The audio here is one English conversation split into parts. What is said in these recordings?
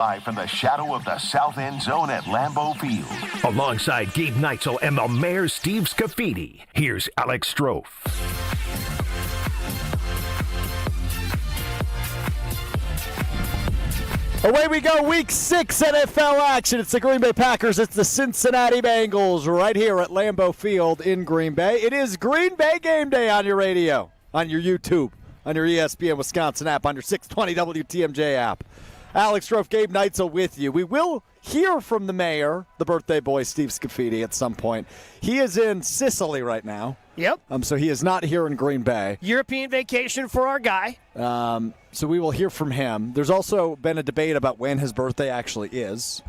Live from the shadow of the south end zone at Lambeau Field. Alongside Gabe Neitzel and the mayor, Steve Scaffidi, here's Alex Strouf. Away we go, Week 6 NFL action. It's the Green Bay Packers. It's the Cincinnati Bengals right here at Lambeau Field in Green Bay. It is Green Bay game day on your radio, on your YouTube, on your ESPN Wisconsin app, on your 620 WTMJ app. Alex Strouf, Gabe Neitzel with you. We will hear from the mayor, the birthday boy, Steve Scaffidi, at some point. He is in Sicily right now. Yep. So he is not here in Green Bay. European vacation for our guy. So we will hear from him. There's also been a debate about when his birthday actually is.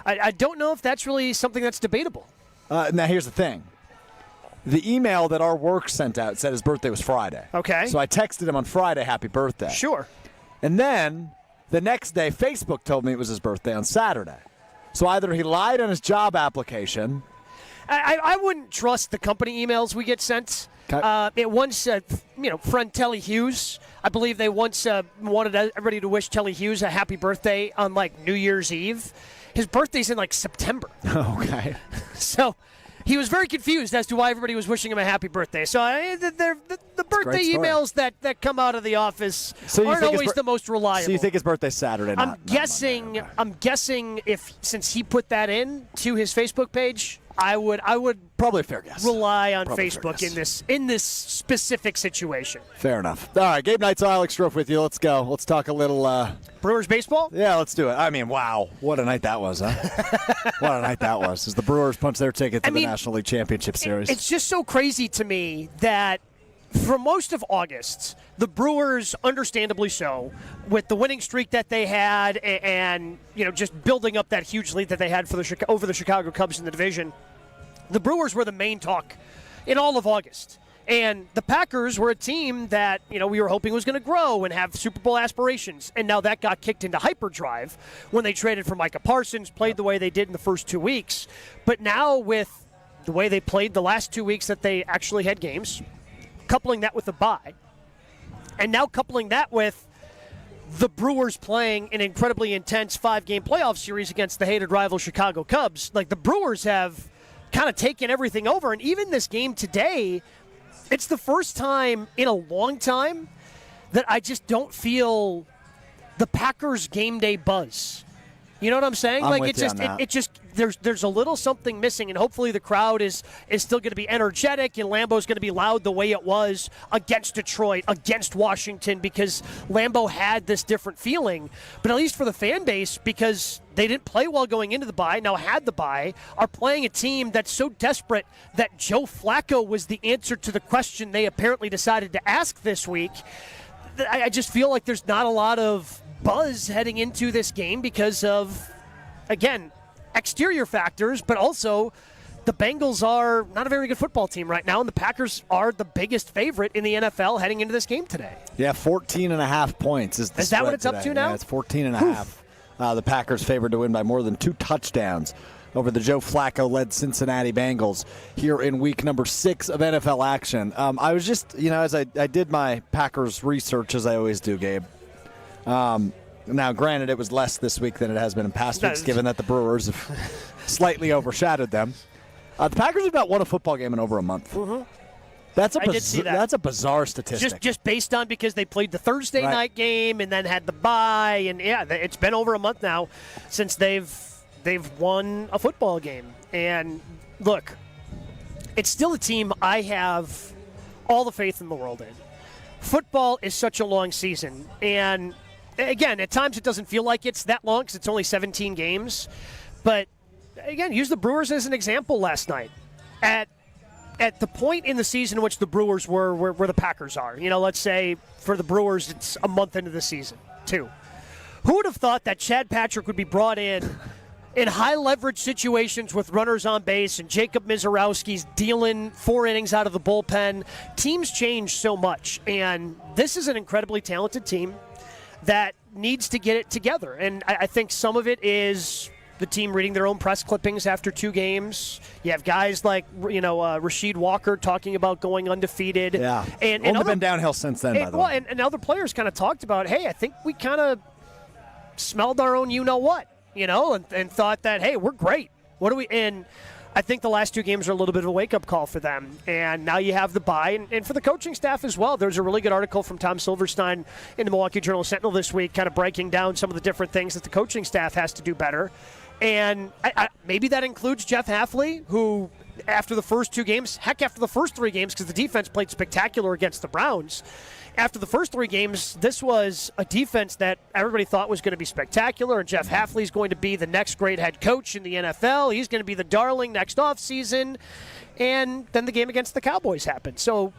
I don't know if that's really something that's debatable. Now, here's the thing. The email that our work sent out said his birthday was Friday. Okay. So I texted him on Friday, happy birthday. Sure. And then the next day, Facebook told me it was his birthday on Saturday. So either he lied on his job application. I wouldn't trust the company emails we get sent. It once said, friend Telly Hughes, I believe they once wanted everybody to wish Telly Hughes a happy birthday on, New Year's Eve. His birthday's in, September. Okay. So he was very confused as to why everybody was wishing him a happy birthday. So the birthday emails that come out of the office aren't always the most reliable. So you think his birthday's Saturday? I'm guessing. Okay. I'm guessing since he put that in to his Facebook page, I would probably a fair guess. Rely on Facebook in this specific situation. Fair enough. All right, Gabe Neitzel, Alex Strouf with you. Let's go. Let's talk a little Brewers baseball. Yeah, let's do it. I mean, wow, what a night that was, huh? What a night that was. As the Brewers punch their ticket to the National League Championship Series. It's just so crazy to me that for most of August, the Brewers, understandably so, with the winning streak that they had and just building up that huge lead that they had over the Chicago Cubs in the division, the Brewers were the main talk in all of August. And the Packers were a team that, we were hoping was going to grow and have Super Bowl aspirations. And now that got kicked into hyperdrive when they traded for Micah Parsons, played the way they did in the first 2 weeks. But now with the way they played the last 2 weeks that they actually had games, coupling that with a bye, and now coupling that with the Brewers playing an incredibly intense 5-game playoff series against the hated rival Chicago Cubs, the Brewers have kind of taken everything over. And even this game today, it's the first time in a long time that I just don't feel the Packers game day buzz. You know what I'm saying? It just there's a little something missing, and hopefully the crowd is still going to be energetic, and Lambeau's going to be loud the way it was against Detroit, against Washington, because Lambeau had this different feeling. But at least for the fan base, because they didn't play well going into the bye, now had the bye, are playing a team that's so desperate that Joe Flacco was the answer to the question they apparently decided to ask this week. I just feel like there's not a lot of buzz heading into this game because of, again, exterior factors, but also the Bengals are not a very good football team right now, and the Packers are the biggest favorite in the NFL heading into this game today. Yeah, 14.5 points is the spread. Is that what it's today. Up to now? Yeah, it's 14.5. The Packers favored to win by more than 2 touchdowns over the Joe Flacco-led Cincinnati Bengals here in week number 6 of NFL action. I was just, as I did my Packers research, as I always do, Gabe. Now, granted, it was less this week than it has been in past weeks, given that the Brewers have slightly overshadowed them. The Packers have not won a football game in over a month. Mm-hmm. That's a bizarre statistic. Just based on because they played the Thursday night game and then had the bye, and it's been over a month now since they've won a football game. And look, it's still a team I have all the faith in the world in. Football is such a long season, and again, at times it doesn't feel like it's that long because it's only 17 games. But again, use the Brewers as an example last night. At the point in the season in which the Brewers were where the Packers are, let's say for the Brewers it's a month into the season, too. Who would have thought that Chad Patrick would be brought in high-leverage situations with runners on base and Jacob Mizorowski's dealing 4 innings out of the bullpen? Teams change so much, and this is an incredibly talented team that needs to get it together. And I think some of it is the team reading their own press clippings after 2 games. You have guys like, Rasheed Walker talking about going undefeated. Yeah, and only been downhill since then, by the way. And other players kind of talked about, hey, I think we kind of smelled our own you-know-what, and thought that, hey, we're great. What do we – and I think the last 2 games are a little bit of a wake-up call for them. And now you have the bye. And for the coaching staff as well, there's a really good article from Tom Silverstein in the Milwaukee Journal-Sentinel this week kind of breaking down some of the different things that the coaching staff has to do better. And maybe that includes Jeff Hafley, who after the first 2 games, after the first 3 games, because the defense played spectacular against the Browns, after the first 3 games, this was a defense that everybody thought was going to be spectacular, and Jeff Hafley's going to be the next great head coach in the NFL. He's going to be the darling next offseason. And then the game against the Cowboys happened. So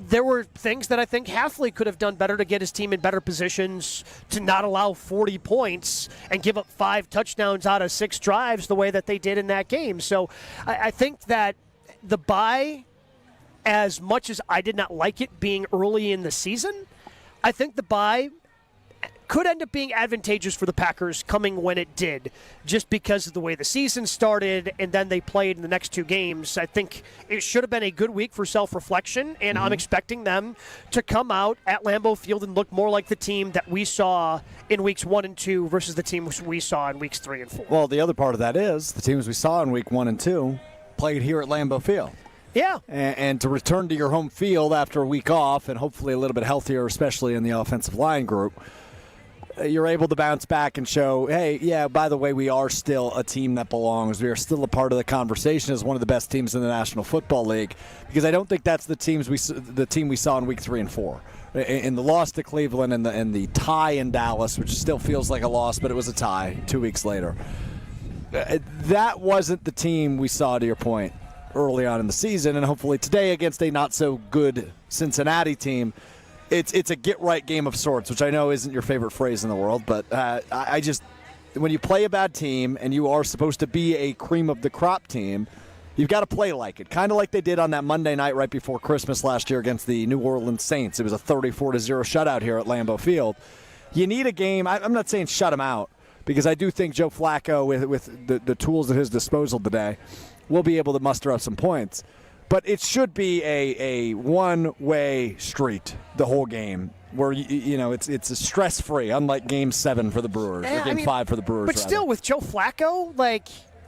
there were things that I think Hafley could have done better to get his team in better positions to not allow 40 points and give up 5 touchdowns out of 6 drives the way that they did in that game. So I think that the bye, as much as I did not like it being early in the season, I think the bye could end up being advantageous for the Packers coming when it did, just because of the way the season started and then they played in the next 2 games. I think it should have been a good week for self-reflection, and I'm expecting them to come out at Lambeau Field and look more like the team that we saw in weeks 1 and 2 versus the teams we saw in weeks 3 and 4. Well, the other part of that is the teams we saw in week 1 and 2 played here at Lambeau Field. Yeah. And to return to your home field after a week off and hopefully a little bit healthier, especially in the offensive line group, you're able to bounce back and show, hey, yeah, by the way, we are still a team that belongs. We are still a part of the conversation as one of the best teams in the National Football League, because I don't think that's the team we saw in week 3 and 4. In the loss to Cleveland and the tie in Dallas, which still feels like a loss, but it was a tie 2 weeks later. That wasn't the team we saw, to your point, early on in the season, and hopefully today against a not-so-good Cincinnati team, it's a get-right game of sorts, which I know isn't your favorite phrase in the world, but I just, when you play a bad team and you are supposed to be a cream-of-the-crop team, you've got to play like it, kind of like they did on that Monday night right before Christmas last year against the New Orleans Saints. It was a 34-0 shutout here at Lambeau Field. You need a game. I'm not saying shut them out, because I do think Joe Flacco, with the tools at his disposal today, will be able to muster up some points. But it should be a one-way street the whole game, where it's a stress-free, unlike Game 7 for the Brewers, or Game 5 for the Brewers. But still, with Joe Flacco,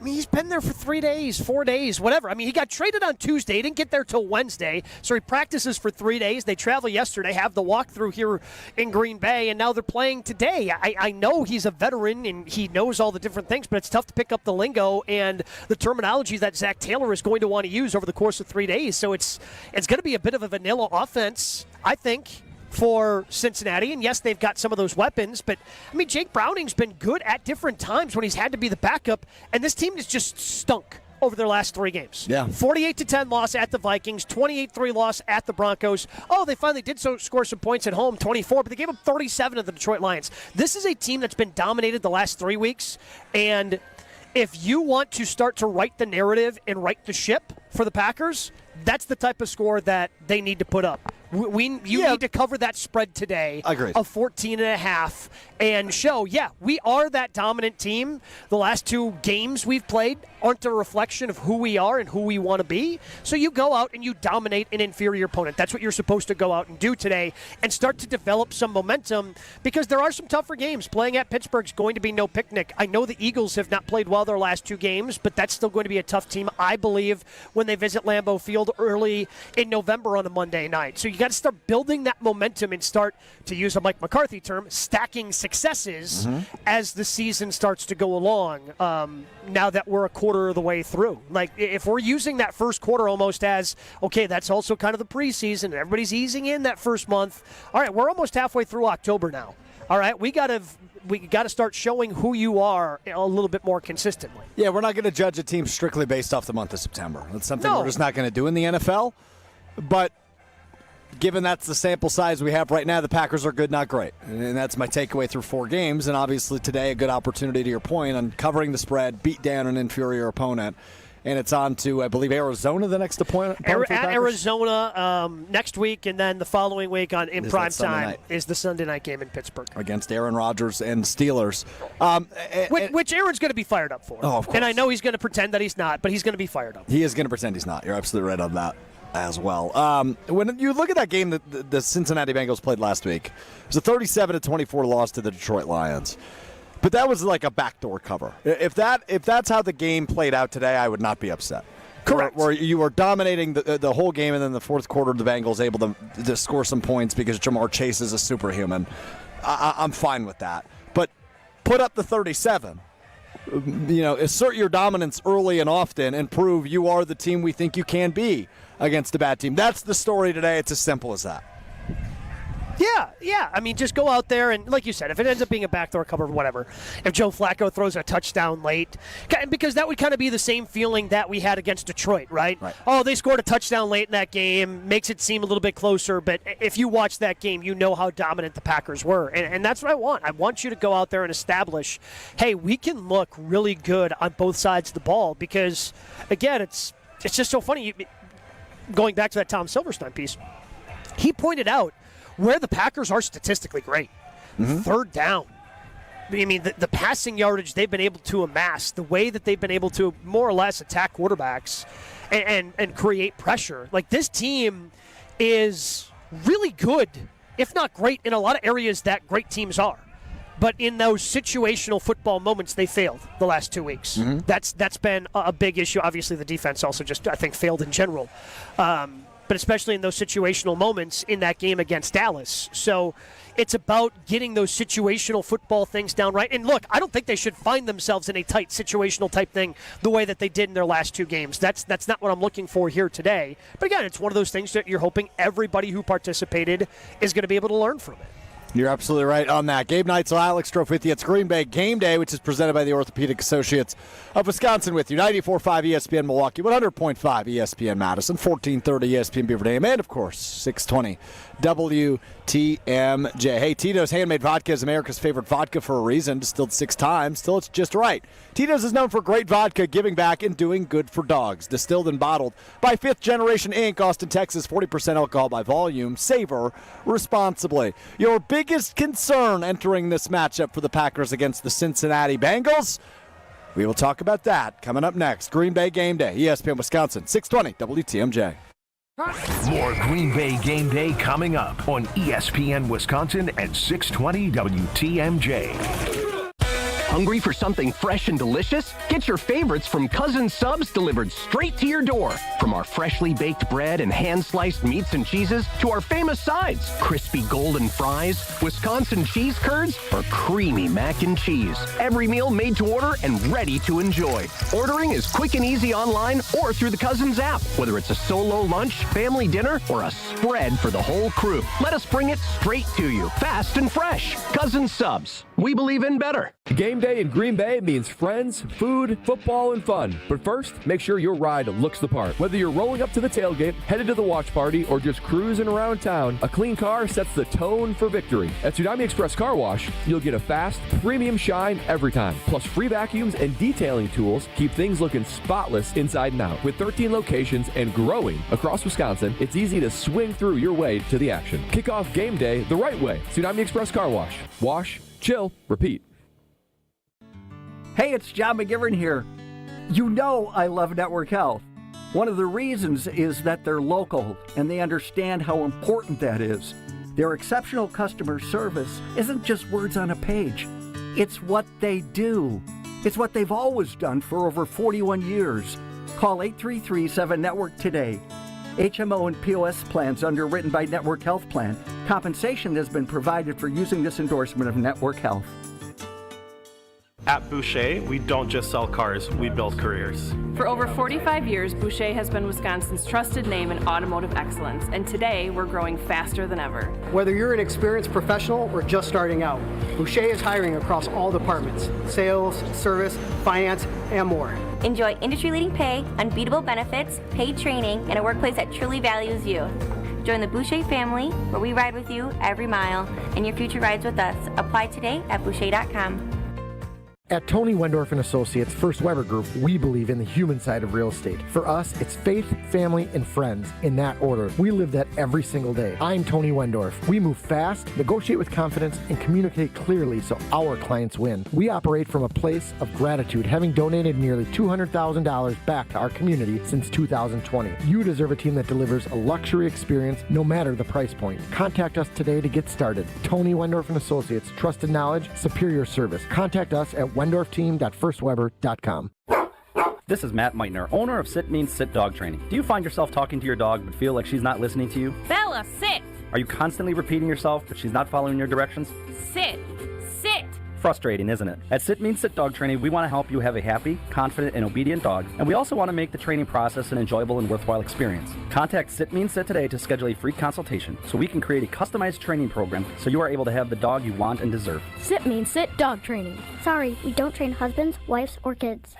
he's been there for 3 days, 4 days, whatever. He got traded on Tuesday. He didn't get there till Wednesday, so he practices for 3 days. They travel yesterday, have the walkthrough here in Green Bay, and now they're playing today. I know he's a veteran and he knows all the different things, but it's tough to pick up the lingo and the terminology that Zach Taylor is going to want to use over the course of 3 days. So it's going to be a bit of a vanilla offense, I think, for Cincinnati. And yes, they've got some of those weapons, but Jake Browning's been good at different times when he's had to be the backup, and this team has just stunk over their last 3 games. Yeah. 48-10 loss at the Vikings, 28-3 loss at the Broncos. Oh, they finally did score some points at home, 24, but they gave up 37 to the Detroit Lions. This is a team that's been dominated the last 3 weeks, and if you want to start to write the narrative and right the ship for the Packers, that's the type of score that they need to put up. You need to cover that spread today of 14.5 and show, we are that dominant team. The last 2 games we've played aren't a reflection of who we are and who we want to be. So you go out and you dominate an inferior opponent. That's what you're supposed to go out and do today and start to develop some momentum, because there are some tougher games. Playing at Pittsburgh's going to be no picnic. I know the Eagles have not played well their last 2 games, but that's still going to be a tough team, I believe, when they visit Lambeau Field early in November on a Monday night. So you got to start building that momentum and start, to use a Mike McCarthy term, stacking successes as the season starts to go along. Now that we're a quarter of the way through, if we're using that first quarter almost as, okay, that's also kind of the preseason, everybody's easing in that first month. All right, we're almost halfway through October now. All right, we got to start showing who you are a little bit more consistently. Yeah, we're not going to judge a team strictly based off the month of September. That's something we're just not going to do in the NFL. But given that's the sample size we have right now, the Packers are good, not great. And that's my takeaway through 4 games. And obviously today, a good opportunity, to your point, on covering the spread, beat down an inferior opponent. And it's on to, I believe, Arizona the next opponent. At Arizona next week, and then the following week in prime time is the Sunday night game in Pittsburgh. Against Aaron Rodgers and Steelers. Which Aaron's going to be fired up for. Oh, of course. And I know he's going to pretend that he's not, but he's going to be fired up. He is going to pretend he's not. You're absolutely right on that as well. When you look at that game that the Cincinnati Bengals played last week, it was a 37-24 loss to the Detroit Lions. But that was like a backdoor cover. If that's how the game played out today, I would not be upset. Correct. Where you were dominating the whole game, and then the fourth quarter, the Bengals able to score some points because Jamar Chase is a superhuman. I'm fine with that. But put up the 37. Assert your dominance early and often and prove you are the team we think you can be against a bad team. That's the story today. It's as simple as that. Yeah. I mean, just go out there and, like you said, if it ends up being a backdoor cover, whatever. If Joe Flacco throws a touchdown late, because that would kind of be the same feeling that we had against Detroit, right? Oh, they scored a touchdown late in that game, makes it seem a little bit closer. But if you watch that game, you know how dominant the Packers were. And that's what I want. I want you to go out there and establish, hey, we can look really good on both sides of the ball because, again, it's just so funny. Going back to that Tom Silverstein piece, he pointed out where the Packers are statistically great. Third down. I mean, the passing yardage they've been able to amass, the way that they've been able to more or less attack quarterbacks and create pressure. Like, this team is really good, if not great, in a lot of areas that great teams are. But in those situational football moments, they failed the last 2 weeks. That's been a big issue. Obviously, the defense also just, I think, failed in general. But especially in those situational moments in that game against Dallas. So it's about getting those situational football things down right. And look, I don't think they should find themselves in a tight situational type thing the way that they did in their last two games. That's not what I'm looking for here today. But again, it's one of those things that you're hoping everybody who participated is going to be able to learn from it. You're absolutely right on that. Gabe Neitzel, Alex Strouf with you. It's Green Bay Game Day, which is presented by the Orthopedic Associates of Wisconsin with you. 94.5 ESPN Milwaukee, 100.5 ESPN Madison, 1430 ESPN Beaver Dam, and, of course, 620 WTMJ. Hey, Tito's Handmade Vodka is America's favorite vodka for a reason. Distilled 6 times. Still, it's just right. Tito's is known for great vodka, giving back, and doing good for dogs. Distilled and bottled by Fifth Generation Inc., Austin, Texas. 40% alcohol by volume. Savor responsibly. Your biggest concern entering this matchup for the Packers against the Cincinnati Bengals? We will talk about that coming up next. Green Bay Game Day, ESPN Wisconsin, 620 WTMJ. More Green Bay Game Day coming up on ESPN Wisconsin at 620 WTMJ. Hungry for something fresh and delicious? Get your favorites from Cousin Subs delivered straight to your door. From our freshly baked bread and hand-sliced meats and cheeses to our famous sides, crispy golden fries, Wisconsin cheese curds, or creamy mac and cheese. Every meal made to order and ready to enjoy. Ordering is quick and easy online or through the Cousins app. Whether it's a solo lunch, family dinner, or a spread for the whole crew, let us bring it straight to you, fast and fresh. Cousin Subs. We believe in better. Game day in Green Bay means friends, food, football, and fun. But first, make sure your ride looks the part. Whether you're rolling up to the tailgate, headed to the watch party, or just cruising around town, a clean car sets the tone for victory. At Tsunami Express Car Wash, you'll get a fast, premium shine every time. Plus, free vacuums and detailing tools keep things looking spotless inside and out. With 13 locations and growing across Wisconsin, it's easy to swing through your way to the action. Kick off game day the right way. Tsunami Express Car Wash. Wash, chill, repeat. Hey, it's John McGivern here. You know I love Network Health. One of the reasons is that they're local and they understand how important that is. Their exceptional customer service isn't just words on a page. It's what they do. It's what they've always done for over 41 years. Call 833-7-NETWORK today. HMO and POS plans underwritten by Network Health Plan. Compensation has been provided for using this endorsement of Network Health. At Boucher, we don't just sell cars, we build careers. For over 45 years, Boucher has been Wisconsin's trusted name in automotive excellence, and today we're growing faster than ever. Whether you're an experienced professional or just starting out, Boucher is hiring across all departments: sales, service, finance, and more. Enjoy industry-leading pay, unbeatable benefits, paid training, and a workplace that truly values you. Join the Boucher family, where we ride with you every mile, and your future rides with us. Apply today at Boucher.com. At Tony Wendorf and Associates First Weber Group, we believe in the human side of real estate. For us, it's faith, family, and friends in that order. We live that every single day. I'm Tony Wendorf. We move fast, negotiate with confidence, and communicate clearly so our clients win. We operate from a place of gratitude, having donated nearly $200,000 back to our community since 2020. You deserve a team that delivers a luxury experience no matter the price point. Contact us today to get started. Tony Wendorf and Associates, trusted knowledge, superior service. Contact us at wendorfteam.firstweber.com. This is Matt Meitner, owner of Sit Means Sit Dog Training. Do you find yourself talking to your dog but feel like she's not listening to you? Bella, sit! Are you constantly repeating yourself but she's not following your directions? Sit! Sit! Frustrating, isn't it? At Sit Means Sit Dog Training, we want to help you have a happy, confident, and obedient dog, and we also want to make the training process an enjoyable and worthwhile experience. Contact Sit Means Sit today to schedule a free consultation so we can create a customized training program so you are able to have the dog you want and deserve. Sit Means Sit Dog Training. Sorry, we don't train husbands, wives, or kids.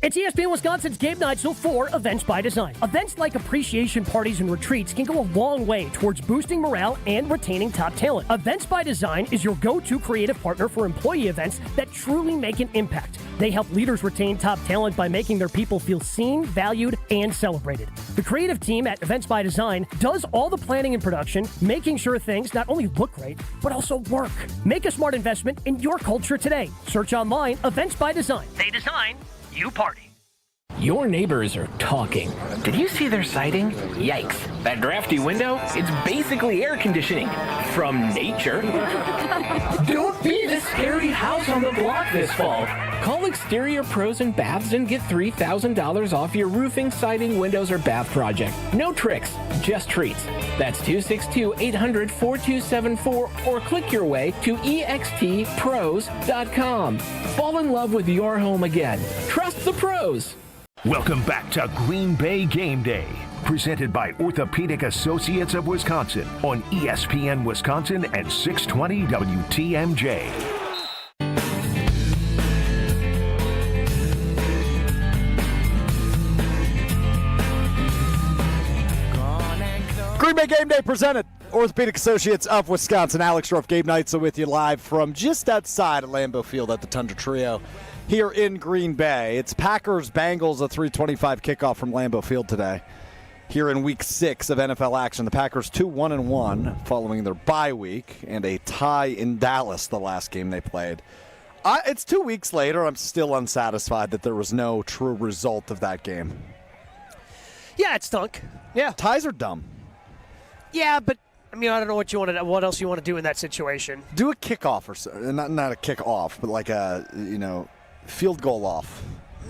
It's ESPN Wisconsin's Gabe Neitzel for Events by Design. Events like appreciation parties and retreats can go a long way towards boosting morale and retaining top talent. Events by Design is your go-to creative partner for employee events that truly make an impact. They help leaders retain top talent by making their people feel seen, valued, and celebrated. The creative team at Events by Design does all the planning and production, making sure things not only look great, but also work. Make a smart investment in your culture today. Search online, Events by Design. They design, you party. Your neighbors are talking. Did you see their siding? Yikes. That drafty window? It's basically air conditioning. From nature. Don't be the scary house on the block this fall. Call Exterior Pros and Baths and get $3,000 off your roofing, siding, windows, or bath project. No tricks, just treats. That's 262-800-4274 or click your way to extpros.com. Fall in love with your home again. Trust the pros. Welcome back to Green Bay Game Day, presented by Orthopedic Associates of Wisconsin on ESPN Wisconsin and 620 WTMJ. Green Bay Game Day presented Orthopedic Associates of Wisconsin. Alex Strouf, Gabe Neitzel with you live from just outside of Lambeau Field at the Tundra Trio here in Green Bay. It's Packers-Bengals, a 3:25 kickoff from Lambeau Field today. Here in Week 6 of NFL action, the Packers 2-1-1 following their bye week and a tie in Dallas the last game they played. It's 2 weeks later. I'm still unsatisfied that there was no true result of that game. Yeah, it stunk. Yeah. Ties are dumb. Yeah, but I mean, I don't know what else you want to do in that situation. Do a kickoff or so. Not a kickoff, but like a, field goal off.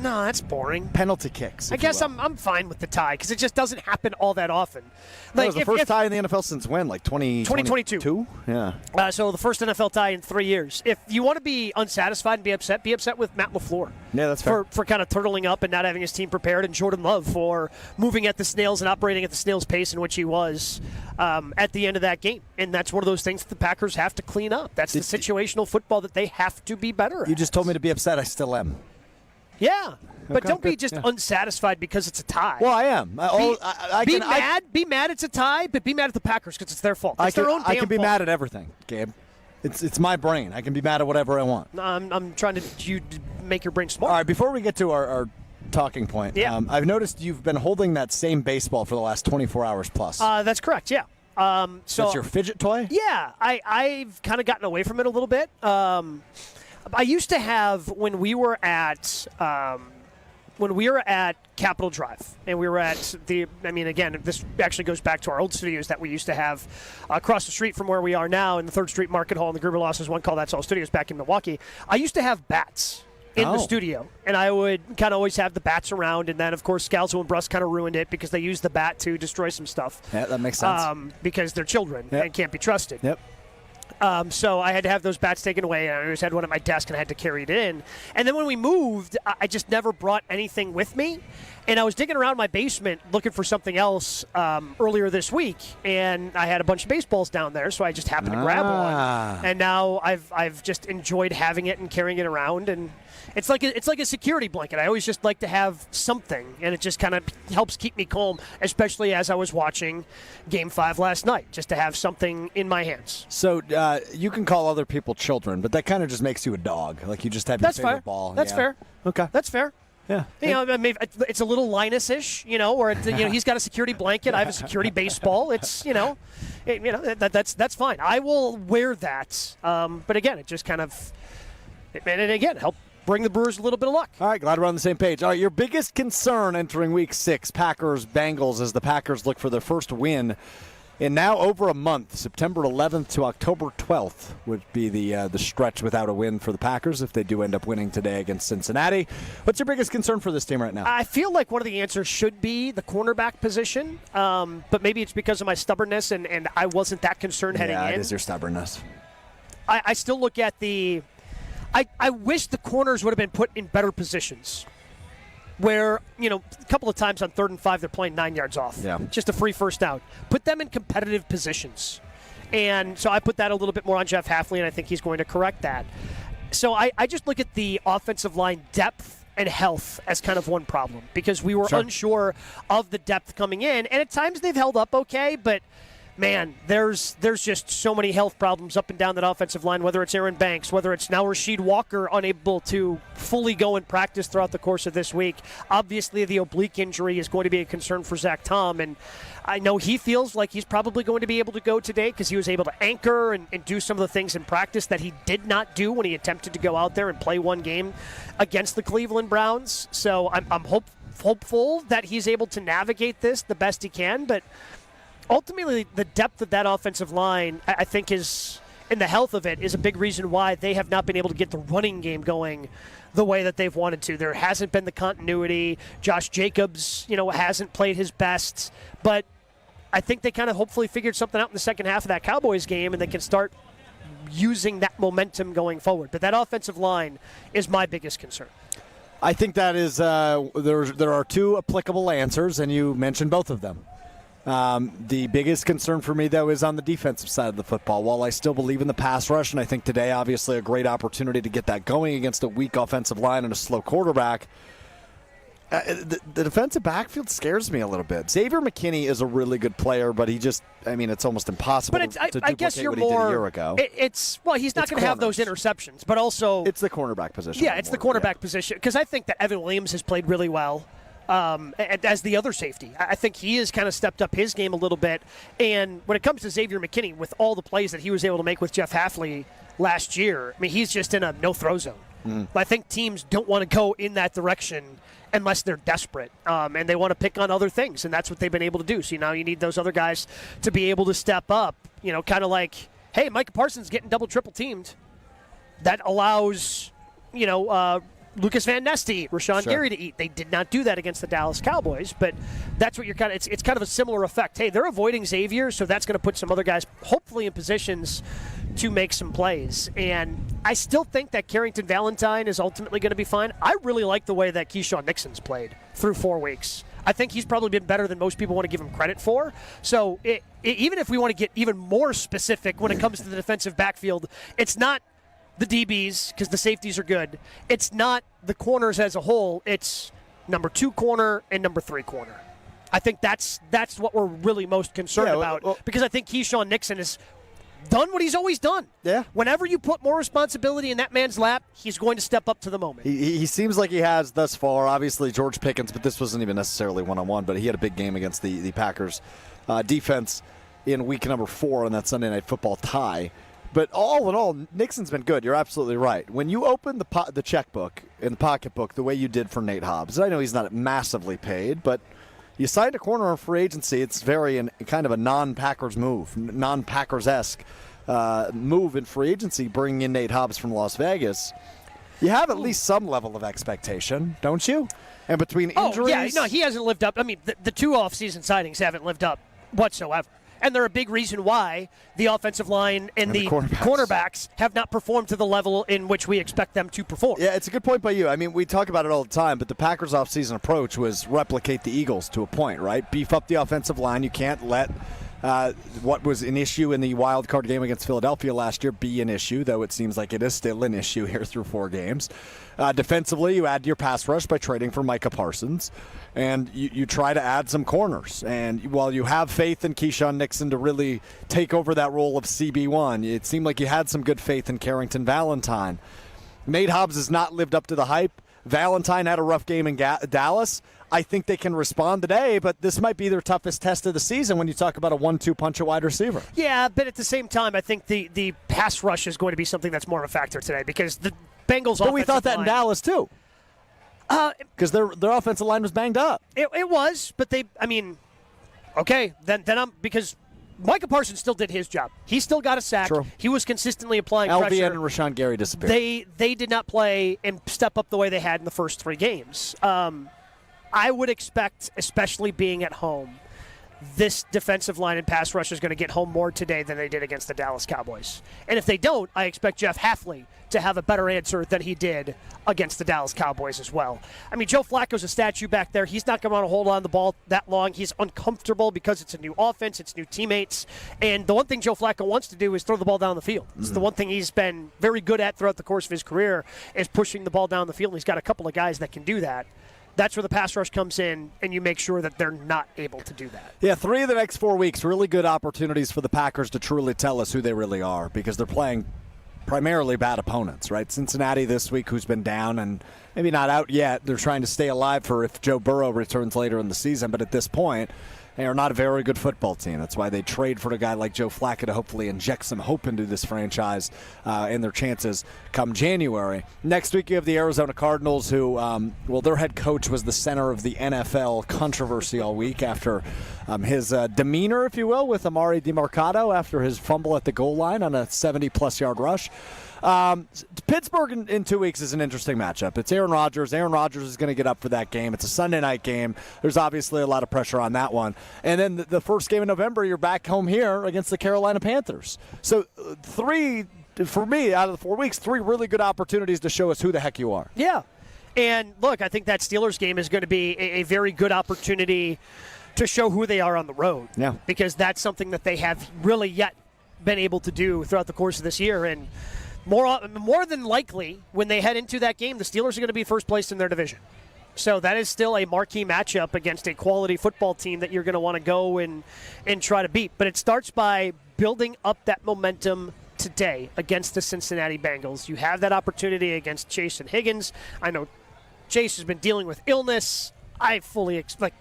No, that's boring. Penalty kicks. I guess I'm fine with the tie because it just doesn't happen all that often. That was the first tie in the NFL since when? Like 2022. Yeah. So the first NFL tie in 3 years. If you want to be unsatisfied and be upset with Matt LaFleur. Yeah, that's fair. For kind of turtling up and not having his team prepared, and Jordan Love for moving at the snails and operating at the snail's pace in which he was at the end of that game. And that's one of those things that the Packers have to clean up. That's the situational football that they have to be better at. You just told me to be upset. I still am. Yeah, but don't be just unsatisfied because it's a tie. Well, I am. Be mad it's a tie, but be mad at the Packers because it's their fault. It's their own damn fault. I can be mad at everything, Gabe. It's my brain. I can be mad at whatever I want. I'm trying to make your brain smart. All right, before we get to our talking point, I've noticed you've been holding that same baseball for the last 24 hours plus. That's correct, yeah. So that's your fidget toy? Yeah, I've kind of gotten away from it a little bit. I used to have when we were at Capitol Drive, and we were at again, this actually goes back to our old studios that we used to have across the street from where we are now in the 3rd Street Market Hall in the Gruber Losses One Call That's All Studios back in Milwaukee. I used to have bats in the studio, and I would kind of always have the bats around, and then, of course, Scalzo and Bruss kind of ruined it because they used the bat to destroy some stuff. Yeah, that makes sense. Because they're children and can't be trusted. Yep. So I had to have those bats taken away, and I always had one at my desk, and I had to carry it in. And then when we moved, I just never brought anything with me. And I was digging around my basement looking for something else earlier this week, and I had a bunch of baseballs down there, so I just happened to grab one. And now I've just enjoyed having it and carrying it around, and it's like a security blanket. I always just like to have something, and it just kind of helps keep me calm, especially as I was watching Game 5 last night, just to have something in my hands. So you can call other people children, but that kind of just makes you a dog. Like you just have your favorite ball. That's fair. Okay. That's fair. Yeah. Maybe it's a little Linus-ish, or he's got a security blanket. I have a security baseball. It's, that's fine. I will wear that. But again, it just kind of, and again, help bring the Brewers a little bit of luck. All right, glad we're on the same page. All right, your biggest concern entering Week 6, Packers-Bengals, as the Packers look for their first win in now over a month. September 11th to October 12th would be the stretch without a win for the Packers if they do end up winning today against Cincinnati. What's your biggest concern for this team right now? I feel like one of the answers should be the cornerback position, but maybe it's because of my stubbornness, and I wasn't that concerned heading in. Yeah, it is your stubbornness. I still look at I wish the corners would have been put in better positions where, a couple of times on 3rd and 5, they're playing 9 yards off. Yeah. Just a free first down. Put them in competitive positions. And so I put that a little bit more on Jeff Hafley, and I think he's going to correct that. So I just look at the offensive line depth and health as kind of one problem because we were unsure of the depth coming in. And at times they've held up okay, but man, there's just so many health problems up and down that offensive line, whether it's Aaron Banks, whether it's now Rasheed Walker unable to fully go and practice throughout the course of this week. Obviously, the oblique injury is going to be a concern for Zach Tom, and I know he feels like he's probably going to be able to go today because he was able to anchor and do some of the things in practice that he did not do when he attempted to go out there and play one game against the Cleveland Browns. So I'm hopeful that he's able to navigate this the best he can, but ultimately, the depth of that offensive line, I think, and the health of it is a big reason why they have not been able to get the running game going the way that they've wanted to. There hasn't been the continuity. Josh Jacobs, hasn't played his best. But I think they kind of hopefully figured something out in the second half of that Cowboys game, and they can start using that momentum going forward. But that offensive line is my biggest concern. I think that is there are two applicable answers, and you mentioned both of them. The biggest concern for me, though, is on the defensive side of the football. While I still believe in the pass rush, and I think today, obviously, a great opportunity to get that going against a weak offensive line and a slow quarterback, the defensive backfield scares me a little bit. Xavier McKinney is a really good player, but he just, it's almost impossible to duplicate what he did a year ago. He's not going to have those interceptions, but also it's the cornerback position. Yeah, it's the cornerback position, because I think that Evan Williams has played really well. As the other safety. I think he has kind of stepped up his game a little bit. And when it comes to Xavier McKinney, with all the plays that he was able to make with Jeff Hafley last year, he's just in a no-throw zone. I think teams don't want to go in that direction unless they're desperate, and they want to pick on other things, and that's what they've been able to do. So now you need those other guys to be able to step up, kind of like, hey, Micah Parsons getting double, triple teamed. That allows, Lucas Van Neste, Rashawn Gary to eat. They did not do that against the Dallas Cowboys, but that's what you're kind of – it's kind of a similar effect. Hey, they're avoiding Xavier, so that's going to put some other guys hopefully in positions to make some plays. And I still think that Carrington Valentine is ultimately going to be fine. I really like the way that Keyshawn Nixon's played through 4 weeks. I think he's probably been better than most people want to give him credit for. So even if we want to get even more specific when it comes to the defensive backfield, it's not – the DBs, because the safeties are good. It's not the corners as a whole. It's number 2 corner and number 3 corner. I think that's what we're really most concerned about, because I think Keyshawn Nixon has done what he's always done. Yeah. Whenever you put more responsibility in that man's lap, he's going to step up to the moment. He seems like he has thus far. Obviously, George Pickens, but this wasn't even necessarily one-on-one, but he had a big game against the Packers defense in week number 4 on that Sunday Night Football tie. But all in all, Nixon's been good. You're absolutely right. When you open the checkbook and the pocketbook the way you did for Nate Hobbs, I know he's not massively paid, but you signed a corner on free agency. It's very kind of a non-Packers move, non-Packers-esque move in free agency, bringing in Nate Hobbs from Las Vegas. You have at least some level of expectation, don't you? And between injuries... he hasn't lived up. The 2 off-season signings haven't lived up whatsoever. And they're a big reason why the offensive line and the cornerbacks have not performed to the level in which we expect them to perform. Yeah, it's a good point by you. We talk about it all the time, but the Packers' offseason approach was replicate the Eagles to a point, right? Beef up the offensive line. You can't let what was an issue in the wild card game against Philadelphia last year be an issue, though it seems like it is still an issue here through 4 games. Defensively, you add to your pass rush by trading for Micah Parsons, and you try to add some corners. And while you have faith in Keyshawn Nixon to really take over that role of CB1, it seemed like you had some good faith in Carrington Valentine. Nate Hobbs has not lived up to the hype. Valentine had a rough game in Dallas. I think they can respond today, but this might be their toughest test of the season when you talk about a 1-2 punch at wide receiver. Yeah, but at the same time, I think the pass rush is going to be something that's more of a factor today because the Bengals. But we thought that in Dallas too, because their offensive line was banged up. It was, but okay, then I'm because Micah Parsons still did his job. He still got a sack. True. He was consistently applying LVN pressure. and Rashawn Gary disappeared. They did not play and step up the way they had in the first 3 games. I would expect, especially being at home, this defensive line and pass rush is going to get home more today than they did against the Dallas Cowboys. And if they don't, I expect Jeff Hafley to have a better answer than he did against the Dallas Cowboys as well. I mean, Joe Flacco's a statue back there. He's not going to want to hold on to the ball that long. He's uncomfortable because it's a new offense, it's new teammates. And the one thing Joe Flacco wants to do is throw the ball down the field. It's the one thing he's been very good at throughout the course of his career is pushing the ball down the field. And he's got a couple of guys that can do that. That's where the pass rush comes in, and you make sure that they're not able to do that. Yeah, 3 of the next 4 weeks, really good opportunities for the Packers to truly tell us who they really are because they're playing primarily bad opponents, right? Cincinnati this week, who's been down and maybe not out yet. They're trying to stay alive for if Joe Burrow returns later in the season, but at this point, they are not a very good football team. That's why they trade for a guy like Joe Flacco to hopefully inject some hope into this franchise and their chances come January. Next week, you have the Arizona Cardinals who, their head coach was the center of the NFL controversy all week after his demeanor, if you will, with Amari DeMarcado after his fumble at the goal line on a 70-plus yard rush. Pittsburgh in 2 weeks is an interesting matchup. It's Aaron Rodgers. Aaron Rodgers is going to get up for that game. It's a Sunday night game. There's obviously a lot of pressure on that one. And then the first game in November, you're back home here against the Carolina Panthers. So 3, for me, out of the 4 weeks, 3 really good opportunities to show us who the heck you are. Yeah. And look, I think that Steelers game is going to be a very good opportunity to show who they are on the road. Yeah. Because that's something that they have really yet been able to do throughout the course of this year. And more than likely, when they head into that game, the Steelers are going to be first place in their division. So that is still a marquee matchup against a quality football team that you're going to want to go and try to beat. But it starts by building up that momentum today against the Cincinnati Bengals. You have that opportunity against Chase and Higgins. I know Chase has been dealing with illness. I fully expect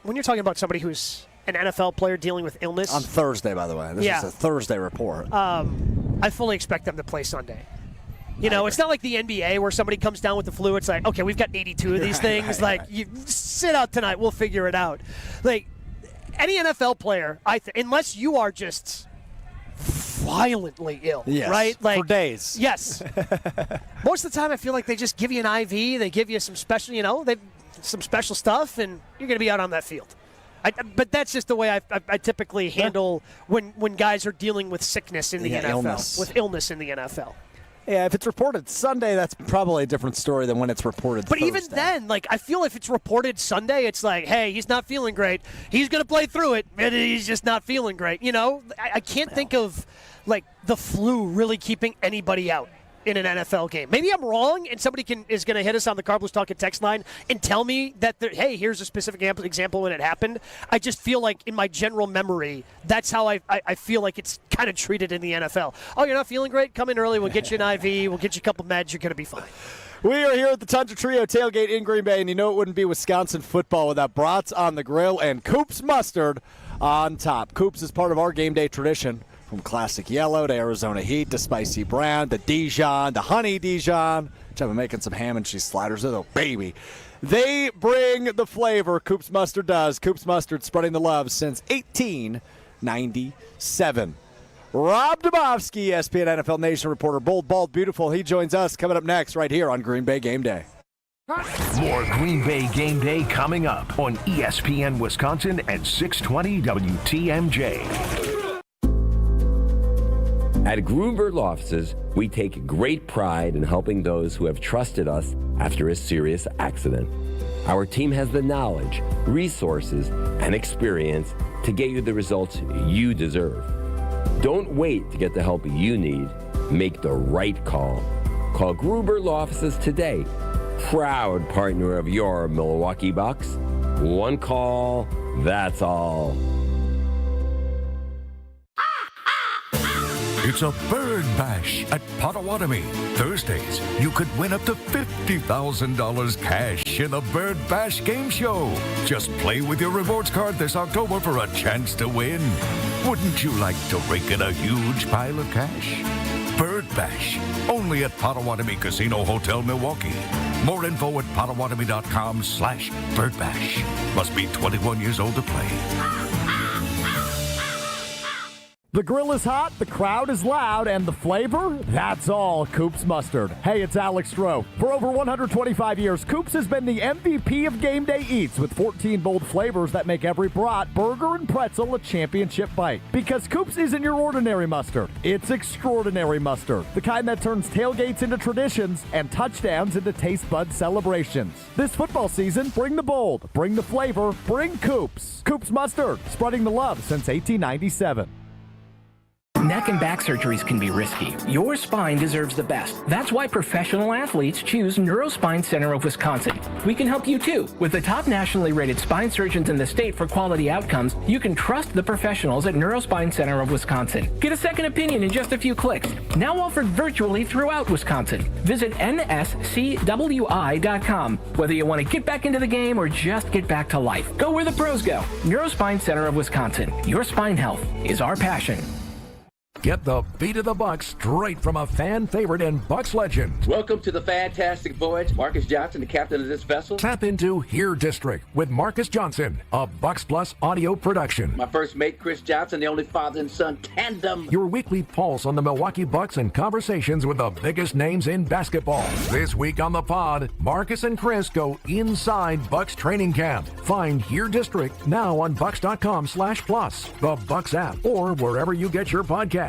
when you're talking about somebody who's an NFL player dealing with illness. On Thursday, by the way. This is a Thursday report. I fully expect them to play Sunday. You know, it's not like the NBA where somebody comes down with the flu. It's like, okay, we've got 82 of these things. You sit out tonight. We'll figure it out. Like, any NFL player, unless you are just violently ill, yes, right? Like, for days. Yes. Most of the time, I feel like they just give you an IV. They give you some special, some special stuff, and you're going to be out on that field. But that's just the way I typically handle when guys are dealing with sickness in the NFL, with illness in the NFL. Yeah, if it's reported Sunday, that's probably a different story than when it's reported Thursday. But even then, I feel if it's reported Sunday, it's like, hey, he's not feeling great. He's going to play through it, and he's just not feeling great. I can't think of, the flu really keeping anybody out in an NFL game. Maybe I'm wrong, and somebody is going to hit us on the Carbos Talking text line and tell me that, hey, here's a specific example when it happened. I just feel like in my general memory, that's how I feel like it's kind of treated in the NFL. Oh, you're not feeling great? Come in early. We'll get you an IV. We'll get you a couple meds. You're going to be fine. We are here at the Tundra Trio tailgate in Green Bay, and it wouldn't be Wisconsin football without brats on the grill and Coop's mustard on top. Coop's is part of our game day tradition. From classic yellow to Arizona heat to spicy brown to Dijon to honey Dijon, which I've been making some ham and cheese sliders with, baby. They bring the flavor. Coop's Mustard does. Coop's Mustard spreading the love since 1897. Rob Domofsky, ESPN NFL Nation reporter, bold, bald, beautiful. He joins us coming up next right here on Green Bay Game Day. More Green Bay Game Day coming up on ESPN Wisconsin and 620 WTMJ. At Grunberg Law Offices, we take great pride in helping those who have trusted us after a serious accident. Our team has the knowledge, resources, and experience to get you the results you deserve. Don't wait to get the help you need. Make the right call. Call Gruber Law Offices today. Proud partner of your Milwaukee Bucks. One call, that's all. It's a bird bash at Potawatomi. Thursdays, you could win up to $50,000 cash in the Bird Bash game show. Just play with your rewards card this October for a chance to win. Wouldn't you like to rake in a huge pile of cash? Bird Bash, only at Potawatomi Casino Hotel, Milwaukee. More info at potawatomi.com/birdbash. Must be 21 years old to play. The grill is hot, the crowd is loud, and the flavor? That's all Coop's Mustard. Hey, it's Alex Strouf. For over 125 years, Coop's has been the MVP of game day eats with 14 bold flavors that make every brat, burger, and pretzel a championship bite. Because Coop's isn't your ordinary mustard. It's extraordinary mustard. The kind that turns tailgates into traditions and touchdowns into taste bud celebrations. This football season, bring the bold, bring the flavor, bring Coop's. Coop's Mustard, spreading the love since 1897. Neck and back surgeries can be risky. Your spine deserves the best. That's why professional athletes choose Neurospine Center of Wisconsin. We can help you too. With the top nationally rated spine surgeons in the state for quality outcomes, you can trust the professionals at Neurospine Center of Wisconsin. Get a second opinion in just a few clicks. Now offered virtually throughout Wisconsin. Visit nscwi.com. Whether you want to get back into the game or just get back to life, go where the pros go. Neurospine Center of Wisconsin. Your spine health is our passion. Get the beat of the Bucks straight from a fan favorite and Bucks legend. Welcome to the fantastic voyage. Marcus Johnson, the captain of this vessel. Tap into Here District with Marcus Johnson, a Bucks Plus audio production. My first mate, Chris Johnson, the only father and son tandem. Your weekly pulse on the Milwaukee Bucks and conversations with the biggest names in basketball. This week on the pod, Marcus and Chris go inside Bucks training camp. Find Here District now on bucks.com/plus, the Bucks app, or wherever you get your podcast.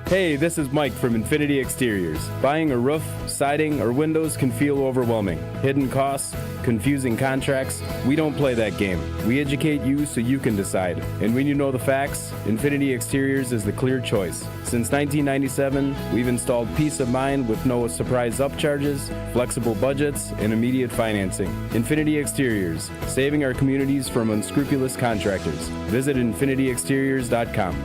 Hey, this is Mike from Infinity Exteriors. Buying a roof, siding, or windows can feel overwhelming. Hidden costs, confusing contracts. We don't play that game. We educate you so you can decide. And when you know the facts, Infinity Exteriors is the clear choice. Since 1997, we've installed peace of mind with no surprise upcharges, flexible budgets, and immediate financing. Infinity Exteriors, saving our communities from unscrupulous contractors. Visit infinityexteriors.com.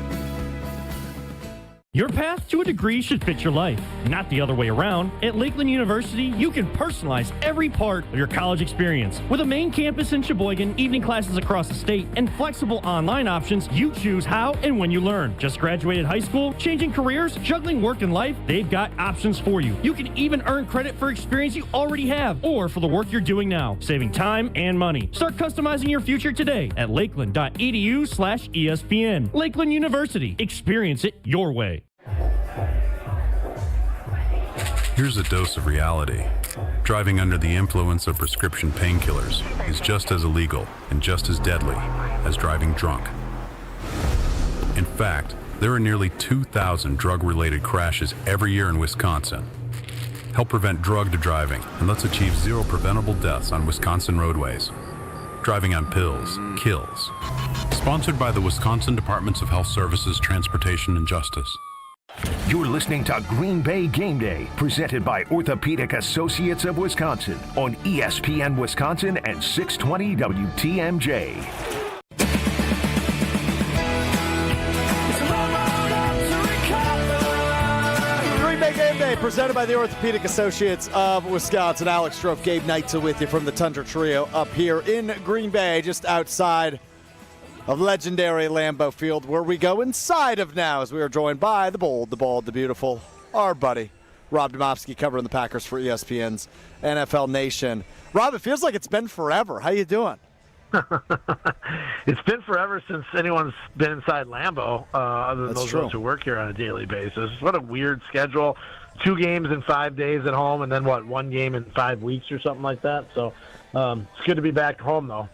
Your path to a degree should fit your life, not the other way around. At Lakeland University, you can personalize every part of your college experience. With a main campus in Sheboygan, evening classes across the state, and flexible online options, you choose how and when you learn. Just graduated high school, changing careers, juggling work and life, they've got options for you. You can even earn credit for experience you already have, or for the work you're doing now, saving time and money. Start customizing your future today at lakeland.edu/ESPN. Lakeland University. Experience it your way. Here's a dose of reality. Driving under the influence of prescription painkillers is just as illegal and just as deadly as driving drunk. In fact, there are nearly 2,000 drug-related crashes every year in Wisconsin. Help prevent drug driving, and let's achieve zero preventable deaths on Wisconsin roadways. Driving on pills kills. Sponsored by the Wisconsin Departments of Health Services, Transportation, and Justice. You're listening to Green Bay Game Day, presented by Orthopedic Associates of Wisconsin on ESPN Wisconsin and 620 WTMJ. Green Bay Game Day, presented by the Orthopedic Associates of Wisconsin. Alex Strouf, Gabe Neitzel with you from the Tundra Trio up here in Green Bay, just outside of legendary Lambeau Field, where we go inside of now, as we are joined by the bold, the bald, the beautiful, our buddy, Rob Domofsky, covering the Packers for ESPN's NFL Nation. Rob, it feels like it's been forever. How you doing? It's been forever since anyone's been inside Lambeau, other than those of us who work here on a daily basis. What a weird schedule. 2 games in 5 days at home, and then, 1 game in 5 weeks or something like that. So it's good to be back home, though.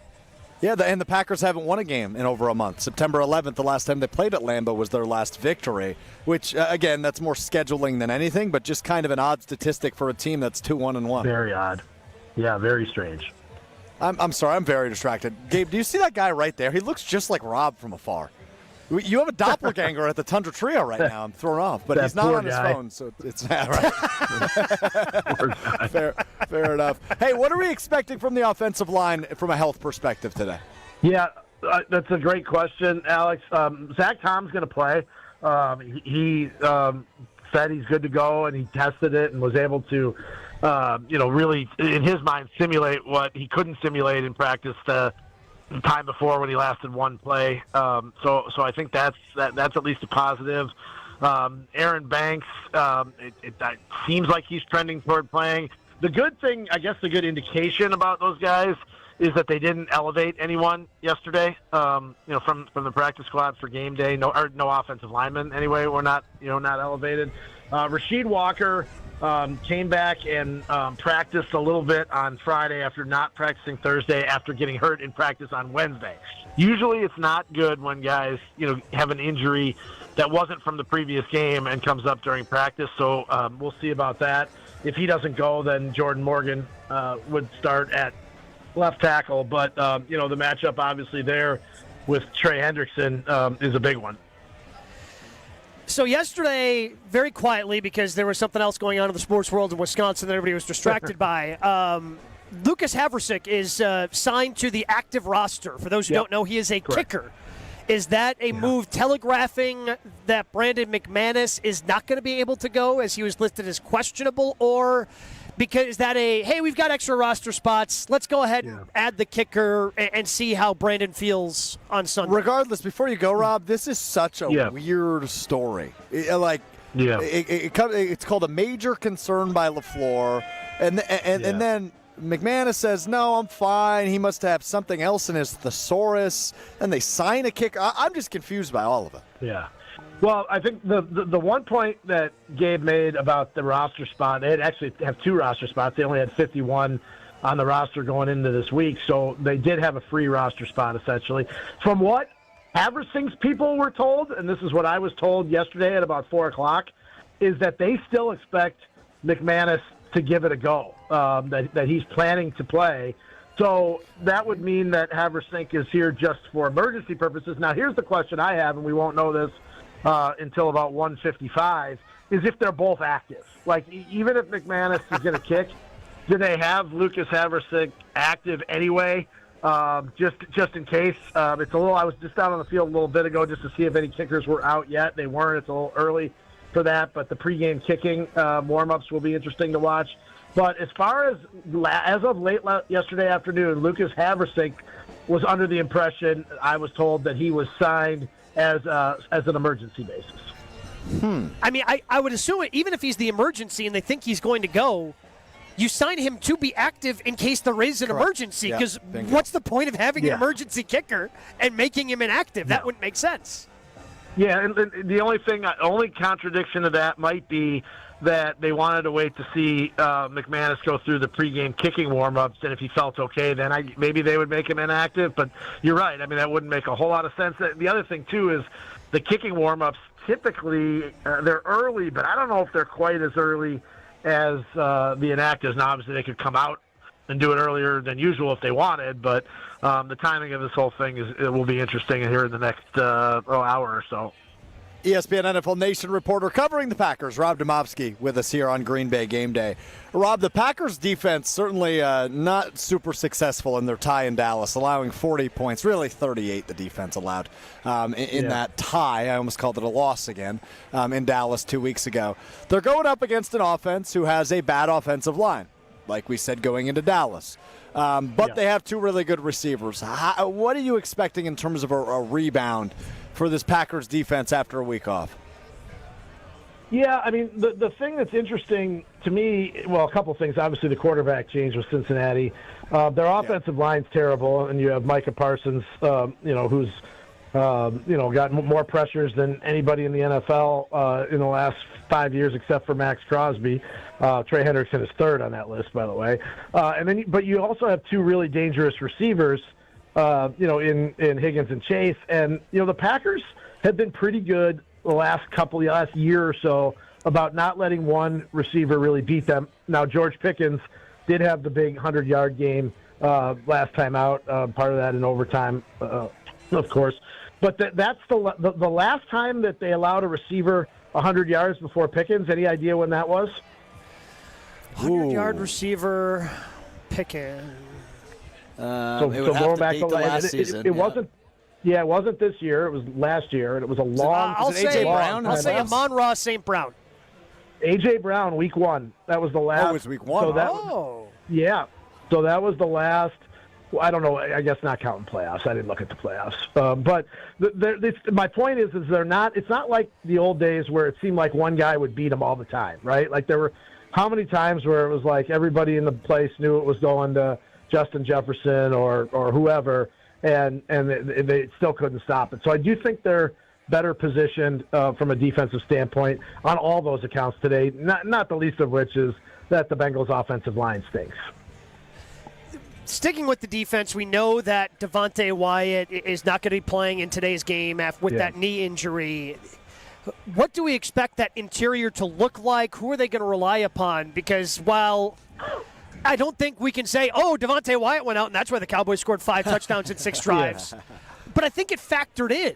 Yeah, and the Packers haven't won a game in over a month. September 11th, the last time they played at Lambeau, was their last victory, which, again, that's more scheduling than anything, but just kind of an odd statistic for a team that's 2-1-1. Very odd. Yeah, very strange. I'm sorry, I'm very distracted. Gabe, do you see that guy right there? He looks just like Rob from afar. You have a doppelganger at the Tundra Trio right now. I'm thrown off, but he's not on his phone, so it's right. Fair enough. Hey, what are we expecting from the offensive line from a health perspective today? Yeah, that's a great question, Alex. Zach Tom's going to play. He said he's good to go, and he tested it and was able to, really, in his mind, simulate what he couldn't simulate in practice the time before when he lasted one play. So I think that's at least a positive. Aaron Banks, it seems like he's trending toward playing. The good thing, I guess the good indication about those guys is that they didn't elevate anyone yesterday, from the practice squad for game day. No offensive linemen anyway. We're not elevated. Rasheed Walker came back and practiced a little bit on Friday after not practicing Thursday after getting hurt in practice on Wednesday. Usually it's not good when guys, have an injury that wasn't from the previous game and comes up during practice. So we'll see about that. If he doesn't go, then Jordan Morgan would start at left tackle. But, the matchup obviously there with Trey Hendrickson is a big one. So yesterday, very quietly, because there was something else going on in the sports world in Wisconsin that everybody was distracted by, Lucas Haversick is signed to the active roster. For those who don't know, he is a kicker. Is that a move telegraphing that Brandon McManus is not going to be able to go as he was listed as questionable, or because is that hey, we've got extra roster spots, let's go ahead and add the kicker and see how Brandon feels on Sunday? Regardless, before you go, Rob, this is such a weird story. It's called a major concern by LaFleur, and then McManus says, no, I'm fine. He must have something else in his thesaurus, and they sign a kicker. I'm just confused by all of it. Yeah. Well, I think the one point that Gabe made about the roster spot, they actually have two roster spots. They only had 51 on the roster going into this week, so they did have a free roster spot, essentially. From what Haversink's people were told, and this is what I was told yesterday at about 4 o'clock, is that they still expect McManus to give it a go, that he's planning to play. So that would mean that Haversick is here just for emergency purposes. Now, here's the question I have, and we won't know this until about 1:55, is if they're both active. Like, even if McManus is going to kick, do they have Lucas Haversick active anyway, just in case? I was just out on the field a little bit ago just to see if any kickers were out yet. They weren't. It's a little early for that, but the pregame kicking warm-ups will be interesting to watch. But as far as of late yesterday afternoon, Lucas Haversick was under the impression, I was told, that he was signed as an emergency basis. I mean, I would assume it, even if he's the emergency and they think he's going to go, you sign him to be active in case there is an emergency, because what's the point of having an emergency kicker and making him inactive? That wouldn't make sense. Yeah, and the only contradiction to that might be that they wanted to wait to see McManus go through the pregame kicking warm-ups, and if he felt okay, then maybe they would make him inactive. But you're right. I mean, that wouldn't make a whole lot of sense. The other thing, too, is the kicking warm-ups, typically they're early, but I don't know if they're quite as early as the inactives. Now, obviously, they could come out and do it earlier than usual if they wanted, but the timing of this whole thing will be interesting here in the next hour or so. ESPN NFL Nation reporter covering the Packers, Rob Demovsky, with us here on Green Bay Game Day. Rob, the Packers defense certainly not super successful in their tie in Dallas, allowing 40 points, really 38 the defense allowed in that tie. I almost called it a loss again in Dallas 2 weeks ago. They're going up against an offense who has a bad offensive line, like we said, going into Dallas. But they have two really good receivers. What are you expecting in terms of a rebound for this Packers defense after a week off? Yeah, I mean, the thing that's interesting to me, well, a couple things. Obviously, the quarterback change with Cincinnati. Their offensive line's terrible, and you have Micah Parsons, who's got more pressures than anybody in the NFL in the last 5 years, except for Max Crosby. Trey Hendrickson is third on that list, by the way. But you also have two really dangerous receivers, in Higgins and Chase. And, the Packers have been pretty good the last year or so about not letting one receiver really beat them. Now, George Pickens did have the big 100-yard game last time out, part of that in overtime, of course. But that's the last time that they allowed a receiver 100 yards before Pickens. Any idea when that was? 100-yard receiver, Pickens. So going back to last season. It wasn't. Yeah, it wasn't this year. It was last year, and it was a long. I'll say Amon-Ra St. Brown. A.J. Brown, week 1. That was the last. Oh, it was week 1. So yeah. So that was the last. Well, I don't know. I guess not counting playoffs. I didn't look at the playoffs. But my point is they're not. It's not like the old days where it seemed like one guy would beat them all the time, right? Like there were how many times where it was like everybody in the place knew it was going to Justin Jefferson or whoever. And they still couldn't stop it. So I do think they're better positioned from a defensive standpoint on all those accounts today, not the least of which is that the Bengals' offensive line stinks. Sticking with the defense, we know that Devontae Wyatt is not going to be playing in today's game with that knee injury. What do we expect that interior to look like? Who are they going to rely upon? Because while I don't think we can say, Devontae Wyatt went out, and that's why the Cowboys scored 5 touchdowns in 6 drives. But I think it factored in.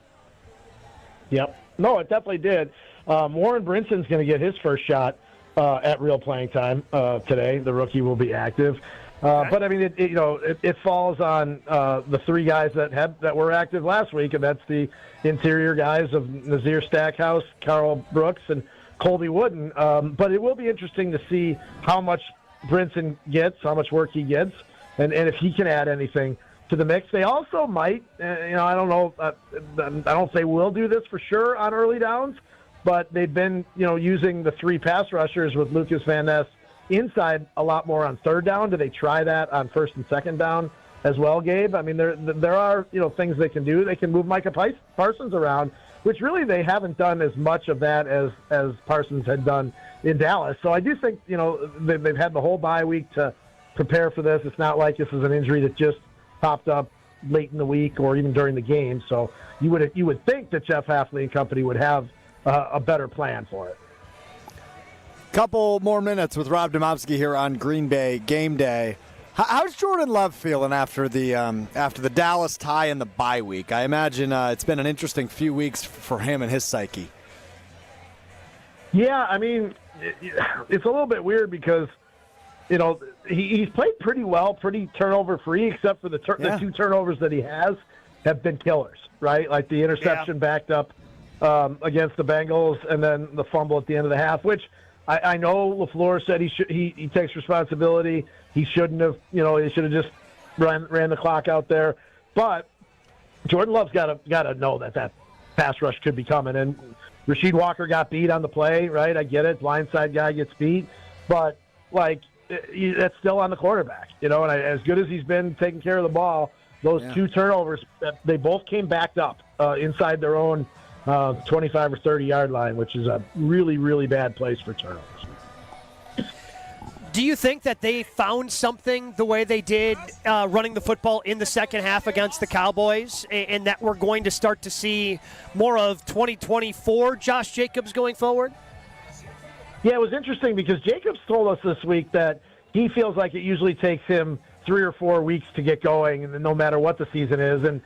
Yep. No, it definitely did. Warren Brinson's going to get his first shot at real playing time today. The rookie will be active. But, I mean, it falls on the 3 guys that were active last week, and that's the interior guys of Nazir Stackhouse, Carl Brooks, and Colby Wooden. But it will be interesting to see how much Brinson gets, how much work he gets, and if he can add anything to the mix. They also might, I don't know, I don't say we'll do this for sure on early downs, but they've been, using the 3 pass rushers with Lucas Van Ness inside a lot more on 3rd down. Do they try that on 1st and 2nd down as well, Gabe? I mean, there are, things they can do. They can move Micah Parsons around, which really they haven't done as much of that as Parsons had done in Dallas. So I do think, they've had the whole bye week to prepare for this. It's not like this is an injury that just popped up late in the week or even during the game. So you would think that Jeff Hafley and company would have a better plan for it. Couple more minutes with Rob Domofsky here on Green Bay Game Day. How's Jordan Love feeling after the Dallas tie and the bye week? I imagine it's been an interesting few weeks for him and his psyche. Yeah, I mean, it's a little bit weird because, he's played pretty well, pretty turnover-free, except for the 2 turnovers that he has have been killers, right? Like the interception backed up against the Bengals and then the fumble at the end of the half, which I know LaFleur said he takes responsibility. He shouldn't have, he should have just ran the clock out there. But Jordan Love's got to know that pass rush could be coming. And Rasheed Walker got beat on the play, right? I get it. Blindside guy gets beat. But, that's still on the quarterback, and as good as he's been taking care of the ball, those 2 turnovers, they both came backed up inside their own 25 or 30-yard line, which is a really, really bad place for turnovers. Do you think that they found something the way they did running the football in the second half against the Cowboys, and that we're going to start to see more of 2024 Josh Jacobs going forward? Yeah, it was interesting because Jacobs told us this week that he feels like it usually takes him 3 or 4 weeks to get going, and no matter what the season is. And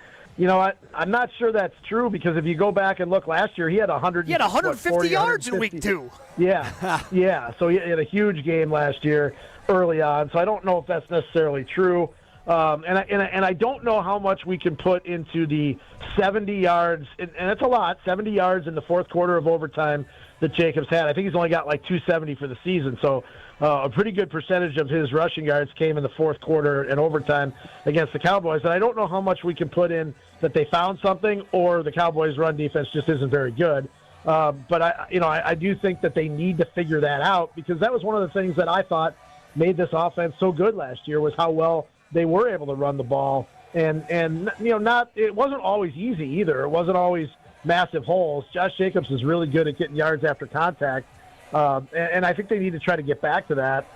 I'm not sure that's true because if you go back and look last year, he had 150 yards in week 2. Yeah. So he had a huge game last year early on. So I don't know if that's necessarily true. And I don't know how much we can put into the 70 yards, and it's a lot, 70 yards in the 4th quarter of overtime that Jacobs had. I think he's only got 270 for the season. So a pretty good percentage of his rushing yards came in the 4th quarter and overtime against the Cowboys. And I don't know how much we can put in that they found something or the Cowboys' run defense just isn't very good. But I do think that they need to figure that out because that was one of the things that I thought made this offense so good last year was how well they were able to run the ball. And it wasn't always easy either. It wasn't always massive holes. Josh Jacobs is really good at getting yards after contact. And I think they need to try to get back to that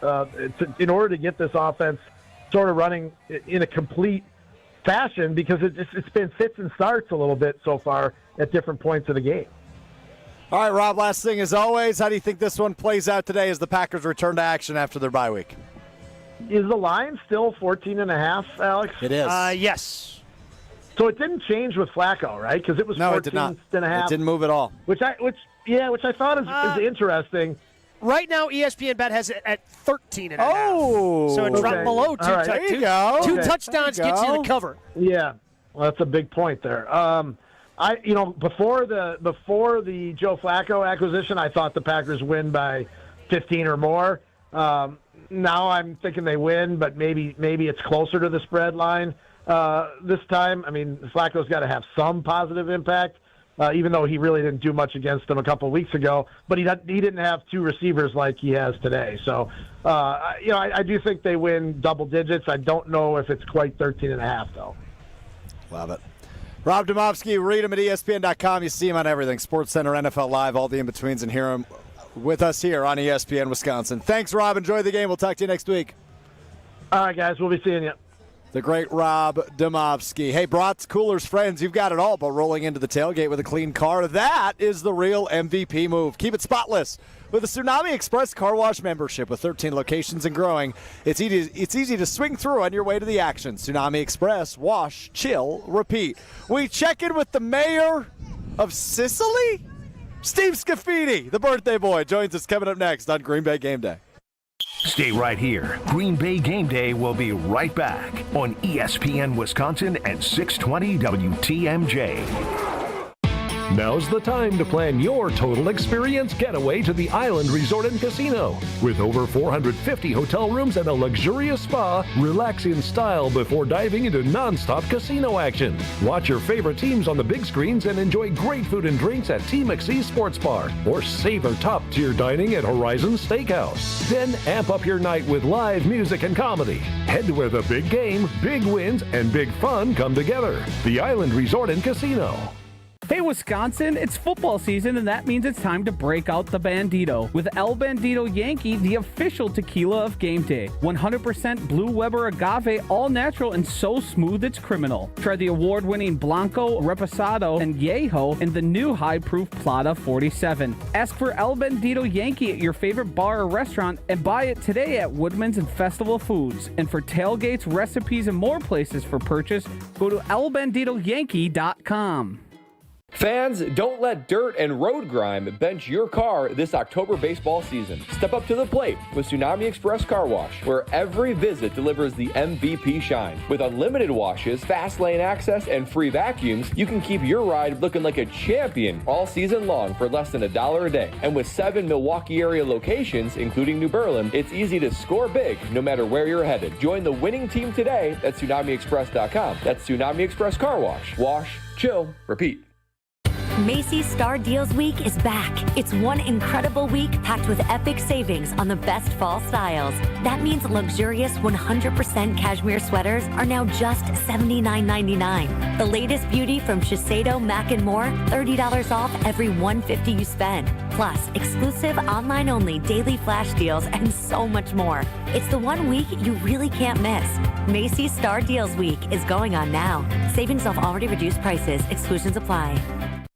in order to get this offense sort of running in a complete fashion because it's been fits and starts a little bit so far at different points of the game. All right, Rob, last thing as always, how do you think this one plays out today as the Packers return to action after their bye week? Is the line still 14.5, Alex? It is. Yes. So it didn't change with Flacco, right? Because it was 14.5. It did not. It didn't move at all. Which I thought is interesting. Right now, ESPN Bet has it at 13.5. Oh, so it dropped below two. All right. There you go. Two Okay. touchdowns gets you the cover. Yeah, well, that's a big point there. Before the Joe Flacco acquisition, I thought the Packers win by 15 or more. Now I'm thinking they win, but maybe it's closer to the spread line this time. I mean, Flacco's got to have some positive impact, even though he really didn't do much against them a couple of weeks ago. But he didn't have two receivers like he has today. So, I do think they win double digits. I don't know if it's quite 13.5, though. Love it. Rob Domofsky, read him at ESPN.com. You see him on everything. SportsCenter, NFL Live, all the in-betweens, and hear him with us here on ESPN Wisconsin. Thanks, Rob. Enjoy the game. We'll talk to you next week. All right, guys. We'll be seeing you. The great Rob Domofsky. Hey, brats, coolers, friends, you've got it all, but rolling into the tailgate with a clean car, that is the real MVP move. Keep it spotless. With a Tsunami Express car wash membership with 13 locations and growing, it's easy to swing through on your way to the action. Tsunami Express, wash, chill, repeat. We check in with the mayor of Sicily? Steve Scaffidi, the birthday boy, joins us coming up next on Green Bay Game Day. Stay right here. Green Bay Game Day will be right back on ESPN Wisconsin and 620 WTMJ. Now's the time to plan your total experience getaway to the Island Resort and Casino. With over 450 hotel rooms and a luxurious spa, relax in style before diving into nonstop casino action. Watch your favorite teams on the big screens and enjoy great food and drinks at T. McSee's Sports Bar or savor top-tier dining at Horizon Steakhouse. Then amp up your night with live music and comedy. Head to where the big game, big wins, and big fun come together. The Island Resort and Casino. Hey Wisconsin, it's football season and that means it's time to break out the Bandito with El Bandito Yankee, the official tequila of game day. 100% Blue Weber agave, all natural and so smooth it's criminal. Try the award-winning Blanco, Reposado, and Yeho and the new high-proof Plata 47. Ask for El Bandito Yankee at your favorite bar or restaurant and buy it today at Woodman's and Festival Foods. And for tailgates, recipes, and more places for purchase, go to elbanditoyankee.com. Fans, don't let dirt and road grime bench your car this October baseball season. Step up to the plate with Tsunami Express Car Wash, where every visit delivers the MVP shine. With unlimited washes, fast lane access, and free vacuums, you can keep your ride looking like a champion all season long for less than $1 a day. And with 7 Milwaukee area locations, including New Berlin, it's easy to score big no matter where you're headed. Join the winning team today at TsunamiExpress.com. That's Tsunami Express Car Wash. Wash, chill, repeat. Macy's Star Deals Week is back. It's one incredible week packed with epic savings on the best fall styles. That means luxurious 100% cashmere sweaters are now just $79.99. The latest beauty from Shiseido, Mac & More, $30 off every $150 you spend. Plus, exclusive online-only daily flash deals and so much more. It's the one week you really can't miss. Macy's Star Deals Week is going on now. Savings off already reduced prices. Exclusions apply.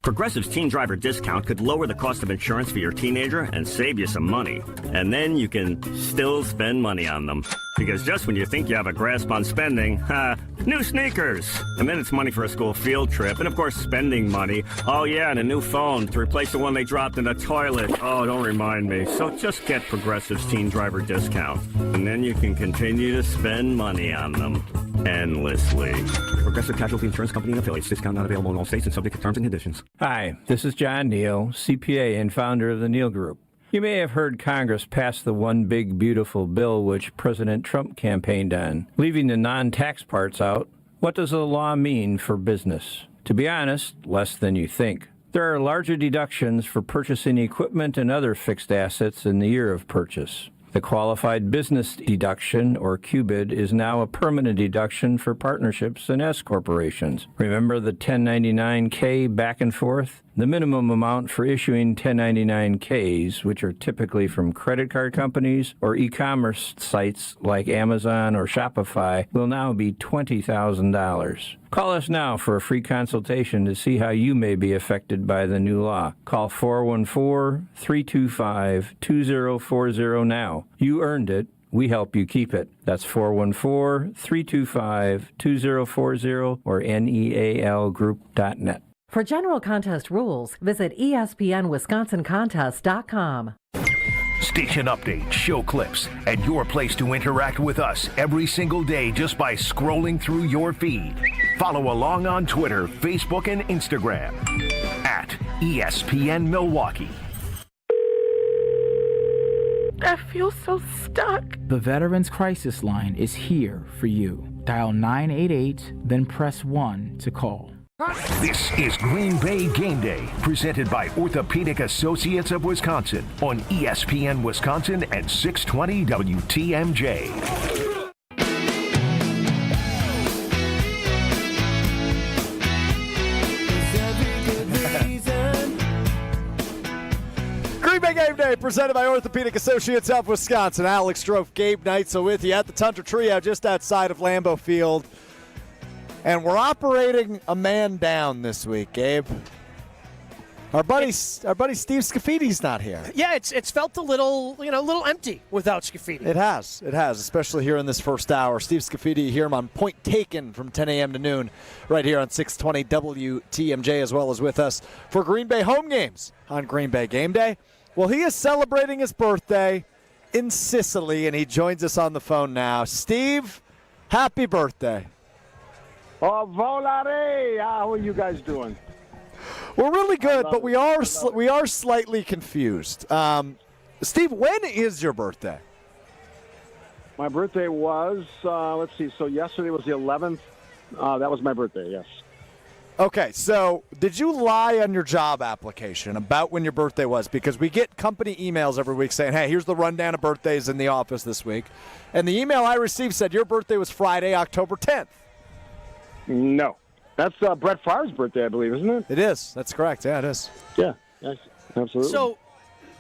Progressive's Teen Driver discount could lower the cost of insurance for your teenager and save you some money. And then you can still spend money on them. Because just when you think you have a grasp on spending, new sneakers. And then it's money for a school field trip. And of course, spending money. Oh yeah, and a new phone to replace the one they dropped in the toilet. Oh, don't remind me. So just get Progressive's Teen Driver discount. And then you can continue to spend money on them endlessly. Progressive Casualty Insurance Company and affiliates. Discount not available in all states and subject to terms and conditions. Hi, this is John Neal, CPA and founder of the Neal Group. You may have heard Congress pass the One Big Beautiful Bill which President Trump campaigned on, leaving the non-tax parts out. What does the law mean for business? To be honest, less than you think. There are larger deductions for purchasing equipment and other fixed assets in the year of purchase. The Qualified Business Deduction, or QBID, is now a permanent deduction for partnerships and S corporations. Remember the 1099-K back and forth? The minimum amount for issuing 1099-Ks, which are typically from credit card companies or e-commerce sites like Amazon or Shopify, will now be $20,000. Call us now for a free consultation to see how you may be affected by the new law. Call 414-325-2040 now. You earned it. we help you keep it. That's 414-325-2040 or nealgroup.net. For general contest rules, visit espnwisconsincontest.com. Station updates, show clips, and your place to interact with us every single day just by scrolling through your feed. Follow along on Twitter, Facebook, and Instagram at ESPN Milwaukee. I feel so stuck. The Veterans Crisis Line is here for you. Dial 988, then press 1 to call. This is Green Bay Game Day, presented by Orthopedic Associates of Wisconsin on ESPN Wisconsin at 620 WTMJ. Green Bay Game Day, presented by Orthopedic Associates of Wisconsin. Alex Strouf, Gabe Neitzel with you at the Tundra Trio just outside of Lambeau Field. And we're operating a man down this week, Gabe. Our buddy Steve Scaffidi's not here. Yeah, it's felt a little empty without Scaffidi. It has, especially here in this first hour. Steve Scaffidi here on Point Taken from 10 a.m. to noon, right here on 620 WTMJ, as well as with us for Green Bay home games on Green Bay Game Day. Well, he is celebrating his birthday in Sicily, and he joins us on the phone now. Steve, happy birthday. Oh, volare! How are you guys doing? We're really good, but we are slightly confused. Steve, when is your birthday? My birthday was, let's see, so yesterday was the 11th. That was my birthday, yes. Okay, so did you lie on your job application about when your birthday was? Because we get company emails every week saying, hey, here's the rundown of birthdays in the office this week. And the email I received said your birthday was Friday, October 10th. No. That's Brett Favre's birthday, I believe, isn't it? It is. That's correct. Yeah, it is. Yeah, absolutely.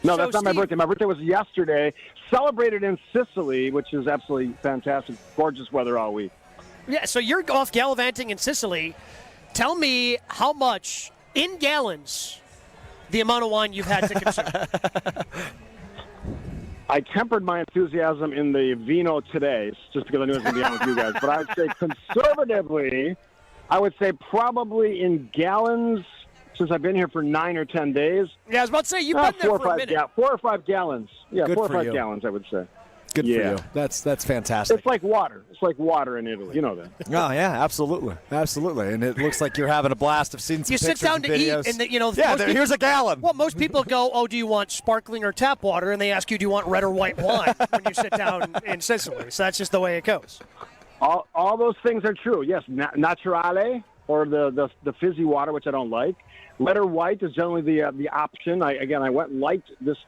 No, that's not my birthday. My birthday was yesterday. Celebrated in Sicily, which is absolutely fantastic. Gorgeous weather all week. Yeah, so you're off gallivanting in Sicily. Tell me how much, in gallons, the amount of wine you've had to consume. I tempered my enthusiasm in the vino today, just because I knew it was going to be on with you guys. But I would say conservatively, I would say probably in gallons, since I've been here for 9 or 10 days. Yeah, I was about to say, you've been there for a minute. 4 or 5 gallons. Yeah, Good 4 or for 5 you. gallons, I would say. Good for you. That's fantastic. It's like water. It's like water in Italy. You know that. Oh, yeah, absolutely. Absolutely. And it looks like you're having a blast. I've seen some You pictures sit down and to videos. eat, and here's a gallon. Well, most people go, oh, do you want sparkling or tap water? And they ask you, do you want red or white wine when you sit down in Sicily? So that's just the way it goes. All those things are true. Yes, naturale, or the fizzy water, which I don't like. Red or white is generally the option. I went light this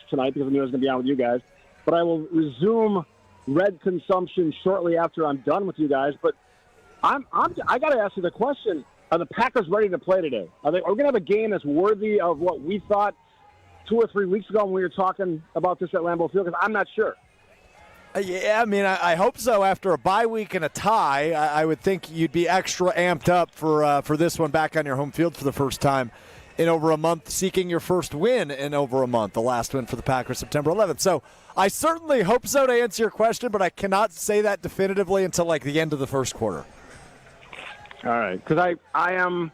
tonight because I knew I was going to be on with you guys. But I will resume red consumption shortly after I'm done with you guys. But I got to ask you the question: are the Packers ready to play today? Are we going to have a game that's worthy of what we thought 2 or 3 weeks ago when we were talking about this at Lambeau Field? Because I'm not sure. Yeah, I mean, I hope so. After a bye week and a tie, I would think you'd be extra amped up for this one back on your home field for the first time in over a month, seeking your first win in over a month, the last win for the Packers, September 11th. So I certainly hope so to answer your question, but I cannot say that definitively until like the end of the first quarter. All right, because I am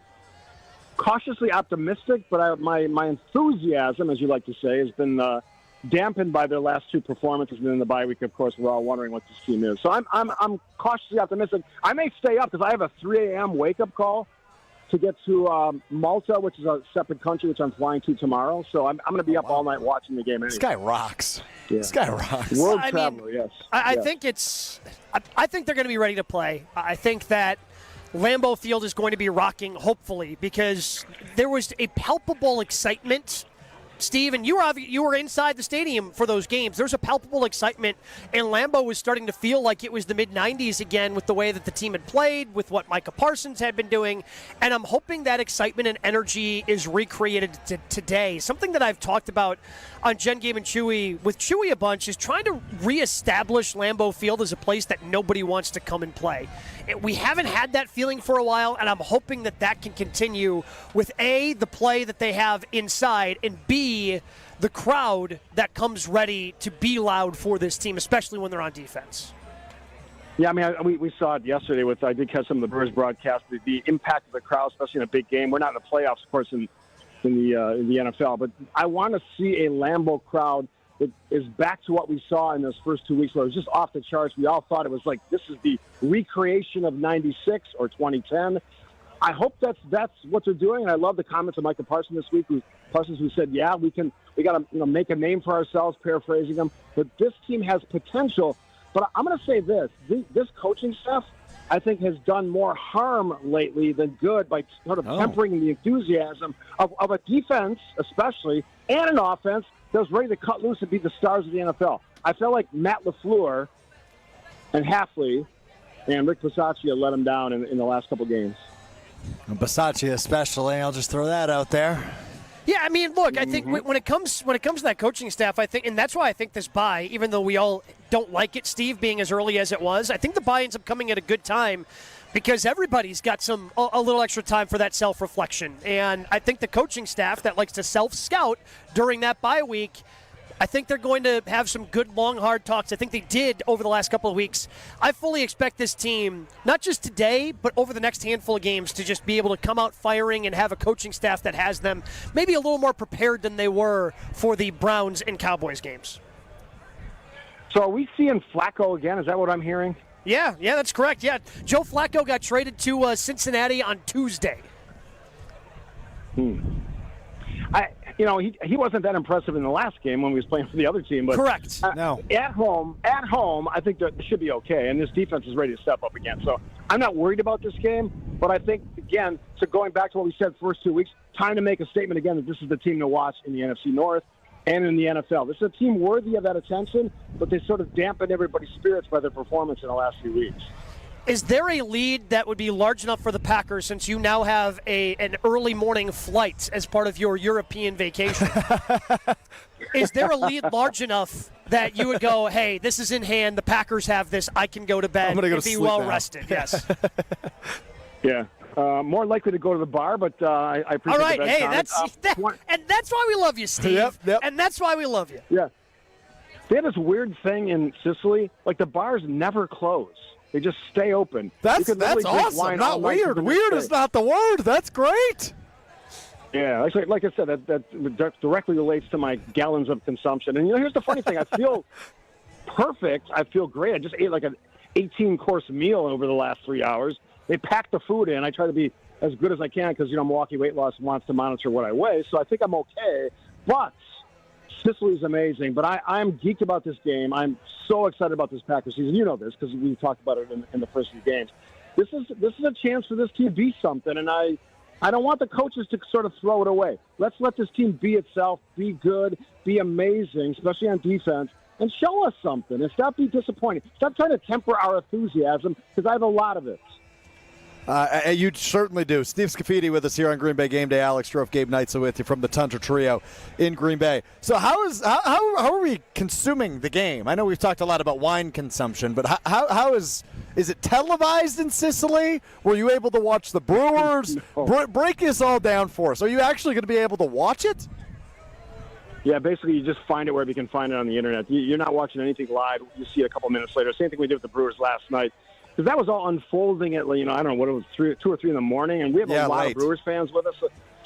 cautiously optimistic, but my enthusiasm, as you like to say, has been dampened by their last 2 performances. And in the bye week, of course, we're all wondering what this team is. So I'm cautiously optimistic. I may stay up because I have a 3 a.m. wake-up call to get to Malta, which is a separate country, which I'm flying to tomorrow. So I'm going to be up all night watching the game anyway. This guy rocks. Yeah. This guy rocks. World traveler, yes. I Yes. think I think they're going to be ready to play. I think that Lambeau Field is going to be rocking, hopefully, because there was a palpable excitement. Steve, and you were inside the stadium for those games. There's a palpable excitement, and Lambeau was starting to feel like it was the mid-'90s again with the way that the team had played, with what Micah Parsons had been doing, and I'm hoping that excitement and energy is recreated today. Something that I've talked about on Jen, Gabe, and Chewy, with Chewy a bunch, is trying to reestablish Lambeau Field as a place that nobody wants to come and play. We haven't had that feeling for a while, and I'm hoping that can continue with A, the play that they have inside, and B, the crowd that comes ready to be loud for this team, especially when they're on defense. Yeah, I mean, we saw it yesterday I did catch some of the Brewers broadcast, the impact of the crowd, especially in a big game. We're not in the playoffs, of course, in the NFL, but I want to see a Lambeau crowd that is back to what we saw in those first 2 weeks where it was just off the charts. We all thought it was like this is the recreation of 96 or 2010. I hope that's what they're doing, and I love the comments of Michael Parsons this week, who said, "Yeah, we got to make a name for ourselves," paraphrasing him. But this team has potential. But I'm going to say this: this coaching staff, I think, has done more harm lately than good by sort of tempering the enthusiasm of a defense, especially, and an offense that was ready to cut loose and be the stars of the NFL. I felt like Matt LaFleur and Hafley and Rick Bisaccia let him down in the last couple games. Bisaccia especially, I'll just throw that out there. Yeah, I mean, look, I think when it comes to that coaching staff, I think, and that's why I think this bye, even though we all don't like it, Steve, being as early as it was, I think the bye ends up coming at a good time because everybody's got a little extra time for that self-reflection. And I think the coaching staff that likes to self-scout during that bye week, I think they're going to have some good, long, hard talks. I think they did over the last couple of weeks. I fully expect this team, not just today, but over the next handful of games, to just be able to come out firing and have a coaching staff that has them maybe a little more prepared than they were for the Browns and Cowboys games. So are we seeing Flacco again? Is that what I'm hearing? Yeah, that's correct. Yeah, Joe Flacco got traded to Cincinnati on Tuesday. He wasn't that impressive in the last game when we was playing for the other team. But correct. No. At home, I think that should be okay, and this defense is ready to step up again. So I'm not worried about this game, but I think, again, so going back to what we said the first 2 weeks, time to make a statement again that this is the team to watch in the NFC North and in the NFL. This is a team worthy of that attention, but they sort of dampened everybody's spirits by their performance in the last few weeks. Is there a lead that would be large enough for the Packers since you now have an early morning flight as part of your European vacation? Is there a lead large enough that you would go, hey, this is in hand, the Packers have this, I can go to bed and be well rested? Yes. Yeah. More likely to go to the bar, but I appreciate all right, the hey, and that's why we love you, Steve. Yep. And that's why we love you. Yeah. They have this weird thing in Sicily, like the bars never close. They just stay open. That's awesome. Not weird. Weird is not the word. That's great. Yeah, like I said, that directly relates to my gallons of consumption. And here's the funny thing: I feel perfect. I feel great. I just ate like an 18-course meal over the last 3 hours. They packed the food in. I try to be as good as I can because Milwaukee Weight Loss wants to monitor what I weigh, so I think I'm okay. But Sicily's amazing, but I'm geeked about this game. I'm so excited about this Packers season. You know this because we talked about it in the first few games. This is a chance for this team to be something, and I don't want the coaches to sort of throw it away. Let's let this team be itself, be good, be amazing, especially on defense, and show us something and stop being disappointed. Stop trying to temper our enthusiasm because I have a lot of it. You certainly do. Steve Scaffidi with us here on Green Bay Game Day. Alex Strouf, Gabe Neitzel with you from the Tundra Trio in Green Bay. So how are we consuming the game? I know we've talked a lot about wine consumption, but how is it televised in Sicily? Were you able to watch the Brewers? No. Break this all down for us. Are you actually going to be able to watch it? Yeah, basically you just find it wherever you can find it on the internet. You're not watching anything live. You see it a couple minutes later. Same thing we did with the Brewers last night. Because that was all unfolding at, I don't know what it was, 2 or 3 in the morning, and we have a lot of Brewers fans with us.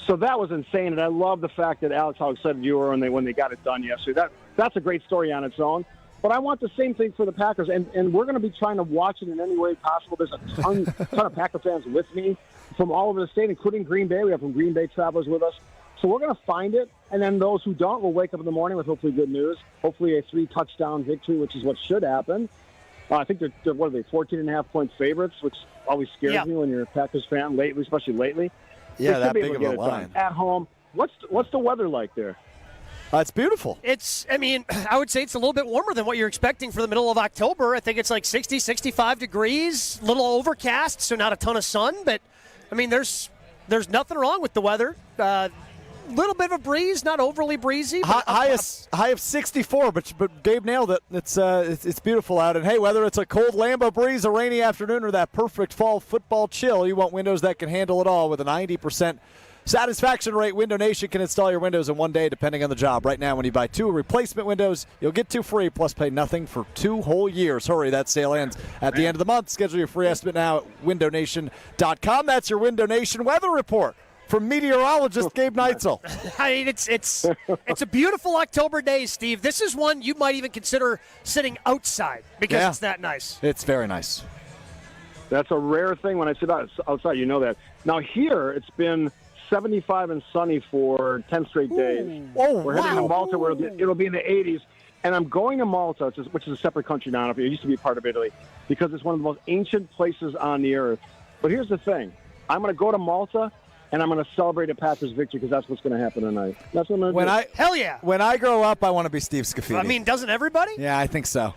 So that was insane, and I love the fact that Alex, how excited you were when they got it done yesterday. That's a great story on its own. But I want the same thing for the Packers, and we're going to be trying to watch it in any way possible. There's a ton of Packer fans with me from all over the state, including Green Bay. We have some Green Bay travelers with us. So we're going to find it, and then those who don't will wake up in the morning with hopefully good news, hopefully a 3-touchdown victory, which is what should happen. I think they're 14.5-point favorites, which always scares me when you're a Packers fan, especially lately. Yeah, that big of a line. At home, what's the weather like there? It's beautiful. I would say it's a little bit warmer than what you're expecting for the middle of October. I think it's like 60, 65 degrees, a little overcast, so not a ton of sun. But, there's nothing wrong with the weather. Little bit of a breeze, not overly breezy. But high of 64, but Gabe nailed it. It's beautiful out, and hey, whether it's a cold Lambeau breeze, a rainy afternoon, or that perfect fall football chill, you want windows that can handle it all with a 90% Satisfaction rate Window Nation can install your windows in one day depending on the job. Right now, when you buy 2 replacement windows, you'll get 2 free plus pay nothing for 2 whole years. Hurry, that sale ends at the end of the month. Schedule your free estimate now at windownation.com. That's your Window Nation weather report from meteorologist Gabe Neitzel. I mean, it's a beautiful October day, Steve. This is one you might even consider sitting outside because it's that nice. It's very nice. That's a rare thing when I sit outside. You know that. Now here, it's been 75 and sunny for 10 straight days. We're heading to Malta where it'll be in the 80s. And I'm going to Malta, which is a separate country now. It used to be a part of Italy because it's one of the most ancient places on the earth. But here's the thing. I'm going to go to Malta, and I'm going to celebrate a Packers victory because that's what's going to happen tonight. That's what I'm going to do. Hell yeah. When I grow up, I want to be Steve Scaffidi. I mean, doesn't everybody? Yeah, I think so.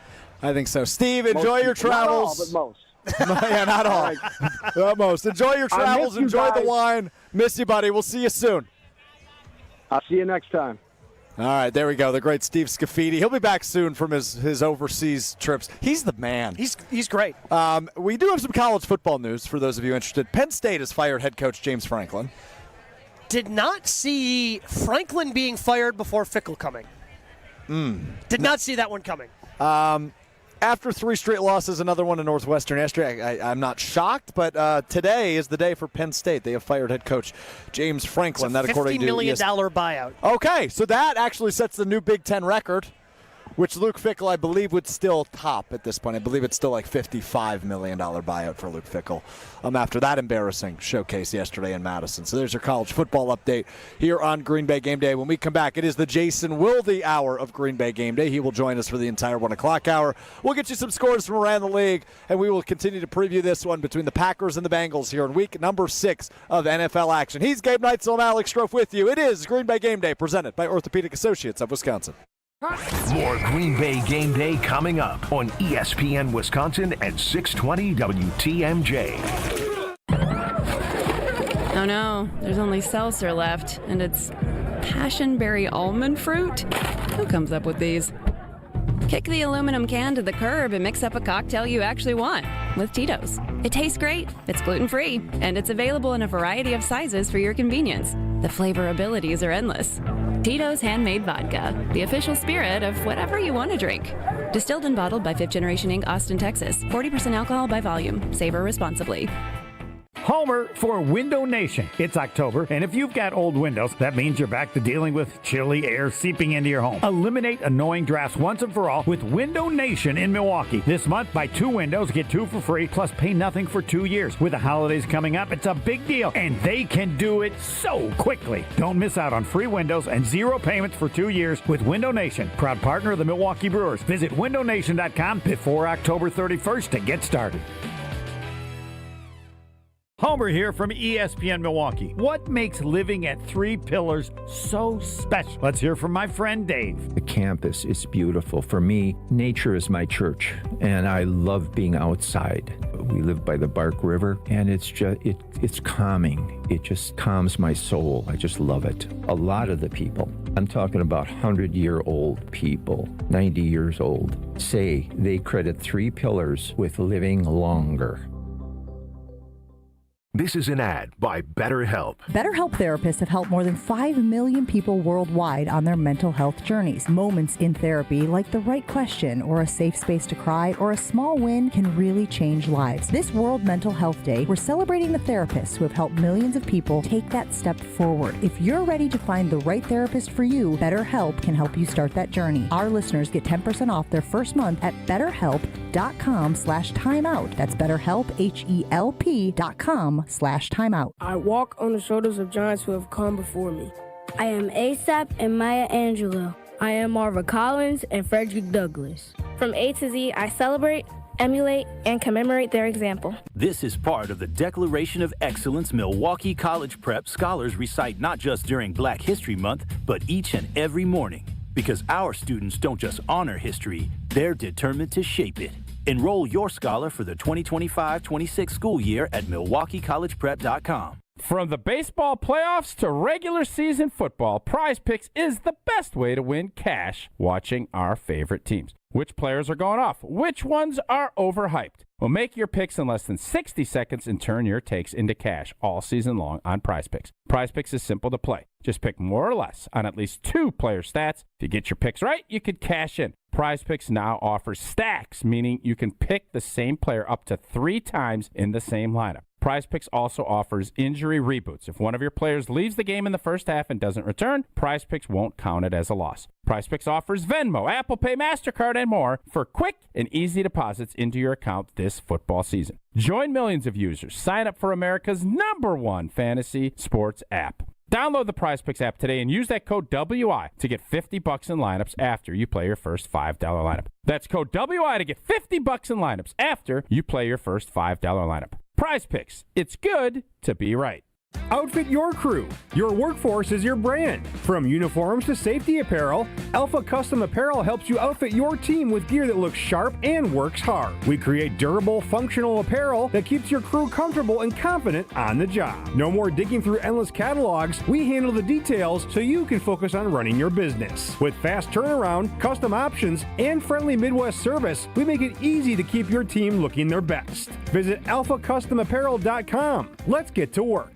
Steve, enjoy your travels. Not all, but most. Yeah, not all. Not most. Enjoy your travels. Enjoy the wine. Miss you, buddy. We'll see you soon. I'll see you next time. All right, there we go. The great Steve Scaffidi. He'll be back soon from his overseas trips. He's the man. He's great. We do have some college football news for those of you interested. Penn State has fired head coach James Franklin. Did not see Franklin being fired before Fickle coming. Did not see that one coming. After 3 straight losses, another one to Northwestern yesterday, I'm not shocked, but today is the day for Penn State. They have fired head coach James Franklin. It's a $50 million buyout. Okay, so that actually sets the new Big Ten record, which Luke Fickell, I believe, would still top at this point. I believe it's still like $55 million buyout for Luke Fickell after that embarrassing showcase yesterday in Madison. So there's your college football update here on Green Bay Game Day. When we come back, it is the Jason Wilde hour of Green Bay Game Day. He will join us for the entire 1 o'clock hour. We'll get you some scores from around the league, and we will continue to preview this one between the Packers and the Bengals here in week number 6 of NFL action. He's Gabe Neitzel and Alex Strouf with you. It is Green Bay Game Day presented by Orthopedic Associates of Wisconsin. More Green Bay Game Day coming up on ESPN Wisconsin at 620 WTMJ. Oh no, there's only seltzer left, and it's passionberry almond fruit? Who comes up with these? Kick the aluminum can to the curb and mix up a cocktail you actually want with Tito's. It tastes great, it's gluten-free, and it's available in a variety of sizes for your convenience. The flavor abilities are endless. Tito's Handmade Vodka, the official spirit of whatever you want to drink. Distilled and bottled by 5th Generation Inc., Austin, Texas. 40% alcohol by volume. Savor responsibly. Homer for Window Nation. It's October, and if you've got old windows, that means you're back to dealing with chilly air seeping into your home. Eliminate annoying drafts once and for all with Window Nation in Milwaukee. This month, buy 2 windows, get 2 for free, plus pay nothing for 2 years. With the holidays coming up, it's a big deal, and they can do it so quickly. Don't miss out on free windows and 0 payments for 2 years with Window Nation, proud partner of the Milwaukee Brewers. Visit windownation.com before October 31st to get started. Homer here from ESPN Milwaukee. What makes living at 3 Pillars so special? Let's hear from my friend Dave. The campus is beautiful. For me, nature is my church, and I love being outside. We live by the Bark River, and it's just it's calming. It just calms my soul. I just love it. A lot of the people, I'm talking about 100-year-old people, 90 years old, say they credit 3 Pillars with living longer. This is an ad by BetterHelp. BetterHelp therapists have helped more than 5 million people worldwide on their mental health journeys. Moments in therapy, like the right question or a safe space to cry or a small win, can really change lives. This World Mental Health Day, we're celebrating the therapists who have helped millions of people take that step forward. If you're ready to find the right therapist for you, BetterHelp can help you start that journey. Our listeners get 10% off their first month at BetterHelp.com/timeout. That's BetterHelp, HELP.com/timeout. I walk on the shoulders of giants who have come before me. I am ASAP and Maya Angelou. I am Marva Collins and Frederick Douglass. From A to Z, I celebrate, emulate, and commemorate their example. This is part of the Declaration of Excellence Milwaukee College Prep scholars recite not just during Black History Month, but each and every morning. Because our students don't just honor history, they're determined to shape it. Enroll your scholar for the 2025-26 school year at MilwaukeeCollegePrep.com. From the baseball playoffs to regular season football, Prize Picks is the best way to win cash watching our favorite teams. Which players are going off? Which ones are overhyped? Well, make your picks in less than 60 seconds and turn your takes into cash all season long on PrizePicks. PrizePicks is simple to play. Just pick more or less on at least 2 player stats. If you get your picks right, you could cash in. PrizePicks now offers stacks, meaning you can pick the same player up to 3 times in the same lineup. PrizePicks also offers injury reboots. If one of your players leaves the game in the first half and doesn't return, PrizePicks won't count it as a loss. PrizePicks offers Venmo, Apple Pay, MasterCard, and more for quick and easy deposits into your account this football season. Join millions of users. Sign up for America's #1 fantasy sports app. Download the PrizePicks app today and use that code WI to get $50 in lineups after you play your first $5 lineup. That's code WI to get $50 in lineups after you play your first $5 lineup. PrizePicks. It's good to be right. Outfit your crew. Your workforce is your brand. From uniforms to safety apparel, Alpha Custom Apparel helps you outfit your team with gear that looks sharp and works hard. We create durable, functional apparel that keeps your crew comfortable and confident on the job. No more digging through endless catalogs. We handle the details so you can focus on running your business. With fast turnaround, custom options, and friendly Midwest service, we make it easy to keep your team looking their best. Visit alphacustomapparel.com. Let's get to work.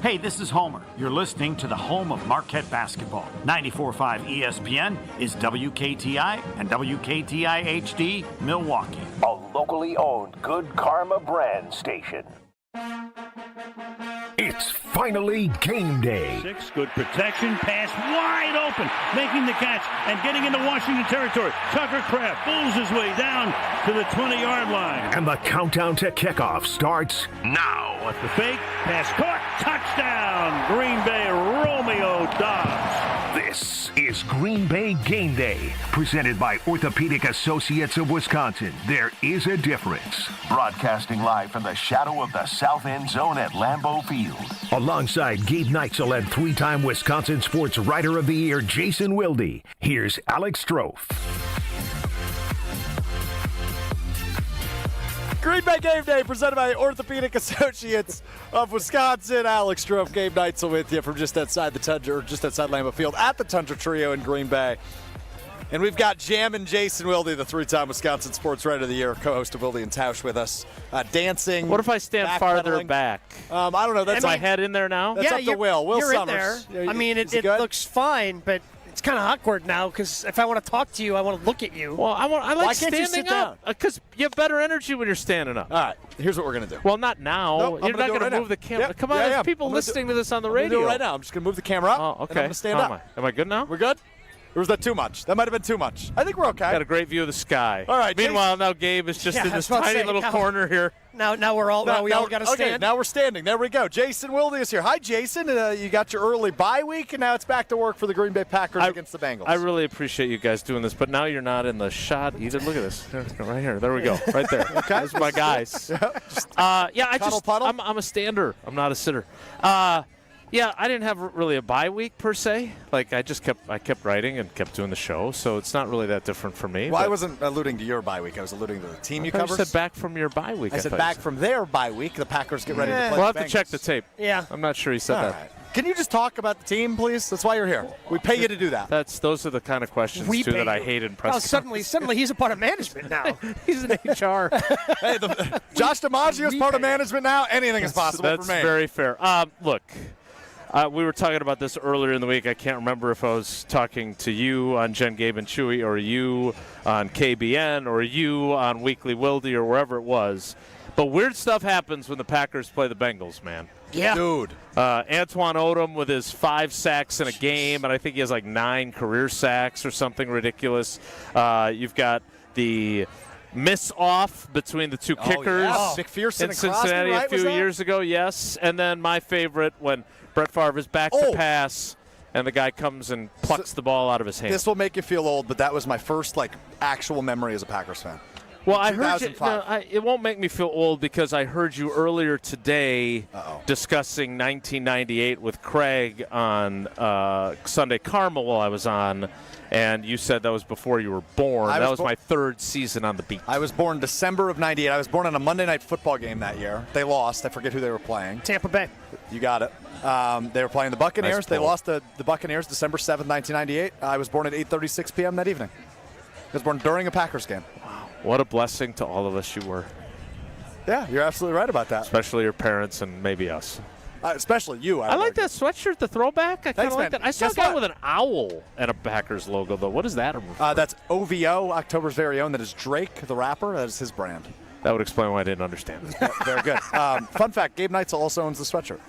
Hey, this is Homer. You're listening to the home of Marquette basketball. 94.5 ESPN is WKTI and WKTI HD Milwaukee. A locally owned Good Karma brand station. It's finally game day. 6, good protection, pass wide open, making the catch and getting into Washington territory. Tucker Kraft pulls his way down to the 20-yard line. And the countdown to kickoff starts now. What's the fake? Pass caught, touchdown, Green Bay Romeo Dobbs. This is Green Bay Game Day, presented by Orthopedic Associates of Wisconsin. There is a difference. Broadcasting live from the shadow of the south end zone at Lambeau Field. Alongside Gabe Neitzel and 3-time Wisconsin Sports Writer of the Year, Jason Wilde, here's Alex Strouf. Green Bay Game Day presented by Orthopedic Associates of Wisconsin. Alex Strouf, Gabe Neitzel with you from just outside the Tundra, or just outside Lambeau Field at the Tundra Trio in Green Bay. And we've got Jammin' Jason Wilde, the 3-time Wisconsin Sports Writer of the Year, co-host of Wilde and Tausch with us, dancing. What if I stand farther back? I don't know. That's my head in there now? That's up to Will. Will you're Summers. In there. I mean, it looks fine, but it's kind of awkward now because if I want to talk to you, I want to look at you. Well, I like Why can't you standing sit up because you have better energy when you're standing up. All right, here's what we're going to do. Well, not now. Nope, you're not going to move the camera. Come on, there's people listening to this on the radio. I'm going to do it right now. I'm just going to move the camera up. Oh, okay. And I'm going to stand up. Am I good now? We're good? Or was that too much? That might have been too much. I think we're okay. Got a great view of the sky. All right. Meanwhile, now Gabe is just in this tiny little corner here. Now we all got to stand. Okay, now we're standing. There we go. Jason Wilde is here. Hi, Jason. You got your early bye week, and now it's back to work for the Green Bay Packers against the Bengals. I really appreciate you guys doing this, but now you're not in the shot either. Look at this. Right here. There we go. Right there. Okay. Those are my guys. I'm a stander. I'm not a sitter. Yeah, I didn't have really a bye week per se. Like I kept writing and kept doing the show, so it's not really that different for me. Well, I wasn't alluding to your bye week. I was alluding to the team you covered. You said back from your bye week. I said back from their bye week. The Packers get ready to play. We'll have the to check the tape. Yeah, I'm not sure he said that. Right. Can you just talk about the team, please? That's why you're here. We pay you to do that. Those are the kind of questions that I hate in press. Oh, suddenly he's a part of management now. He's in HR. Hey, Josh DiMaggio is part of management now. Anything is possible for me. That's very fair. Look. We were talking about this earlier in the week. I can't remember if I was talking to you on Jen, Gabe, and Chewy, or you on KBN, or you on Weekly Wilde, or wherever it was. But weird stuff happens when the Packers play the Bengals, man. Yeah. Dude. Antoine Odom with his 5 sacks in a game, and I think he has like 9 career sacks or something ridiculous. You've got the miss off between the two kickers McPherson in Cincinnati a few years ago, yes. And then my favorite when Brett Favre is back to pass, and the guy comes and plucks the ball out of his hand. This will make you feel old, but that was my first actual memory as a Packers fan. Well, I heard you. No, it won't make me feel old because I heard you earlier today discussing 1998 with Craig on Sunday Karma while I was on, and you said that was before you were born. That was my 3rd season on the beat. I was born December of 98. I was born on a Monday Night Football game that year. They lost. I forget who they were playing. Tampa Bay. You got it. They were playing the Buccaneers. Nice they lost the Buccaneers December 7th, 1998. I was born at 8:36 p.m. that evening. He was born during a Packers game. Wow. What a blessing to all of us you were. Yeah, you're absolutely right about that. Especially your parents and maybe us. Especially you. I like that sweatshirt, the throwback. I kind of like man. that. I saw Guess a guy what? with an owl and a Packers logo, though. What is that? That's OVO, October's very own. That is Drake, the rapper. That is his brand. That would explain why I didn't understand it. Yeah, very good. Fun fact, Gabe Neitzel also owns the sweatshirt.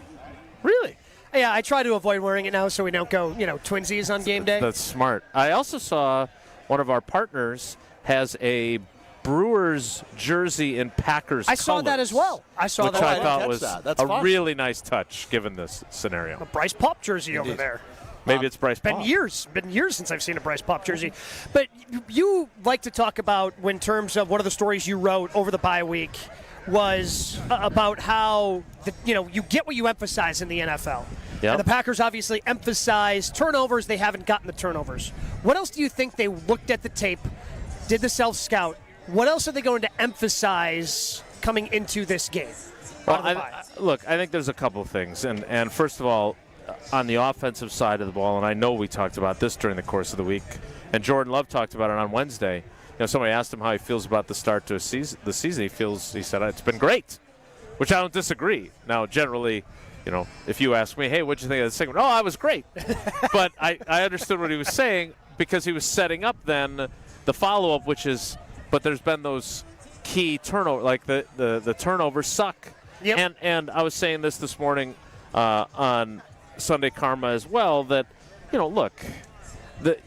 Really? Yeah, I try to avoid wearing it now so we don't go, twinsies on game day. That's smart. I also saw one of our partners has a Brewers jersey in Packers I saw that as well. Which I thought was That's a fun. really nice touch given this scenario. A Bryce Pop jersey over there. Maybe it's Bryce Pop. Been years since I've seen a Bryce Pop jersey. But you like to talk about, in terms of one of the stories you wrote over the bye week, was about how you get what you emphasize in the NFL. Yep. And the Packers obviously emphasize turnovers. They haven't gotten the turnovers. What else do you think they looked at the tape, did the self-scout? What else are they going to emphasize coming into this game? Well, look, I think there's a couple of things. And first of all, on the offensive side of the ball, and I know we talked about this during the course of the week, and Jordan Love talked about it on Wednesday. Somebody asked him how he feels about the start to the season. He said, it's been great, which I don't disagree. Now, generally, if you ask me, hey, what'd you think of the segment? Oh, I was great. But I understood what he was saying because he was setting up then the follow-up, which is, but there's been those key turnovers, like the turnovers suck. Yep. And I was saying this morning on Sunday Karma as well, that, look,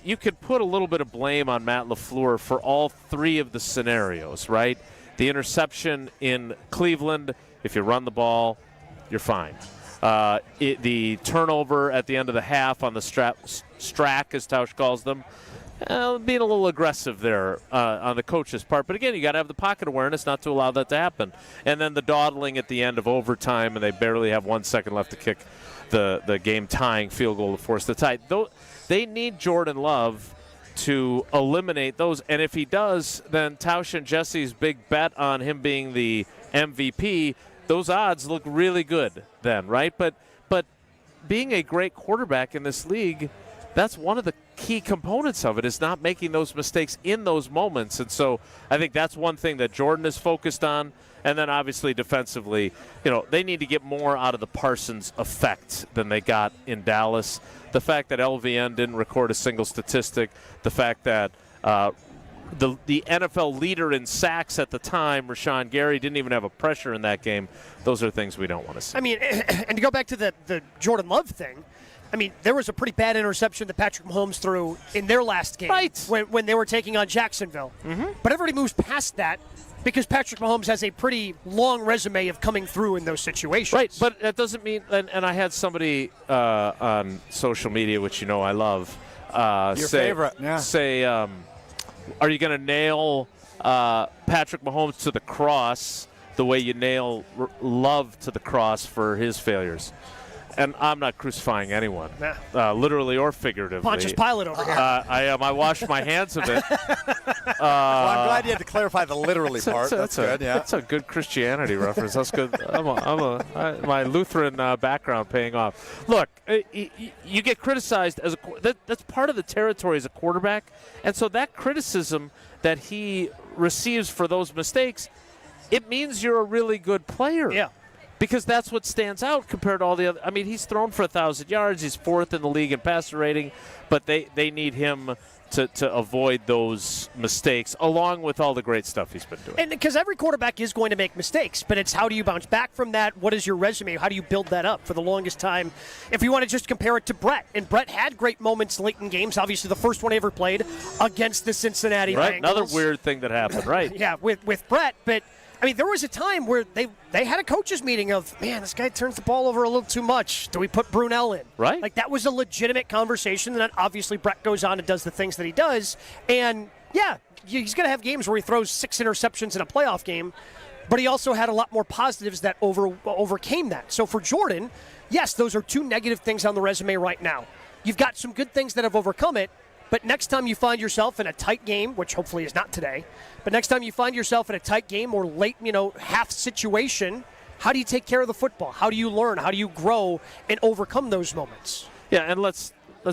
you could put a little bit of blame on Matt LaFleur for all three of the scenarios, right? The interception in Cleveland, if you run the ball, you're fine. The turnover at the end of the half on the Strack, as Tausch calls them, being a little aggressive there on the coach's part. But again, you got to have the pocket awareness not to allow that to happen. And then the dawdling at the end of overtime, and they barely have 1 second left to kick the game-tying field goal to force the tie. They need Jordan Love to eliminate those. And if he does, then Tausch and Jesse's big bet on him being the MVP, those odds look really good then, right? But being a great quarterback in this league, that's one of the key components of it, is not making those mistakes in those moments. And so I think that's one thing that Jordan is focused on. And then obviously defensively, they need to get more out of the Parsons effect than they got in Dallas. The fact that LVN didn't record a single statistic, the fact that the NFL leader in sacks at the time, Rashawn Gary, didn't even have a pressure in that game, those are things we don't want to see. I mean, and to go back to the Jordan Love thing, I mean, there was a pretty bad interception that Patrick Mahomes threw in their last game, right, when they were taking on Jacksonville. Mm-hmm. But everybody moves past that because Patrick Mahomes has a pretty long resume of coming through in those situations. Right, but that doesn't mean – and I had somebody on social media, which I love, Your favorite, yeah. say, are you going to nail Patrick Mahomes to the cross the way you nail Love to the cross for his failures? And I'm not crucifying anyone, literally or figuratively. Pontius Pilate over here. I am. I washed my hands of it. Well, I'm glad you had to clarify the literally part. That's good, yeah. That's a good Christianity reference. That's good. My Lutheran background paying off. Look, you get criticized as that's part of the territory as a quarterback, and so that criticism that he receives for those mistakes, it means you're a really good player. Yeah. Because that's what stands out compared to all the other. I mean, he's thrown for 1,000 yards. He's fourth in the league in passer rating, but they need him to avoid those mistakes, along with all the great stuff he's been doing. And because every quarterback is going to make mistakes, but it's how do you bounce back from that? What is your resume? How do you build that up? For the longest time, if you want to just compare it to Brett, and Brett had great moments late in games. Obviously, the first one he ever played against the Cincinnati Bengals. Bengals. Another weird thing that happened, right? Yeah, with Brett, but. I mean, there was a time where they had a coaches meeting of, man, this guy turns the ball over a little too much. Do we put Brunell in? Right. Like, that was a legitimate conversation. And then obviously Brett goes on and does the things that he does. And, yeah, he's going to have games where he throws 6 interceptions in a playoff game. But he also had a lot more positives that overcame that. So for Jordan, yes, those are 2 negative things on the resume right now. You've got some good things that have overcome it. But next time you find yourself in a tight game, which hopefully is not today, but next time you find yourself in a tight game or late, half situation, how do you take care of the football? How do you learn? How do you grow and overcome those moments? Yeah, and let's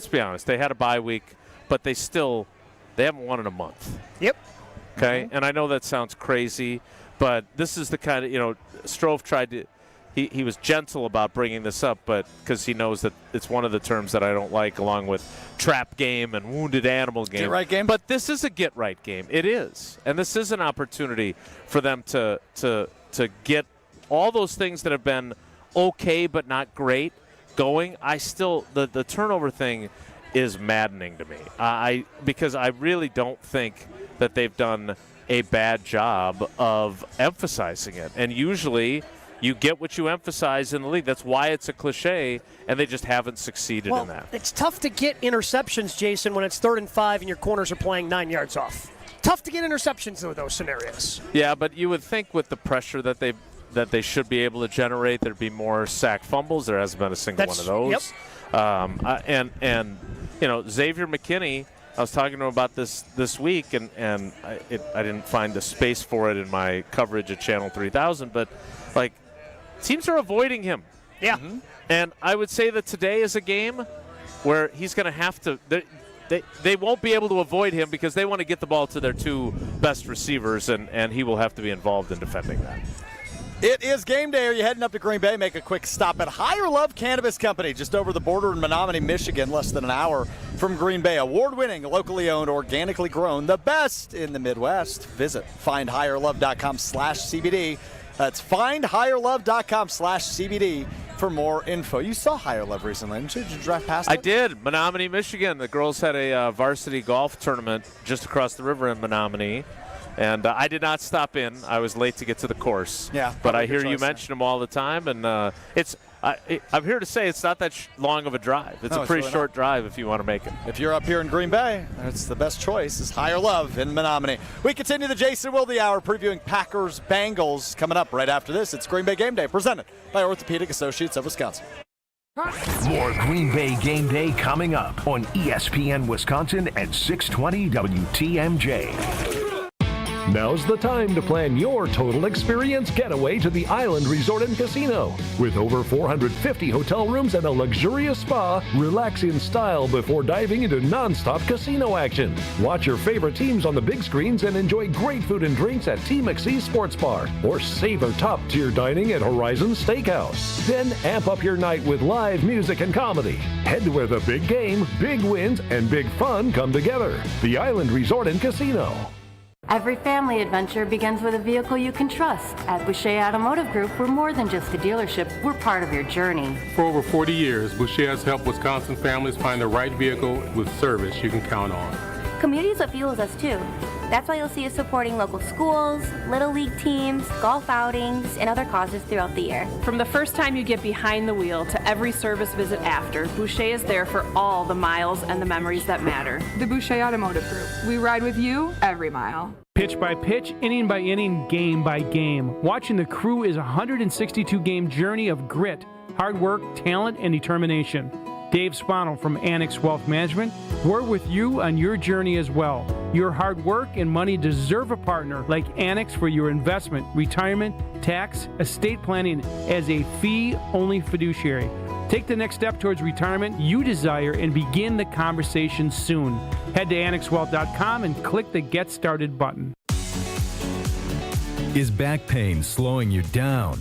be honest. They had a bye week, but they still They haven't won in a month. Yep. Okay, Mm-hmm. and I know that sounds crazy, but this is the kind of, Strouf tried to, he was gentle about bringing this up, but because he knows that it's one of the terms that I don't like, along with trap game and wounded animal game. Get right game? But this is a get right game. It is. And this is an opportunity for them to get all those things that have been okay but not great going. The turnover thing is maddening to me. Because I really don't think that they've done a bad job of emphasizing it. And usually you get what you emphasize in the league. That's why it's a cliche, and they just haven't succeeded in that. It's tough to get interceptions, Jason, when it's 3rd and 5 and your corners are playing 9 yards off. Tough to get interceptions in those scenarios. Yeah, but you would think with the pressure that they should be able to generate, there'd be more sack fumbles. There hasn't been a single one of those. Yep. And Xavier McKinney, I was talking to him about this week, and I didn't find the space for it in my coverage at Channel 3000, but teams are avoiding him. Yeah. Mm-hmm. And I would say that today is a game where he's going to have to they won't be able to avoid him because they want to get the ball to their 2 best receivers, and he will have to be involved in defending that. It is game day. Are you heading up to Green Bay? Make a quick stop at Higher Love Cannabis Company, just over the border in Menominee, Michigan, less than an hour from Green Bay. Award-winning, locally owned, organically grown, the best in the Midwest. Visit findhigherlove.com/CBD. That's findhigherlove.com/CBD for more info. You saw Higher Love recently, didn't you? Did you drive past it? I did. Menominee, Michigan. The girls had a varsity golf tournament just across the river in Menominee. And I did not stop in. I was late to get to the course. Yeah. But I hear you mention them all the time. And I'm here to say it's not that long of a drive. It's a pretty really short drive if you want to make it. If you're up here in Green Bay, it's the best choice is Higher Love in Menominee. We continue the Jason Wilde Hour previewing Packers Bengals coming up right after this. It's Green Bay Game Day presented by Orthopedic Associates of Wisconsin. More Green Bay Game Day coming up on ESPN Wisconsin at 620 WTMJ. Now's the time to plan your total experience getaway to the Island Resort and Casino. With over 450 hotel rooms and a luxurious spa, relax in style before diving into nonstop casino action. Watch your favorite teams on the big screens and enjoy great food and drinks at T. McSee Sports Bar, or savor top-tier dining at Horizon Steakhouse. Then amp up your night with live music and comedy. Head to where the big game, big wins, and big fun come together. The Island Resort and Casino. Every family adventure begins with a vehicle you can trust. At Boucher Automotive Group, we're more than just a dealership, we're part of your journey. For over 40 years, Boucher has helped Wisconsin families find the right vehicle with service you can count on. Community is what fuels us too. That's why you'll see us supporting local schools, Little League teams, golf outings, and other causes throughout the year. From the first time you get behind the wheel to every service visit after, Boucher is there for all the miles and the memories that matter. The Boucher Automotive Group. We ride with you every mile. Pitch by pitch, inning by inning, game by game. Watching the Crew is a 162-game journey of grit, hard work, talent, and determination. Dave Spanel from Annex Wealth Management. We're with you on your journey as well. Your hard work and money deserve a partner like Annex for your investment, retirement, tax, estate planning as a fee-only fiduciary. Take the next step towards retirement you desire and begin the conversation soon. Head to annexwealth.com and click the Get Started button. Is back pain slowing you down?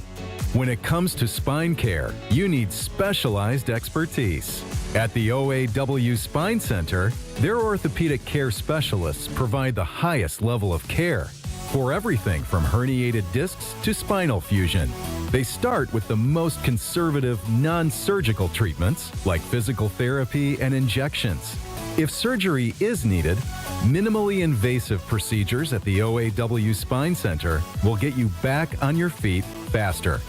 When it comes to spine care, you need specialized expertise. At the OAW Spine Center, their orthopedic care specialists provide the highest level of care for everything from herniated discs to spinal fusion. They start with the most conservative, non-surgical treatments like physical therapy and injections. If surgery is needed, minimally invasive procedures at the OAW Spine Center will get you back on your feet faster.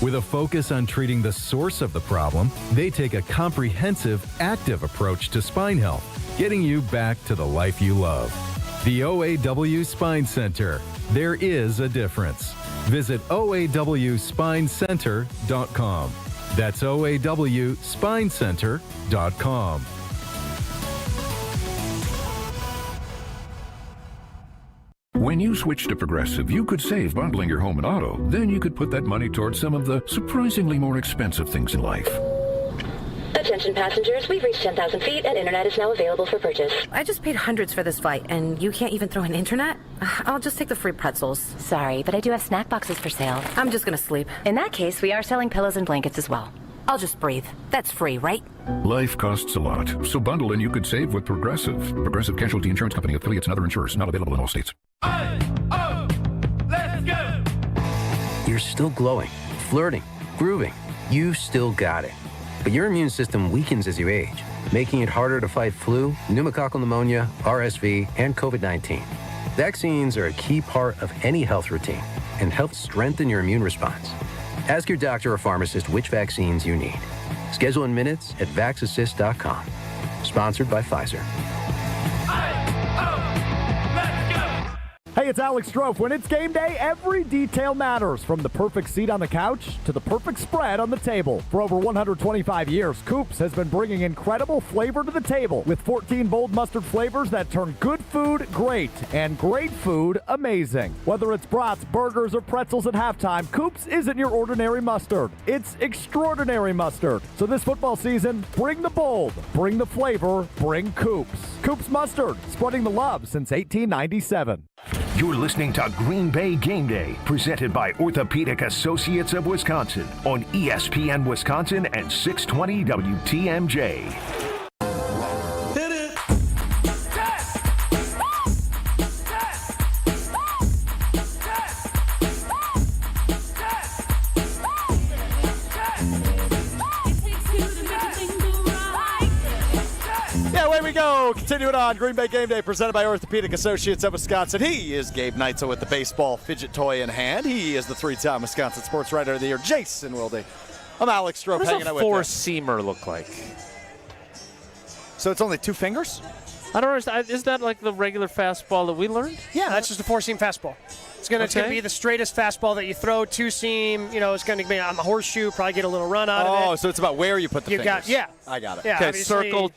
With a focus on treating the source of the problem, they take a comprehensive, active approach to spine health, getting you back to the life you love. The OAW Spine Center. There is a difference. Visit OAWSpineCenter.com. That's OAWSpineCenter.com. When you switch to Progressive, you could save bundling your home and auto. Then you could put that money towards some of the surprisingly more expensive things in life. But Attention passengers, we've reached 10,000 feet and internet is now available for purchase. I just paid hundreds for this flight, and you can't even throw in internet? I'll just take the free pretzels. Sorry, but I do have snack boxes for sale. I'm just gonna sleep. In that case, we are selling pillows and blankets as well. I'll just breathe. That's free, right? Life costs a lot, so bundle and you could save with Progressive. Progressive Casualty Insurance Company, affiliates, and other insurers. Not available in all states. Let's go! You're still glowing, flirting, grooving. You've still got it. But your immune system weakens as you age, making it harder to fight flu, pneumococcal pneumonia, RSV, and COVID-19. Vaccines are a key part of any health routine and help strengthen your immune response. Ask your doctor or pharmacist which vaccines you need. Schedule in minutes at vaxassist.com. Sponsored by Pfizer. Hey, it's Alex Strouf. When it's game day, every detail matters, from the perfect seat on the couch to the perfect spread on the table. For over 125 years, Coops has been bringing incredible flavor to the table with 14 bold mustard flavors that turn good food great and great food amazing. Whether it's brats, burgers, or pretzels at halftime, Coops isn't your ordinary mustard. It's extraordinary mustard. So this football season, bring the bold, bring the flavor, bring Coops. Coops Mustard, spreading the love since 1897. You're listening to Green Bay Game Day, presented by Orthopedic Associates of Wisconsin on ESPN Wisconsin and 620 WTMJ. Away we go. Continuing on, Green Bay Game Day, presented by Orthopedic Associates of Wisconsin. He is Gabe Neitzel with the baseball fidget toy in hand. He is the three-time Wisconsin Sports Writer of the Year, Jason Wilde. I'm Alex Strouf, hanging out with you. What does a four-seamer look like? So it's only two fingers? I don't understand. Is that like the regular fastball that we learned? Yeah, that's just a four-seam fastball. It's going to be the straightest fastball that you throw, two-seam. You know, it's going to be on the horseshoe, probably get a little run out of it. Oh, so it's about where you put the fingers. Yeah. I got it. Yeah, okay, circle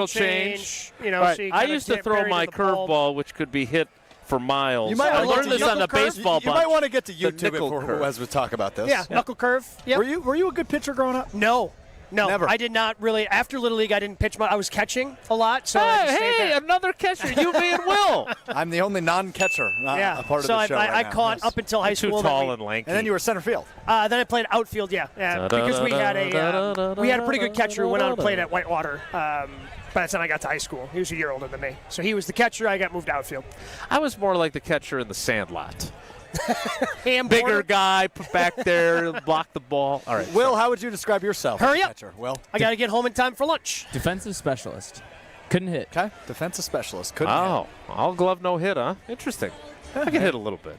change. You know, right. so you I used to throw my curveball, which could be hit for miles. You might I learned this on the baseball You might want to get to YouTube as we talk about this. Yeah, knuckle curve. Yep. Were you a good pitcher growing up? No. Never. I did not really. After Little League, I didn't pitch much. I was catching a lot. So hey, another catcher. You, me, and Will. I'm the only non-catcher a part of the show I caught up until high school. Too tall and lanky. And then you were center field. Then I played outfield, because we had a pretty good catcher who went out and played at Whitewater. By the time I got to high school, he was a year older than me. So he was the catcher. I got moved to outfield. I was more like the catcher in the Sandlot. Bigger guy, put back there, block the ball. All right. Will, how would you describe yourself? Hurry up. Catcher? Will, I got to get home in time for lunch. Defensive specialist. Couldn't hit. Okay. Defensive specialist. Couldn't hit. All glove, no hit, huh? Interesting. I can hit a little bit.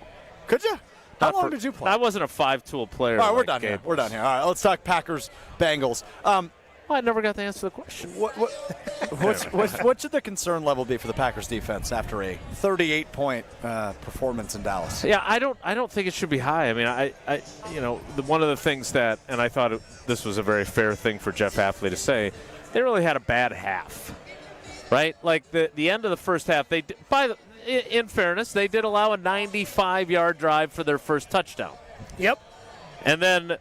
Could you? How long did you play? I wasn't a five-tool player. All right, we're done here. We're done here. All right, let's talk Packers, Bengals. I never got to answer the question. What should the concern level be for the Packers defense after a 38-point performance in Dallas? Yeah, I don't think it should be high. I mean, one of the things that, and I thought this was a very fair thing for Jeff Hafley to say, they really had a bad half, right? Like the end of the first half, in fairness, they did allow a 95-yard drive for their first touchdown. Yep. And then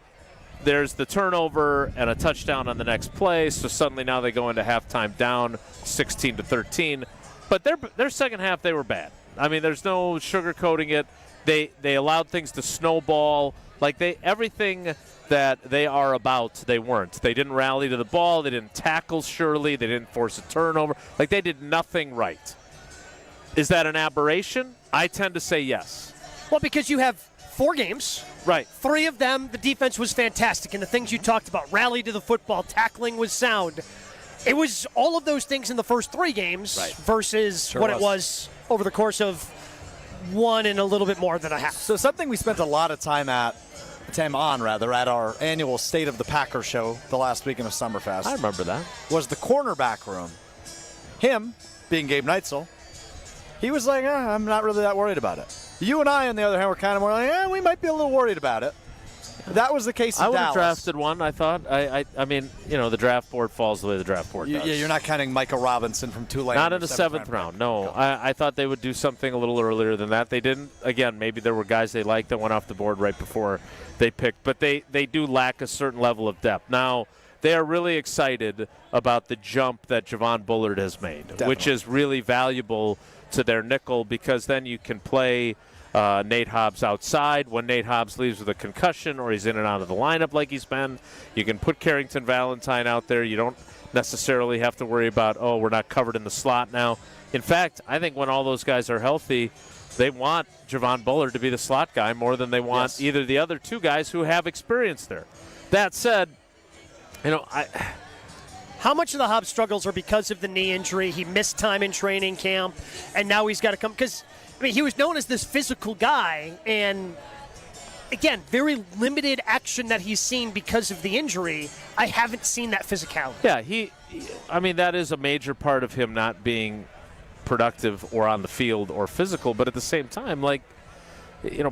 there's the turnover and a touchdown on the next play, so suddenly now they go into halftime down 16-13. But their second half, they were bad. I mean, there's no sugarcoating it. They allowed things to snowball. Like everything that they are about, they weren't. They didn't rally to the ball. They didn't tackle surely. They didn't force a turnover. Like, they did nothing right. Is that an aberration? I tend to say yes. Well, because you have 4 games. Right. 3 of them, the defense was fantastic. And the things you talked about, rally to the football, tackling was sound. It was all of those things in the first 3 games versus it was over the course of 1 and a little bit more than a half. So something we spent a lot of time on at our annual State of the Packers show the last weekend of Summerfest. I remember that. Was the cornerback room. Him, being Gabe Neitzel, he was like, I'm not really that worried about it. You and I, on the other hand, were kind of more like, we might be a little worried about it. That was the case in Dallas. I would have drafted one, I thought. I mean, the draft board falls the way the draft board does. Yeah, you're not counting Micah Robinson from Tulane. Not in the 7th round, no. I thought they would do something a little earlier than that. They didn't. Again, maybe there were guys they liked that went off the board right before they picked. But they do lack a certain level of depth. Now, they are really excited about the jump that Javon Bullard has made, which is really valuable to their nickel because then you can play Nate Hobbs outside. When Nate Hobbs leaves with a concussion or he's in and out of the lineup like he's been, you can put Carrington Valentine out there. You don't necessarily have to worry about, we're not covered in the slot now. In fact, I think when all those guys are healthy, they want Javon Bullard to be the slot guy more than they want either the other two guys who have experience there. That said, how much of the Hobbs struggles are because of the knee injury? He missed time in training camp, and now he's got to come because he was known as this physical guy, and again, very limited action that he's seen because of the injury. I haven't seen that physicality. Yeah, that is a major part of him not being productive or on the field or physical, but at the same time,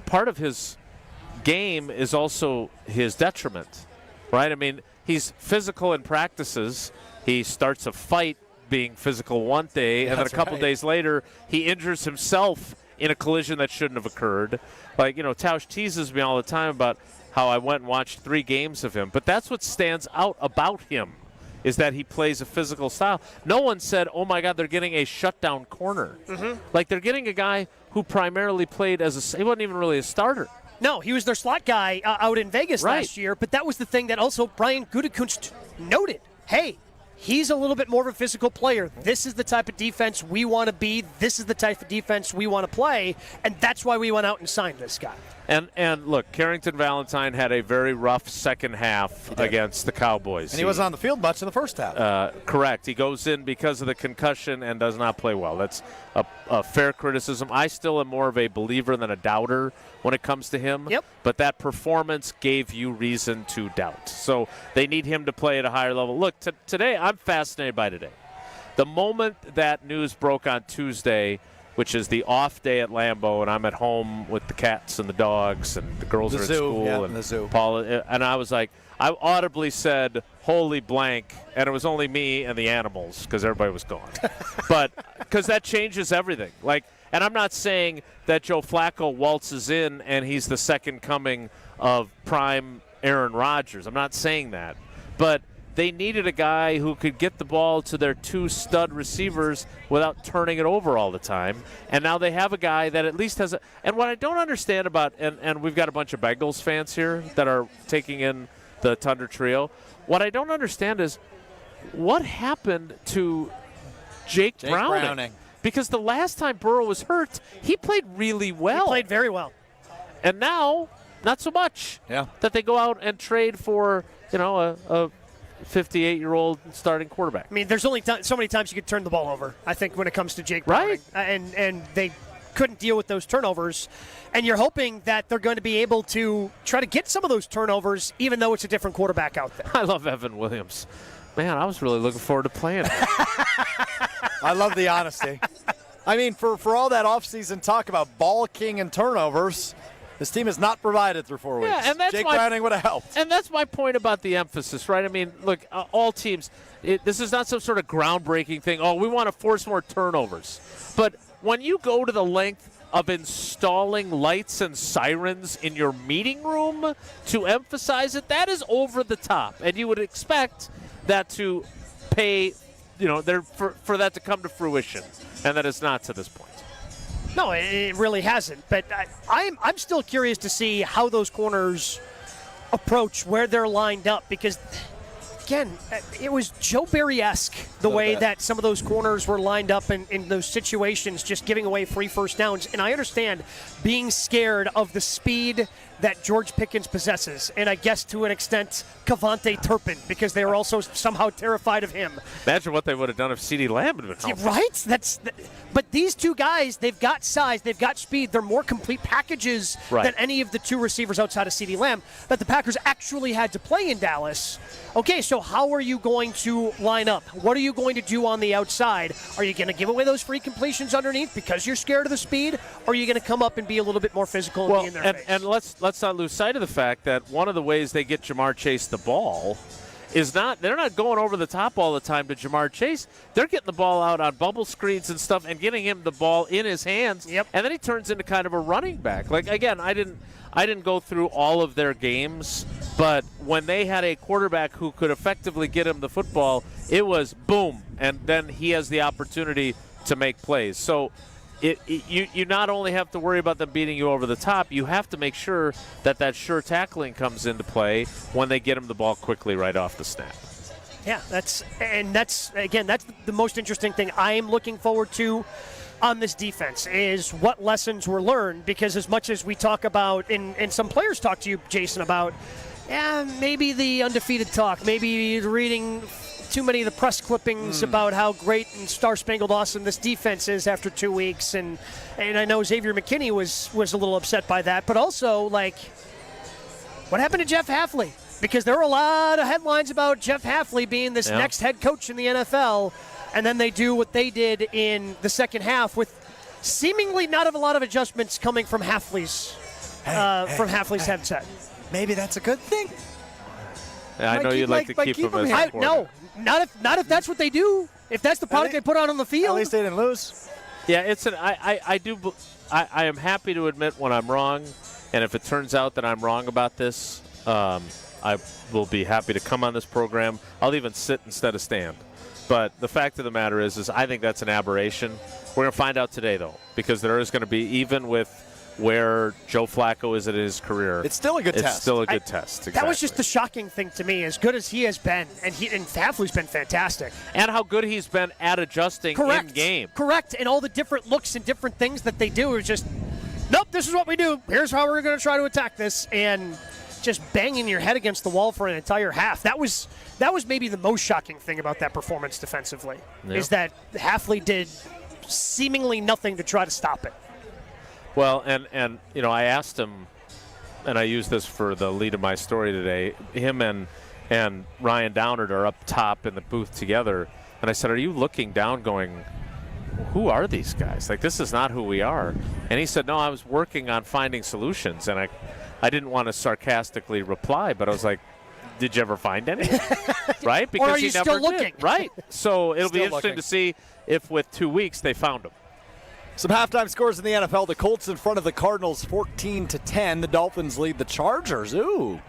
part of his game is also his detriment, right? He's physical in practices. He starts a fight being physical one day, and then a couple days later, he injures himself in a collision that shouldn't have occurred. Tausch teases me all the time about how I went and watched 3 games of him, but that's what stands out about him is that he plays a physical style. No one said, oh, my God, they're getting a shutdown corner. Mm-hmm. They're getting a guy who primarily played he wasn't even really a starter. No, he was their slot guy out in Vegas last year, but that was the thing that also Brian Gutekunst noted. Hey, he's a little bit more of a physical player. This is the type of defense we want to be. This is the type of defense we want to play, and that's why we went out and signed this guy. And look, Carrington Valentine had a very rough second half against the Cowboys. And he wasn't on the field much in the first half. Correct. He goes in because of the concussion and does not play well. That's a fair criticism. I still am more of a believer than a doubter when it comes to him. Yep. But that performance gave you reason to doubt. So they need him to play at a higher level. Look, today, I'm fascinated by today. The moment that news broke on Tuesday, which is the off day at Lambeau, and I'm at home with the cats and the dogs, and the girls are at school, and the zoo. Paula, and I was like, I audibly said, "Holy blank," and it was only me and the animals because everybody was gone. But because that changes everything. And I'm not saying that Joe Flacco waltzes in and he's the second coming of prime Aaron Rodgers. I'm not saying that, but they needed a guy who could get the ball to their 2 stud receivers without turning it over all the time. And now they have a guy that at least has and what I don't understand about, and we've got a bunch of Bengals fans here that are taking in the Thunder Trio. What I don't understand is what happened to Jake Browning. Because the last time Burrow was hurt, he played really well. He played very well. And now, not so much. Yeah. That they go out and trade for, a 58-year-old starting quarterback. There's only so many times you could turn the ball over, I think, when it comes to Jake Browning. Right. And they couldn't deal with those turnovers. And you're hoping that they're going to be able to try to get some of those turnovers, even though it's a different quarterback out there. I love Evan Williams. Man, I was really looking forward to playing him. I love the honesty. For all that offseason talk about ball king and turnovers, this team has not provided through 4 weeks. Yeah, and that's Jake Browning would have helped. And that's my point about the emphasis, right? Look, all teams, this is not some sort of groundbreaking thing. Oh, we want to force more turnovers. But when you go to the length of installing lights and sirens in your meeting room to emphasize it, that is over the top. And you would expect that to pay, for that to come to fruition. And that is not to this point. No, it really hasn't. But I'm still curious to see how those corners approach where they're lined up because, again, it was Joe Barry-esque the way that some of those corners were lined up in those situations, just giving away free first downs. And I understand being scared of the speed that George Pickens possesses, and I guess to an extent Kevontae Turpin, because they were also somehow terrified of him. Imagine what they would have done if CeeDee Lamb had been healthy. Right? But these two guys, they've got size, they've got speed, they're more complete packages than any of the 2 receivers outside of CeeDee Lamb that the Packers actually had to play in Dallas. Okay, so how are you going to line up? What are you going to do on the outside? Are you going to give away those free completions underneath because you're scared of the speed? Or are you going to come up and be a little bit more physical and be in their face? And let's not lose sight of the fact that one of the ways they get Jamar Chase the ball is they're not going over the top all the time to Jamar Chase. They're getting the ball out on bubble screens and stuff and getting him the ball in his hands. Yep. And then he turns into kind of a running back. Again, I didn't go through all of their games But when they had a quarterback who could effectively get him the football, it was boom, and then he has the opportunity to make plays. So you not only have to worry about them beating you over the top, you have to make sure that sure tackling comes into play when they get him the ball quickly right off the snap. Yeah, that's the most interesting thing I am looking forward to on this defense is what lessons were learned, because as much as we talk about, and some players talk to you, Jason, about maybe the undefeated talk, maybe reading too many of the press clippings about how great and star-spangled awesome this defense is after 2 weeks, and I know Xavier McKinney was a little upset by that, but also, like, what happened to Jeff Hafley? Because there were a lot of headlines about Jeff Hafley being this next head coach in the NFL, and then they do what they did in the second half with seemingly not a lot of adjustments coming from Hafley's headset. Maybe that's a good thing. Yeah, I know you'd like to keep him as a No, not if that's what they do. If that's the product they put out on the field. At least they didn't lose. Yeah, I am happy to admit when I'm wrong, and if it turns out that I'm wrong about this, I will be happy to come on this program. I'll even sit instead of stand. But the fact of the matter is I think that's an aberration. We're going to find out today, though, because there is going to be, even with where Joe Flacco is in his career, it's still a good test. It's still a good test. Exactly. That was just the shocking thing to me, as good as he has been, and Hafley's been fantastic. And how good he's been at adjusting in game. Correct, and all the different looks and different things that they do is just, nope, this is what we do. Here's how we're going to try to attack this, and just banging your head against the wall for an entire half. That was maybe the most shocking thing about that performance defensively, is that Hafley did seemingly nothing to try to stop it. Well, and I asked him, and I used this for the lead of my story today, him and Ryan Downard are up top in the booth together, and I said, are you looking down going, who are these guys? Like, this is not who we are. And he said, no, I was working on finding solutions, and I didn't want to sarcastically reply, but I was like, did you ever find any? Right? Because or are you he never still looking? Did. Right. So it'll be interesting looking to see if with 2 weeks they found him. Some halftime scores in the NFL. The Colts in front of the Cardinals 14-10. The Dolphins lead the Chargers. 13-9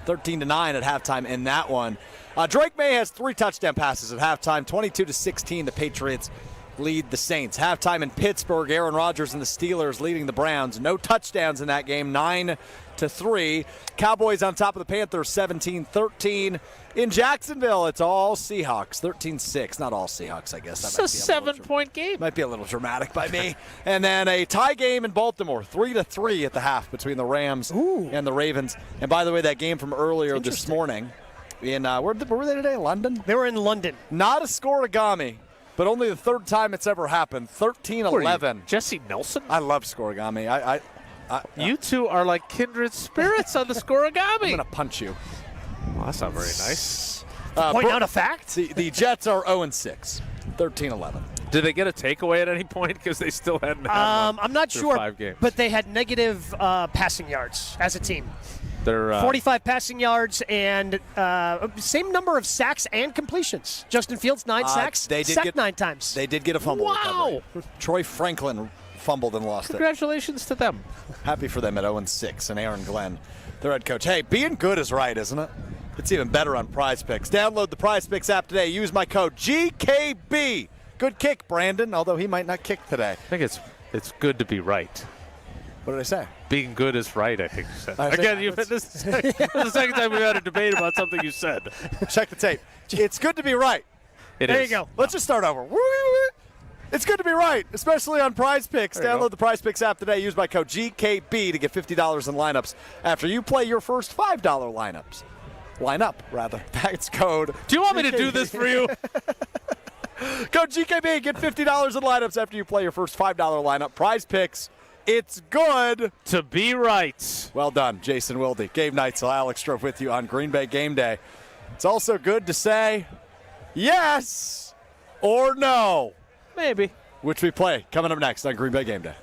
at halftime in that one. Drake May has 3 touchdown passes at halftime. 22-16, the Patriots lead the Saints. Halftime in Pittsburgh, Aaron Rodgers and the Steelers leading the Browns. No touchdowns in that game, 9-3. Cowboys on top of the Panthers, 17-13. In Jacksonville, it's all Seahawks, 13-6. Not all Seahawks, I guess. It's a 7-point game. Might be a little dramatic by me. And then a tie game in Baltimore, 3-3 at the half between the Rams and the Ravens. And by the way, that game from earlier this morning, in where were they today? London? They were in London. Not a scoregami, but only the third time it's ever happened. 13-11. Jesse Nelson? I love scoregami. You two are like kindred spirits on the scoregami. I'm going to punch you. Well, that's not very nice. Point out a fact. The Jets are 0-6, 13-11. Did they get a takeaway at any point? Because they still hadn't had one I'm not through sure, 5 games. but they had negative passing yards as a team. They're 45 passing yards and same number of sacks and completions. Justin Fields, 9 sacks. They did sacked get 9 times. They did get a fumble recovery. Troy Franklin fumbled and lost Congratulations to them. Happy for them at 0-6, and Aaron Glenn, their head coach. Hey, being good is right, isn't it? It's even better on Prize Picks. Download the Prize Picks app today. Use my code GKB. Good kick, Brandon, although he might not kick today. I think it's good to be right. What did I say? Being good is right, I think you said. Again, this is the second time we've had a debate about something you said. Check the tape. It's good to be right. There you go. Let's just start over. It's good to be right, especially on Prize Picks. Download the Prize Picks app today. Use my code GKB to get $50 in lineups after you play your first $5 lineups. Line up, rather. That's code. Do you want me to do this for you? Code GKB. Get $50 in lineups after you play your first $5 lineup. Prize Picks. It's good to be right. Well done, Jason Wilde. Gabe Neitzel, Alex Strouf with you on Green Bay Game Day. It's also good to say yes or no. Maybe. Which we play coming up next on Green Bay Game Day.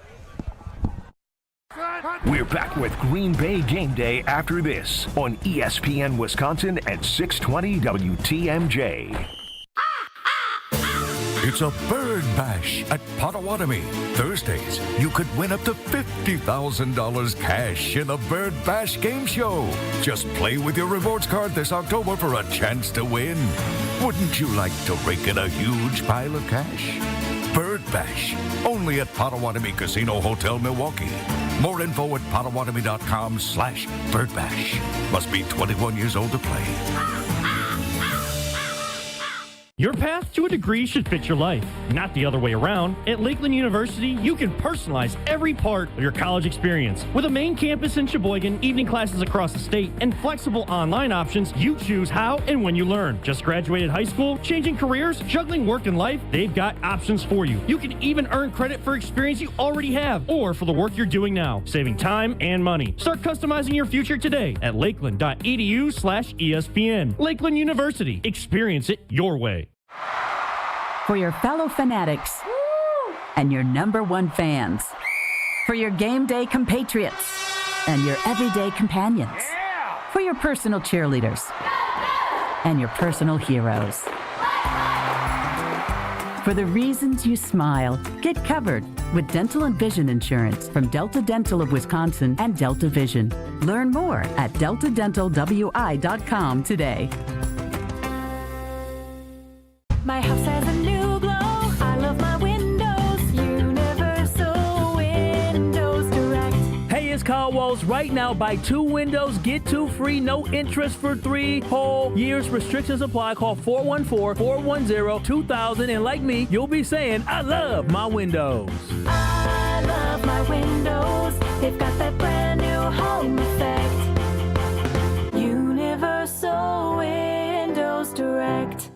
We're back with Green Bay Game Day after this on ESPN Wisconsin at 620 WTMJ. It's a bird bash at Potawatomi. Thursdays, you could win up to $50,000 cash in the Bird Bash Game Show. Just play with your rewards card this October for a chance to win. Wouldn't you like to rake in a huge pile of cash? Bird Bash, only at Potawatomi Casino Hotel, Milwaukee. More info at potawatomi.com/birdbash. Must be 21 years old to play. Your path to a degree should fit your life, not the other way around. At Lakeland University, you can personalize every part of your college experience. With a main campus in Sheboygan, evening classes across the state, and flexible online options, you choose how and when you learn. Just graduated high school, changing careers, juggling work and life, they've got options for you. You can even earn credit for experience you already have or for the work you're doing now, saving time and money. Start customizing your future today at lakeland.edu/ESPN. Lakeland University. Experience it your way. For your fellow fanatics and your number one fans. For your game day compatriots and your everyday companions. For your personal cheerleaders and your personal heroes. For the reasons you smile, get covered with dental and vision insurance from Delta Dental of Wisconsin and Delta Vision. Learn more at deltadentalwi.com today. My house has a new glow. I love my windows. Universal Windows Direct. Hey, it's Carl Walls. Right now, buy 2 windows, get 2 free, no interest for 3 whole years. Restrictions apply. Call 414-410-2000. And like me, you'll be saying, I love my windows. I love my windows. They've got that brand new home effect. Universal Windows Direct.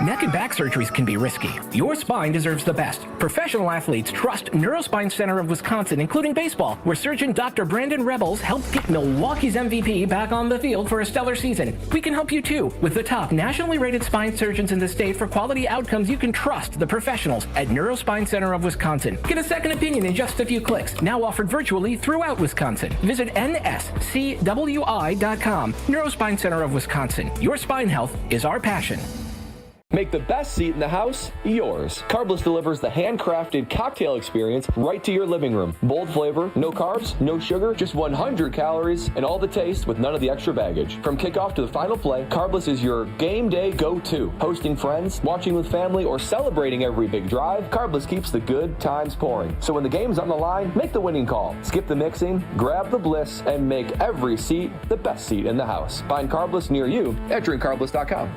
Neck and back surgeries can be risky. Your spine deserves the best. Professional athletes trust Neurospine Center of Wisconsin, including baseball, where surgeon Dr. Brandon Rebels helped get Milwaukee's MVP back on the field for a stellar season. We can help you too, with the top nationally rated spine surgeons in the state for quality outcomes. You can trust the professionals at Neurospine Center of Wisconsin. Get a second opinion in just a few clicks. Now offered virtually throughout Wisconsin. Visit nscwi.com. Neurospine Center of Wisconsin. Your spine health is our passion. Make the best seat in the house yours. Carbless delivers the handcrafted cocktail experience right to your living room. Bold flavor, no carbs, no sugar, just 100 calories, and all the taste with none of the extra baggage. From kickoff to the final play, Carbless is your game day go-to. Hosting friends, watching with family, or celebrating every big drive, Carbless keeps the good times pouring. So when the game's on the line, make the winning call. Skip the mixing, grab the bliss, and make every seat the best seat in the house. Find Carbless near you at drinkcarbless.com.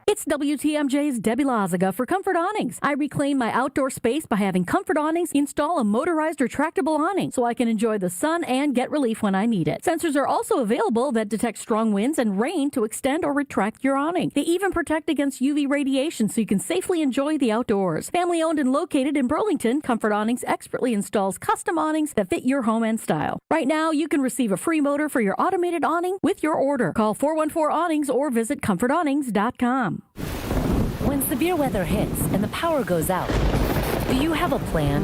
It's WTMJ's Debbie Lazaga for Comfort Awnings. I reclaim my outdoor space by having Comfort Awnings install a motorized retractable awning so I can enjoy the sun and get relief when I need it. Sensors are also available that detect strong winds and rain to extend or retract your awning. They even protect against UV radiation so you can safely enjoy the outdoors. Family owned and located in Burlington, Comfort Awnings expertly installs custom awnings that fit your home and style. Right now, you can receive a free motor for your automated awning with your order. Call 414-Awnings or visit comfortawnings.com. When severe weather hits and the power goes out, do you have a plan?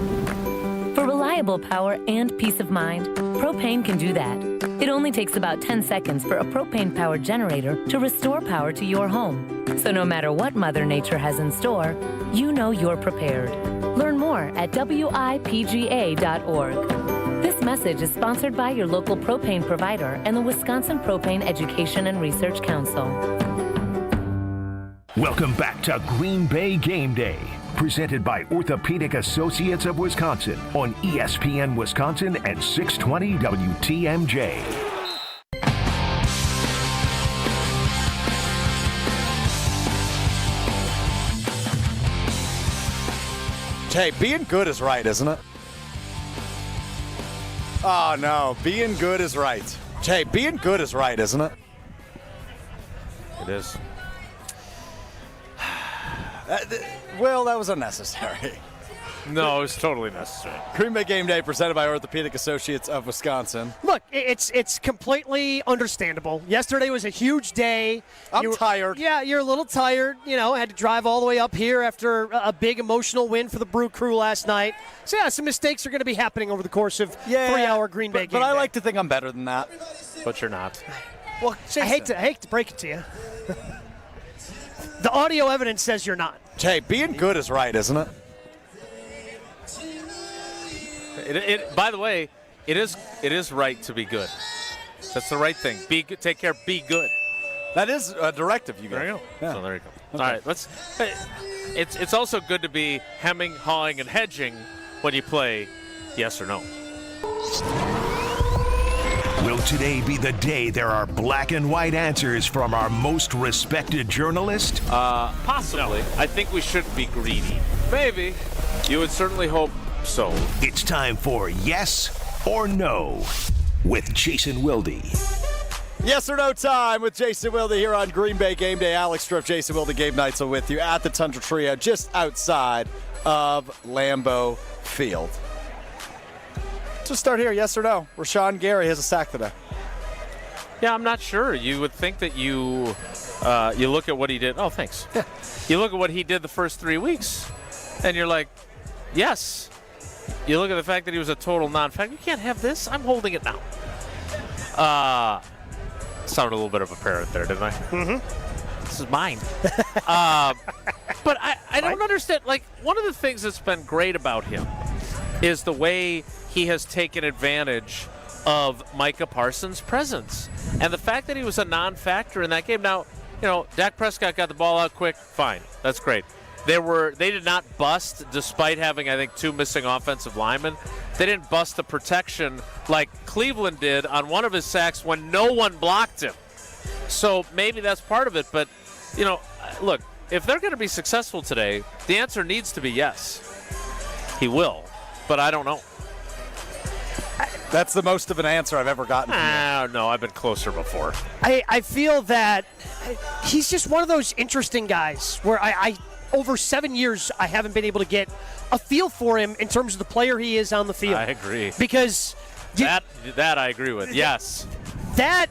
For reliable power and peace of mind, propane can do that. It only takes about 10 seconds for a propane-powered generator to restore power to your home. So no matter what Mother Nature has in store, you know you're prepared. Learn more at WIPGA.org. This message is sponsored by your local propane provider and the Wisconsin Propane Education and Research Council. Welcome back to Green Bay Game Day, presented by Orthopedic Associates of Wisconsin on ESPN Wisconsin and 620 WTMJ. Hey, being good is right, isn't it? Oh, no. Being good is right. Hey, being good is right, isn't it? It is. Well, that was unnecessary. No, it was totally necessary. Green Bay Game Day presented by Orthopedic Associates of Wisconsin. Look, it's completely understandable. Yesterday was a huge day. I'm tired. Yeah, you're a little tired. You know, had to drive all the way up here after a big emotional win for the Brew Crew last night. So, yeah, some mistakes are going to be happening over the course of 3-hour Green Bay Game Day. But I like to think I'm better than that. But you're not. Well, I hate to break it to you. The audio evidence says you're not. Hey, being good is right, isn't it? By the way, it is right to be good. That's the right thing. Be good, take care, be good. That is a directive you got. There you go. Yeah. So there you go. All right, it's also good to be hemming, hawing, and hedging when you play yes or no. Will today be the day there are black and white answers from our most respected journalist? Possibly. No. I think we shouldn't be greedy. Maybe. You would certainly hope so. It's time for Yes or No with Jason Wilde. Yes or no time with Jason Wilde here on Green Bay Game Day. Alex Strouf, Jason Wilde, Gabe Neitzel with you at the Tundra Trio just outside of Lambeau Field. Let's start here. Yes or no? Rashawn Gary has a sack today. Yeah, I'm not sure. You would think that you look at what he did. Oh, thanks. You look at what he did the first 3 weeks, and you're like, yes. You look at the fact that he was a total non-factor. You can't have this. I'm holding it now. Sounded a little bit of a parrot there, didn't I? Mm-hmm. This is mine. But I don't understand. Like, one of the things that's been great about him is the way he has taken advantage of Micah Parsons' presence. And the fact that he was a non-factor in that game. Now, Dak Prescott got the ball out quick. Fine. That's great. They did not bust, despite having, I think, 2 missing offensive linemen. They didn't bust the protection like Cleveland did on one of his sacks when no one blocked him. So maybe that's part of it. But, look, if they're going to be successful today, the answer needs to be yes. He will. But I don't know. That's the most of an answer I've ever gotten from you. No, I've been closer before. I feel that he's just one of those interesting guys where I over 7 years, I haven't been able to get a feel for him in terms of the player he is on the field. I agree. Because that I agree with. Yes. That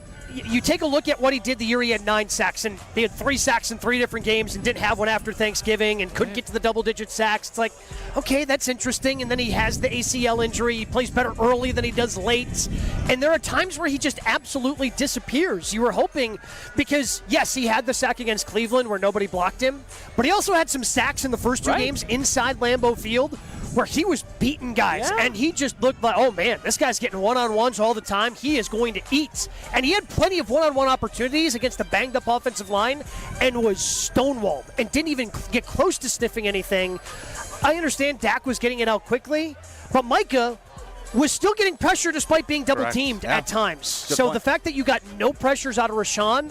you take a look at what he did the year he had 9 sacks, and he had 3 sacks in 3 different games and didn't have one after Thanksgiving and couldn't get to the double-digit sacks. It's like, okay, that's interesting. And then he has the ACL injury. He plays better early than he does late. And there are times where he just absolutely disappears. You were hoping because, yes, he had the sack against Cleveland where nobody blocked him, but he also had some sacks in the first 2 games inside Lambeau Field where he was beating guys, and he just looked like, oh, man, this guy's getting one-on-ones all the time. He is going to eat. And he had plenty of one-on-one opportunities against the banged-up offensive line and was stonewalled and didn't even get close to sniffing anything. I understand Dak was getting it out quickly, but Micah was still getting pressure despite being double-teamed at times. Good so point. The fact that you got no pressures out of Rashawn,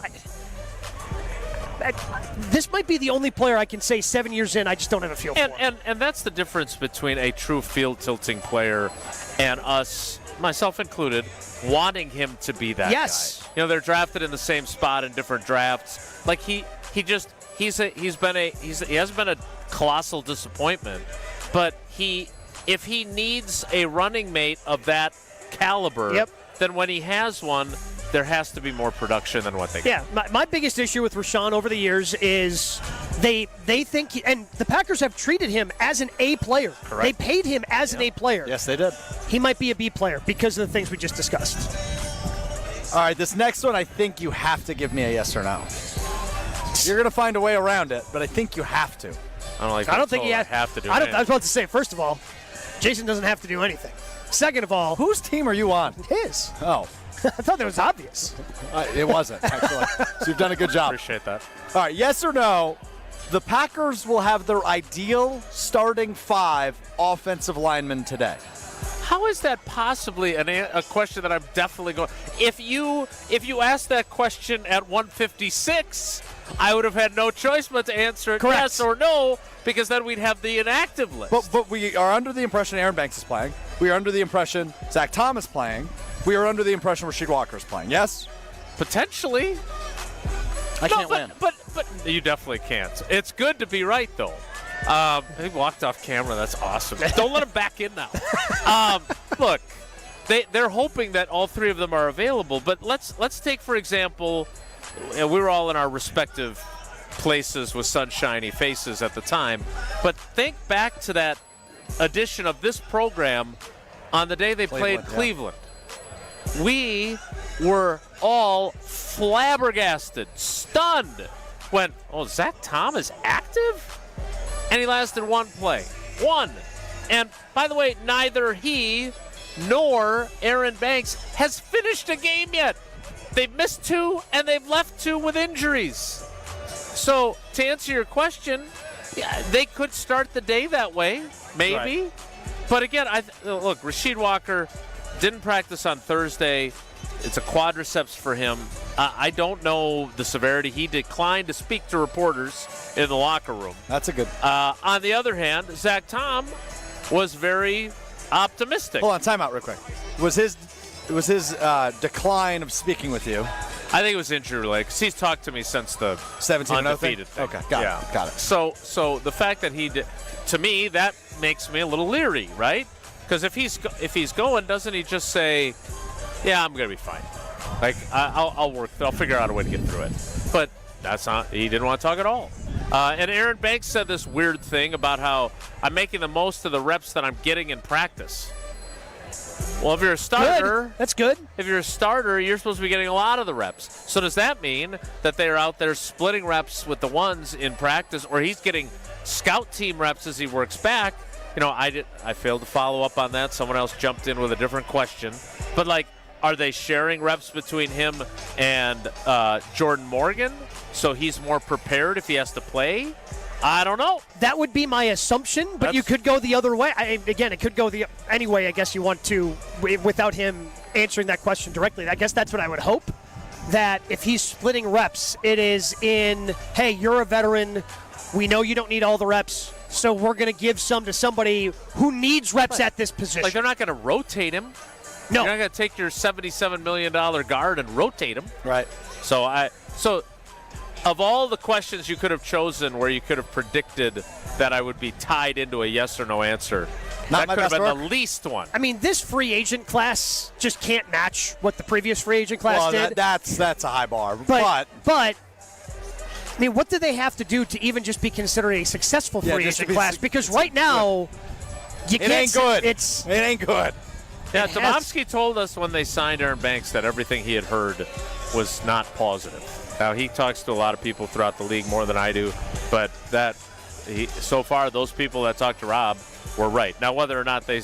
this might be the only player I can say 7 years in I just don't have a feel for. And that's the difference between a true field-tilting player and us, myself included, wanting him to be that guy. They're drafted in the same spot in different drafts. Like he hasn't been a colossal disappointment, but if he needs a running mate of that caliber, then when he has one, there has to be more production than what they get. Yeah, my biggest issue with Rashawn over the years is they think, and the Packers have treated him as an A player. Correct. They paid him as an A player. Yes, they did. He might be a B player because of the things we just discussed. All right, this next one, I think you have to give me a yes or no. You're going to find a way around it, but I think you have to. I don't think you have to do I anything. was about to say, first of all, Jason doesn't have to do anything. Second of all, whose team are you on? His. Oh. I thought that was obvious. It wasn't, actually. So you've done a good job. Appreciate that. All right, yes or no, the Packers will have their ideal starting 5 offensive linemen today. How is that possibly a question that I'm definitely going? If you asked that question at 156, I would have had no choice but to answer Correct. yes or no, because then we'd have the inactive list. But we are under the impression Aaron Banks is playing. We are under the impression Zach Thomas playing. We are under the impression Rasheed Walker is playing. Yes? Potentially. I can't win. But you definitely can't. It's good to be right, though. He walked off camera. That's awesome. Don't let him back in now. Look, they're hoping that all 3 of them are available. But let's take, for example, we were all in our respective places with sunshiny faces at the time. But think back to that edition of this program on the day they played Cleveland. We were all flabbergasted, stunned when, Zach Tom is active? And he lasted one play. One. And, by the way, neither he nor Aaron Banks has finished a game yet. They've missed 2, and they've left 2 with injuries. So, to answer your question, yeah, they could start the day that way, maybe. Right. But again, look, Rasheed Walker didn't practice on Thursday. It's a quadriceps for him. I don't know the severity. He declined to speak to reporters in the locker room. That's a good. On the other hand, Zach Tom was very optimistic. Hold on, timeout real quick. Was his decline of speaking with you? I think it was injury related because he's talked to me since the 17 undefeated thing. Okay, got it. So the fact that he did, to me, that makes me a little leery, right? Because if he's going, doesn't he just say, "Yeah, I'm gonna be fine. Like I'll work. I'll figure out a way to get through it." But that's not. He didn't want to talk at all. And Aaron Banks said this weird thing about how I'm making the most of the reps that I'm getting in practice. Well, if you're a starter, that's good. If you're a starter, you're supposed to be getting a lot of the reps. So does that mean that they're out there splitting reps with the ones in practice, or he's getting scout team reps as he works back? I failed to follow up on that. Someone else jumped in with a different question. But, are they sharing reps between him and Jordan Morgan so he's more prepared if he has to play? I don't know. That would be my assumption, but you could go the other way. Again, it could go any way I guess you want to without him answering that question directly. I guess that's what I would hope, that if he's splitting reps, it is in, hey, you're a veteran. We know you don't need all the reps, so we're going to give some to somebody who needs reps at this position. They're not going to rotate him. No. You're not going to take your $77 million guard and rotate him. Right. So of all the questions you could have chosen where you could have predicted that I would be tied into a yes or no answer, that could have been the least one. I mean, this free agent class just can't match what the previous free agent class did. That's a high bar. But I mean, what do they have to do to even just be considered a successful free agent class? Because right now, you can't. It ain't good. It ain't good. Yeah, Tomofsky told us when they signed Aaron Banks that everything he had heard was not positive. Now, he talks to a lot of people throughout the league more than I do, but so far, those people that talked to Rob were right. Now, whether or not they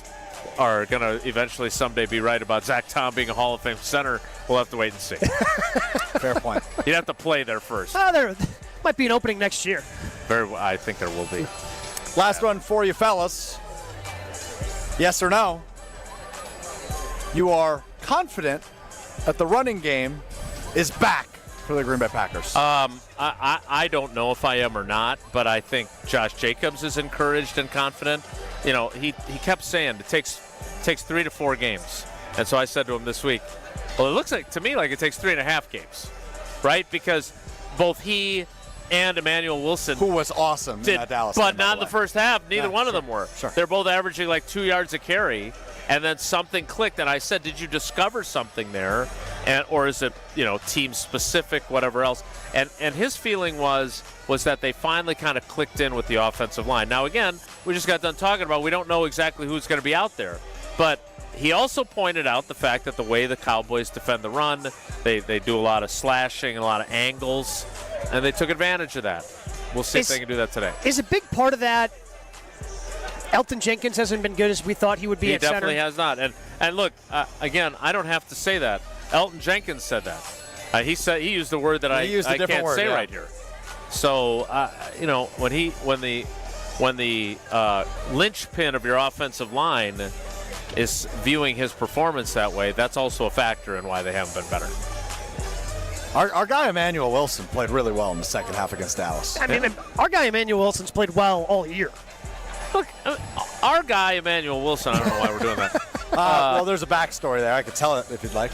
are going to eventually someday be right about Zach Tom being a Hall of Fame center, we'll have to wait and see. Fair point. You'd have to play there first. There might be an opening next year. I think there will be. Last one for you, fellas. Yes or no? You are confident that the running game is back for the Green Bay Packers? I don't know if I am or not, but I think Josh Jacobs is encouraged and confident. He kept saying it takes 3 to 4 games. And so I said to him this week, well, it looks to me like it takes 3.5 games, right? Because both he and Emmanuel Wilson, who was awesome in that Dallas but game, not in the first half. Neither one of them were. Sure. They're both averaging 2 yards a carry. And then something clicked, and I said, did you discover something there? Or is it, team-specific, whatever else? And his feeling was that they finally kind of clicked in with the offensive line. Now, again, we just got done talking about we don't know exactly who's going to be out there. But he also pointed out the fact that the way the Cowboys defend the run, they do a lot of slashing, a lot of angles, and they took advantage of that. We'll see if they can do that today. Is a big part of that Elton Jenkins hasn't been good as we thought he would be at center? He definitely has not. And look, again, I don't have to say that. Elton Jenkins said that. He used the word that I can't say right here. So when the linchpin of your offensive line is viewing his performance that way, that's also a factor in why they haven't been better. Our guy Emmanuel Wilson played really well in the second half against Dallas. I mean, our guy Emmanuel Wilson's played well all year. Look, our guy Emmanuel Wilson, I don't know why we're doing that. Well, there's a backstory there. I could tell it if you'd like.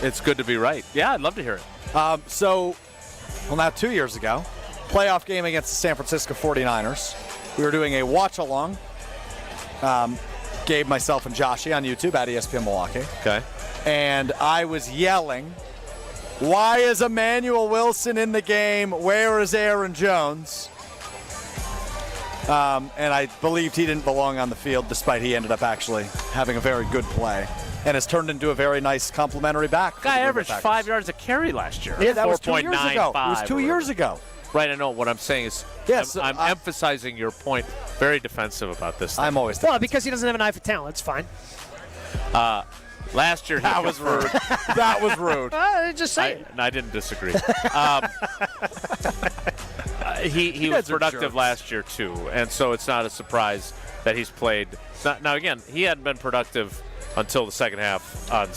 It's good to be right. Yeah, I'd love to hear it. Now 2 years ago, playoff game against the San Francisco 49ers. We were doing a watch-along. Gabe, myself, and Joshy on YouTube at ESPN Milwaukee. Okay. And I was yelling, why is Emmanuel Wilson in the game? Where is Aaron Jones? And I believed he didn't belong on the field, despite he ended up actually having a very good play. and has turned into a very nice complimentary back. Guy averaged 5 yards a carry last year. Yeah, that was 2 years ago. It 4.95 was 2 years ago. Right, I know. What I'm saying is, yes, I'm emphasizing your point. Very defensive about this thing. I'm always well because he doesn't have an eye for talent. It's fine. Last year, that was rude. That was rude. Just saying. I didn't disagree. He was productive last year too, and so it's not a surprise that he's played. Now again, he hadn't been productive until the second half on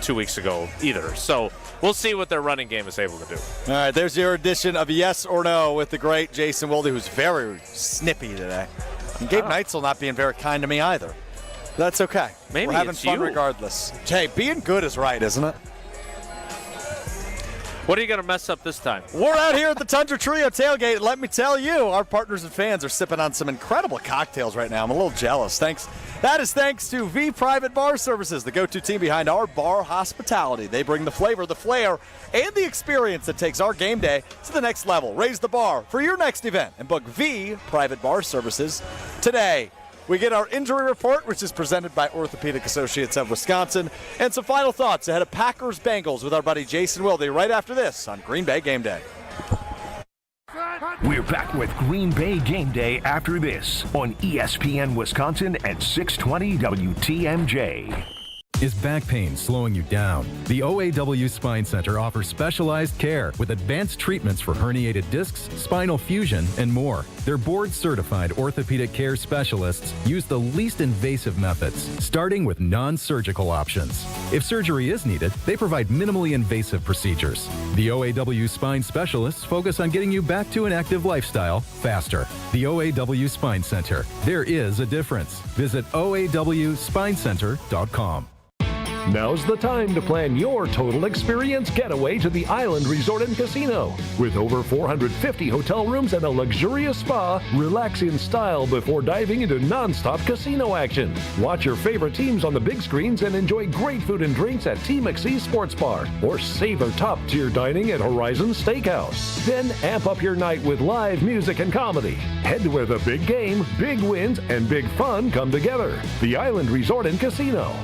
2 weeks ago either. So we'll see what their running game is able to do. All right, there's your edition of Yes or No with the great Jason Wilde, who's very snippy today. And Gabe Neitzel not being very kind to me either. That's okay. Maybe we're having it's fun you. regardless. Hey, being good is right, isn't it? What are you going to mess up this time? We're out here at the Tundra Trio tailgate. Let me tell you, our partners and fans are sipping on some incredible cocktails right now. I'm a little jealous. That is thanks to V Private Bar Services, the go-to team behind our bar hospitality. They bring the flavor, the flair, and the experience that takes our game day to the next level. Raise the bar for your next event and book V Private Bar Services today. We get our injury report, which is presented by Orthopedic Associates of Wisconsin, and some final thoughts ahead of Packers-Bengals with our buddy Jason Wilde right after this on Green Bay Game Day. We're back with Green Bay Game Day after this on ESPN Wisconsin and 620 WTMJ. Is back pain slowing you down? The OAW Spine Center offers specialized care with advanced treatments for herniated discs, spinal fusion, and more. Their board-certified orthopedic care specialists use the least invasive methods, starting with non-surgical options. If surgery is needed, they provide minimally invasive procedures. The OAW Spine specialists focus on getting you back to an active lifestyle faster. The OAW Spine Center. There is a difference. Visit OAWSpineCenter.com. Now's the time to plan your total experience getaway to the Island Resort and Casino. With over 450 hotel rooms and a luxurious spa, relax in style before diving into non-stop casino action. Watch your favorite teams on the big screens and enjoy great food and drinks at T. McSee Sports Bar, or savor top-tier dining at Horizon Steakhouse. Then amp up your night with live music and comedy. Head to where the big game, big wins, and big fun come together. The Island Resort and Casino.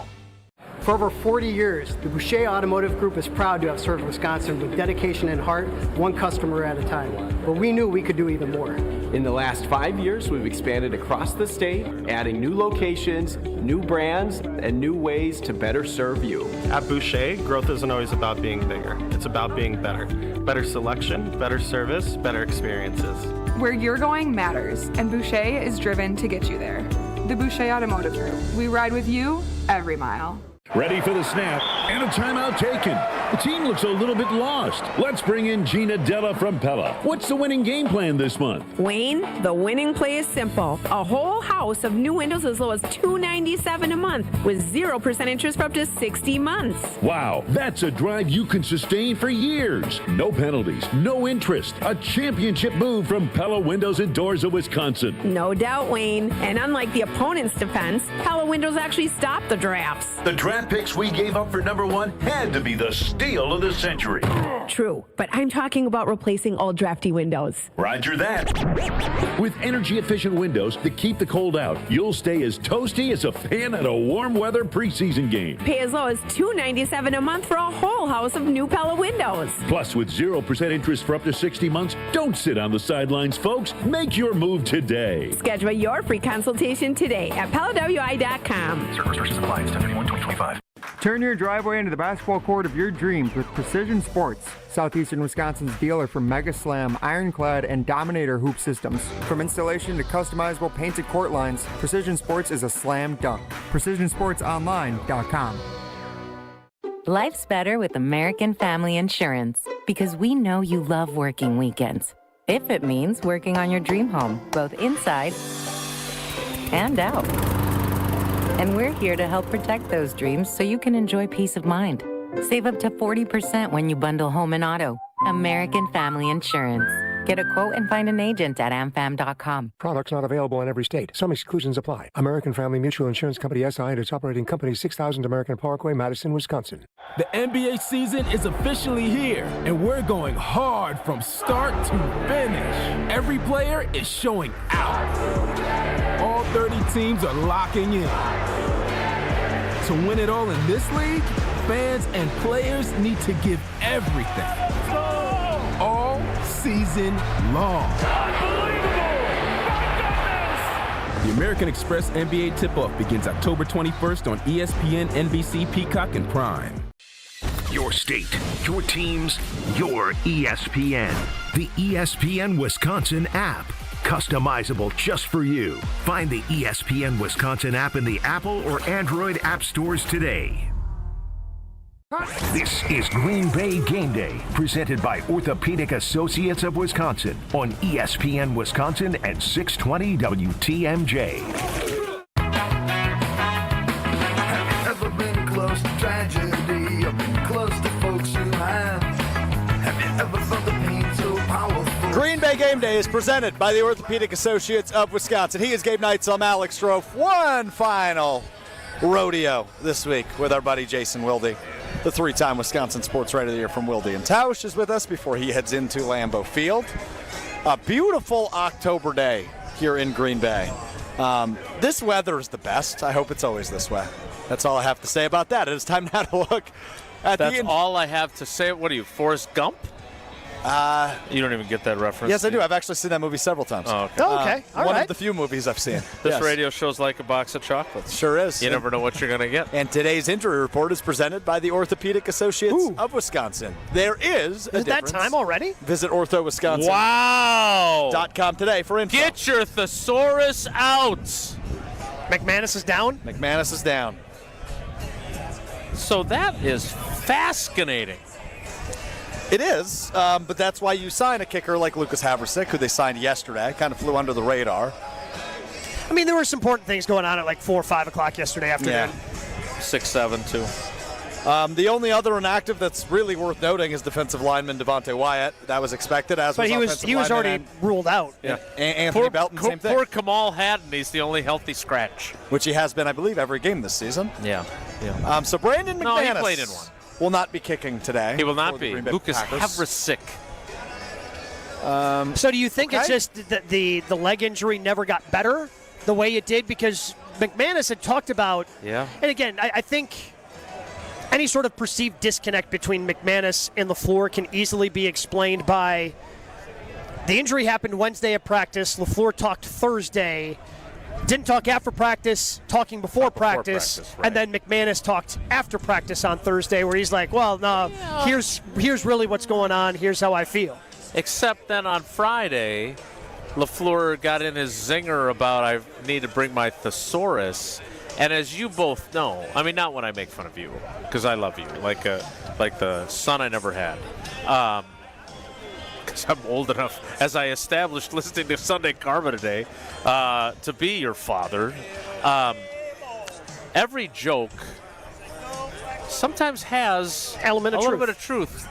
For over 40 years, the Boucher Automotive Group is proud to have served Wisconsin with dedication and heart, one customer at a time. But we knew we could do even more. In the last 5 years, we've expanded across the state, adding new locations, new brands, and new ways to better serve you. At Boucher, growth isn't always about being bigger. It's about being better. Better selection, better service, better experiences. Where you're going matters, and Boucher is driven to get you there. The Boucher Automotive Group. We ride with you every mile. Ready for the snap, and a timeout taken. The team looks a little bit lost. Let's bring in Gina Della from Pella. What's the winning game plan this month? Wayne, the winning play is simple. A whole house of new windows as low as $297 a month with 0% interest for up to 60 months. Wow, that's a drive you can sustain for years. No penalties, no interest. A championship move from Pella Windows and Doors of Wisconsin. No doubt, Wayne. And unlike the opponent's defense, Pella Windows actually stopped the drafts. The draft picks we gave up for number one had to be the steal of the century. True, but I'm talking about replacing all drafty windows. Roger that. With energy-efficient windows that keep the cold out, you'll stay as toasty as a fan at a warm weather preseason game. Pay as low as $297 a month for a whole house of new Pella windows. Plus, with 0% interest for up to 60 months, don't sit on the sidelines, folks. Make your move today. Schedule your free consultation today at PellaWI.com. Certain restrictions apply. 10/31/2025. Turn your driveway into the basketball court of your dreams with Precision Sports, Southeastern Wisconsin's dealer for Mega Slam, Ironclad, and Dominator hoop systems. From installation to customizable painted court lines, Precision Sports is a slam dunk. PrecisionSportsOnline.com. Life's better with American Family Insurance because we know you love working weekends. If it means working on your dream home, both inside and out. And we're here to help protect those dreams so you can enjoy peace of mind. Save up to 40% when you bundle home and auto. American Family Insurance. Get a quote and find an agent at amfam.com. Products not available in every state. Some exclusions apply. American Family Mutual Insurance Company SI and its operating company 6000 American Parkway, Madison, Wisconsin. The NBA season is officially here, and we're going hard from start to finish. Every player is showing out. All 30 teams are locking in. To win it all in this league, fans and players need to give everything. All season long. The American Express NBA Tip-Off begins October 21st on ESPN, NBC, Peacock, and Prime. Your state, your teams, your ESPN. The ESPN Wisconsin app. Customizable just for you. Find the ESPN Wisconsin app in the Apple or Android app stores today. This is Green Bay Game Day, presented by Orthopedic Associates of Wisconsin on ESPN Wisconsin and 620 WTMJ. Have you ever been close to tragedy or been close to folks you have? Have you ever felt the pain so powerful? Green Bay Game Day is presented by the Orthopedic Associates of Wisconsin. He is Gabe Neitzel. I'm Alex Strouf. One final rodeo this week with our buddy Jason Wilde. The three-time Wisconsin Sports Writer of the Year from Wilde and Tausch is with us before he heads into Lambeau Field. A beautiful October day here in Green Bay. This weather is the best. I hope it's always this way. That's all I have to say about that. It is time now to look at That's all I have to say. What are you, Forrest Gump? You don't even get that reference. Yes, I do. I've actually seen that movie several times. Oh, okay. Oh, okay. All one right. of the few movies I've seen. This radio show's like a box of chocolates. Sure is. You never know what you're going to get. And today's injury report is presented by the Orthopedic Associates of Wisconsin. There is a Is that difference. time already? Visit orthowisconsin.com Wow. today for info. Get your thesaurus out. McManus is down? McManus is down. So that is fascinating. It is, but that's why you sign a kicker like Lucas Haversick, who they signed yesterday. Kind of flew under the radar. I mean, there were some important things going on at like 4 or 5 o'clock yesterday afternoon. 6'7", too. The only other inactive that's really worth noting is defensive lineman Devontae Wyatt. That was expected, as But was he was already ruled out. Yeah. Anthony Belton, same thing. Poor Kamal Haddon, he's the only healthy scratch. Which he has been, I believe, every game this season. Yeah. So Brandon McManus No, he played in one. Will not be kicking today. He will not be. Lucas Haversick. So do you think it's just that the leg injury never got better the way it did? Because McManus had talked about, and again, I think any sort of perceived disconnect between McManus and LaFleur can easily be explained by the injury happened Wednesday at practice. LaFleur talked Thursday. Didn't talk after practice, talking before practice, right. And then McManus talked after practice on Thursday where he's like, well, no, here's really what's going on. Here's how I feel. Except then on Friday, LaFleur got in his zinger about I need to bring my thesaurus. And as you both know, I mean, not when I make fun of you, because I love you, like the son I never had. Because I'm old enough, as I established listening to Sunday Karma today, to be your father. Every joke sometimes has a little bit of truth.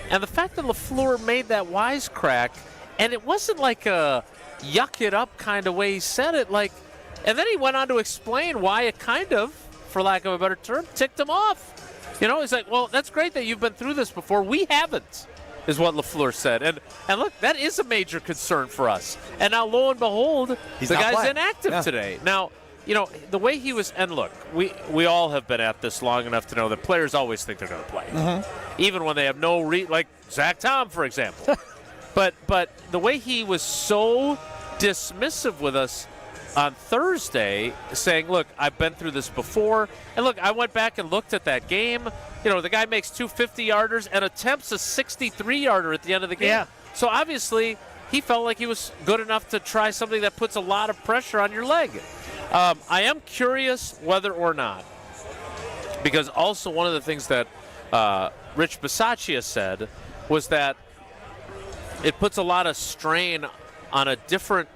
And the fact that LaFleur made that wisecrack, and it wasn't like a yuck it up kind of way he said it, and then he went on to explain why it kind of, for lack of a better term, ticked him off. You know, he's like, well, that's great that you've been through this before. We haven't, is what LaFleur said. And look, that is a major concern for us. And now, lo and behold, the guy's playing. inactive today. Now, you know, the way he was, and look, we all have been at this long enough to know that players always think they're going to play. Even when they have no like Zach Tom, for example. But the way he was so dismissive with us on Thursday, saying, look, I've been through this before. And look, I went back and looked at that game. You know, the guy makes 2 50-yarders and attempts a 63-yarder at the end of the game. Yeah. So obviously, he felt like he was good enough to try something that puts a lot of pressure on your leg. I am curious whether or not, because also one of the things that Rich Bisaccia said was that it puts a lot of strain on a different,